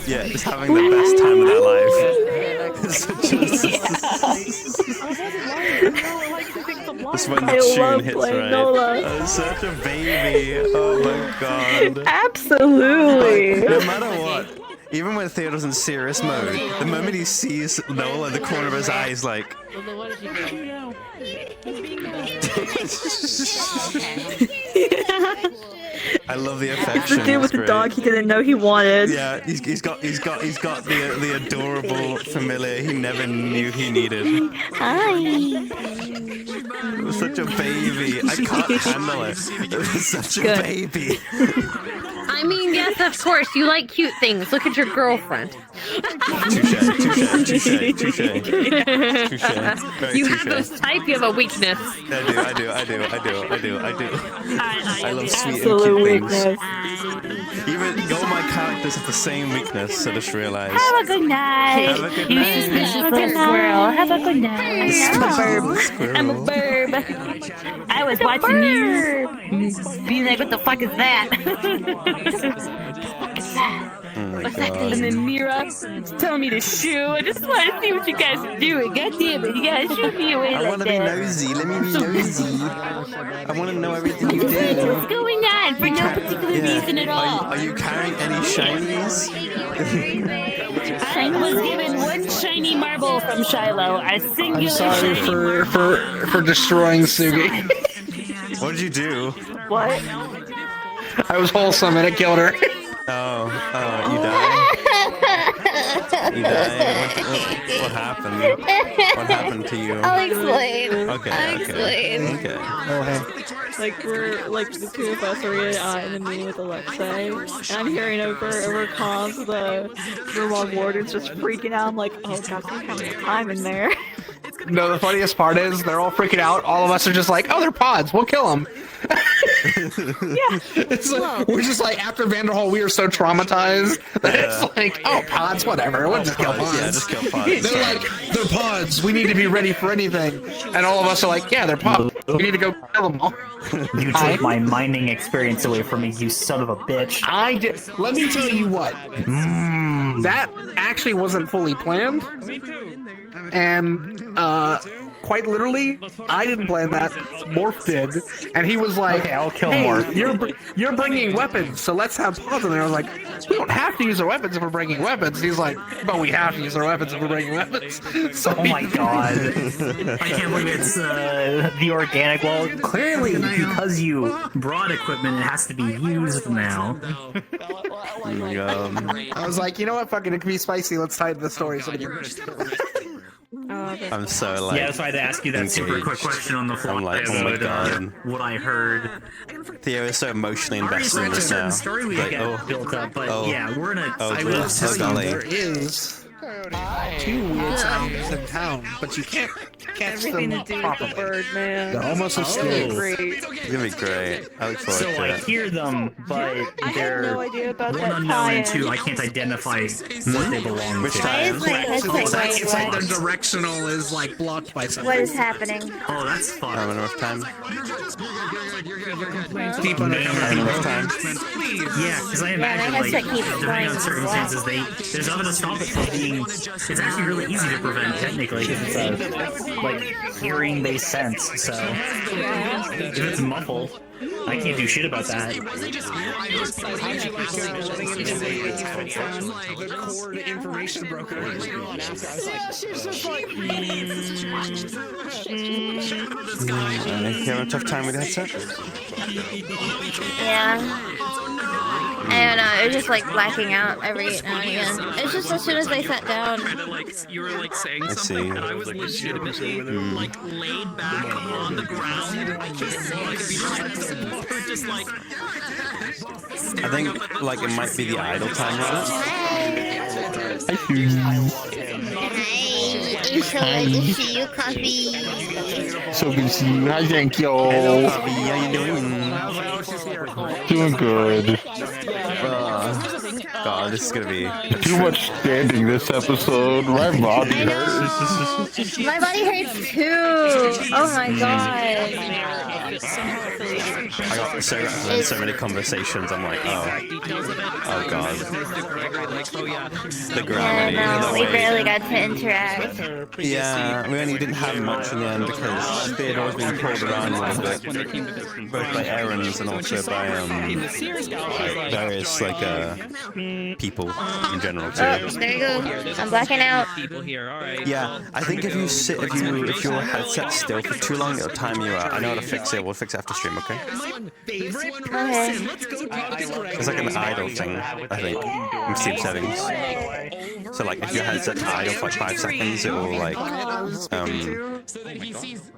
Yeah, just having the best time of their life. Just when the tune hits right. Such a baby. Oh my god. Absolutely. Like, no matter what. Even when Theodore's in serious mode, the moment he sees Noel in the corner of his eye, he's like... I love the affection. It's the dude with the dog he didn't know he wanted. Yeah, he's got the adorable familiar he never knew he needed. Hi. Such a baby. I can't handle it. Such a baby. I mean, yes, of course, you like cute things. Look at your girlfriend. Touche. You have those type, you have a weakness. I do. I love sweet and Absolute cute weakness. things. Even all my characters have the same weakness, I just realized. Have a good night. Have a good You night. suspicious little squirrel. Have a good night. I'm a burb. I was watching you. Being like, what the fuck is that? What's that thing? And then Mira telling me to shoo. I just want to see what you guys are doing. God damn it, you guys shoot me away I like want to be nosy. Let me be nosy. I want to know everything you do. What's going on for no particular reason at all? Are you carrying any shinies? I was given one shiny marble from Shiloh. A singular I'm sorry shiny for destroying Sugi. What did you do? What? I was wholesome and it killed her. Oh, you died? You died? What happened? What happened to you? I'll explain. Okay. Oh, hey. Like we're like the two of us are in the meeting with Alexei, and I'm hearing over comms the Runewald wardens just freaking out. I'm like, oh god, they're having a time in there. No, the funniest part is they're all freaking out. All of us are just like, oh, they're pods. We'll kill them. It's like, we're just like, after Vanderhall, we are so traumatized that it's like, oh, pods, whatever. We'll just kill pods. Yeah, just kill pods. They're like, they're pods. We need to be ready for anything. And all of us are like, yeah, they're pods. We need to go kill them all. You took my mining experience away from me, you son of a bitch. I did. Let me tell you what. That actually wasn't fully planned. And quite literally, I didn't plan that. Morph did, and he was like, "Okay, I'll kill hey, Morph. You're bringing weapons, so let's have pods." And I was like, "We don't have to use our weapons if we're bringing weapons." He's like, "But we have to use our weapons if we're bringing weapons." So oh my god! I can't believe it's the organic. Well, clearly because you brought equipment, it has to be used now. I was like, you know what? Fucking, it can be spicy. Let's tie to the story. So I'm so like. Yeah, that's why I had to ask you that super quick question on the fly. I'm like, oh my god. What I heard. Theo is so emotionally invested in this now. Story we Like, got built up, but yeah, we're in a. I will tell you, there is 2 weird sounds in town, but you can't catch Everything them to do with properly. the bird, man. They're almost It's asleep. great. It's gonna be great. I look forward So to I it. hear them, but they're no idea about one that unknown tie-in. and 2 I can't identify what they belong Which to. tie-in? It's like their directional is like blocked by something. What is happening? Oh, that's fun. I don't know enough time. Deep undercover. I don't know enough time. Yeah, because I imagine like depending on circumstances, there's nothing to stop it from being. It's actually really easy to prevent technically because it's a like hearing-based sense. So if it's muffled, I can't do shit about that. The cord information broker. You having a tough time with the headset? Yeah. I don't know, it was just like blacking out every now and again. It's just as soon as they sat down. You were like saying I see. something, and I was legitimately like laid back on the ground. Just like. I think like it might be the idle time right It's so good to see you, Coffee. So good to see you. Hi, thank you. Hello, Bobby. How you doing? Doing good. God, this is gonna be Too much standing this episode. My body hurts. My body hurts too. Oh my god. I got so wrapped in so many conversations. I'm like, oh god. The gravity. Yeah, no, the we way- barely got to interact. Yeah, we only didn't have much in the end because Theodore's been pulled around a little bit, both by errands and also by various people in general too. Oh, there you go. I'm blacking out. Yeah, I think if your headset's still for too long, it'll time you out. I know how to fix it. We'll fix it after stream, okay? Okay. It's like an idle thing, I think, in Steam settings. So like, if your headset's idle for like 5 seconds, it will like,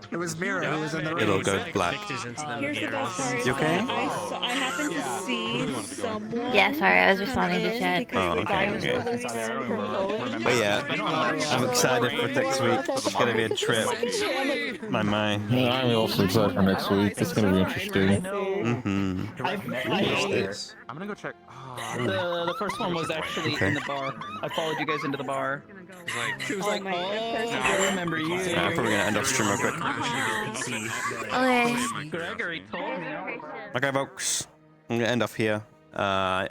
It was Mira who was in the room. it'll go black. Here's the best part. You okay? I happened to see someone. Yeah, sorry, I was responding to chat. Oh, okay. But yeah, I'm excited for next week. It's gonna be a trip. My mind. Yeah, I'm also excited for next week. It's gonna be interesting. I'm gonna go check. The first one was actually in the bar. I followed you guys into the bar. She was like, I remember you. Yeah, I'm probably gonna end off stream real quick. Okay. Gregory told me. Okay, folks. I'm gonna end off here. God,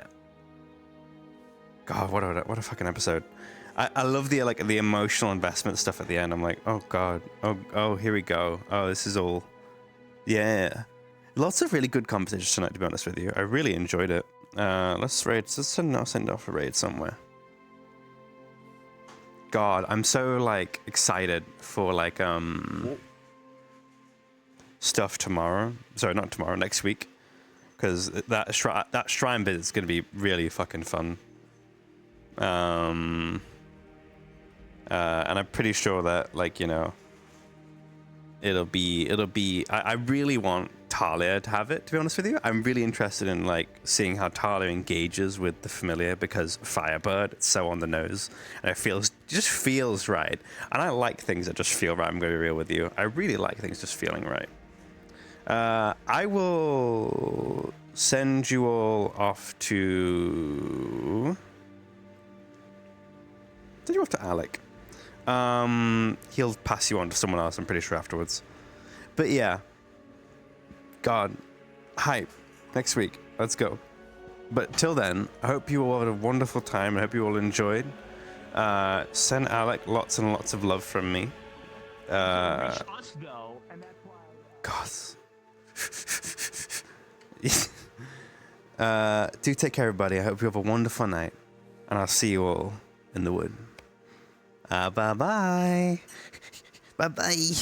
what a fucking episode. I love the the emotional investment stuff at the end. I'm like, oh god, oh here we go. Oh, this is all, yeah. Lots of really good conversations tonight, to be honest with you. I really enjoyed it. Let's send off a raid somewhere. God, I'm so like excited for like stuff tomorrow. Sorry, not tomorrow, next week, because that shrine bit is gonna be really fucking fun. And I'm pretty sure that like, you know, it'll be I really want Talia to have it, to be honest with you. I'm really interested in like seeing how Talia engages with the familiar, because Firebird, it's so on the nose and it just feels right. And I like things that just feel right. I'm gonna be real with you. I really like things just feeling right. I will send you all off to Alec. He'll pass you on to someone else, I'm pretty sure, afterwards. But yeah, God, hype. Next week, let's go. But till then, I hope you all had a wonderful time. I hope you all enjoyed. Send Alec lots and lots of love from me. God. Do take care, everybody. I hope you have a wonderful night, and I'll see you all in the wood. Bye-bye. Bye-bye.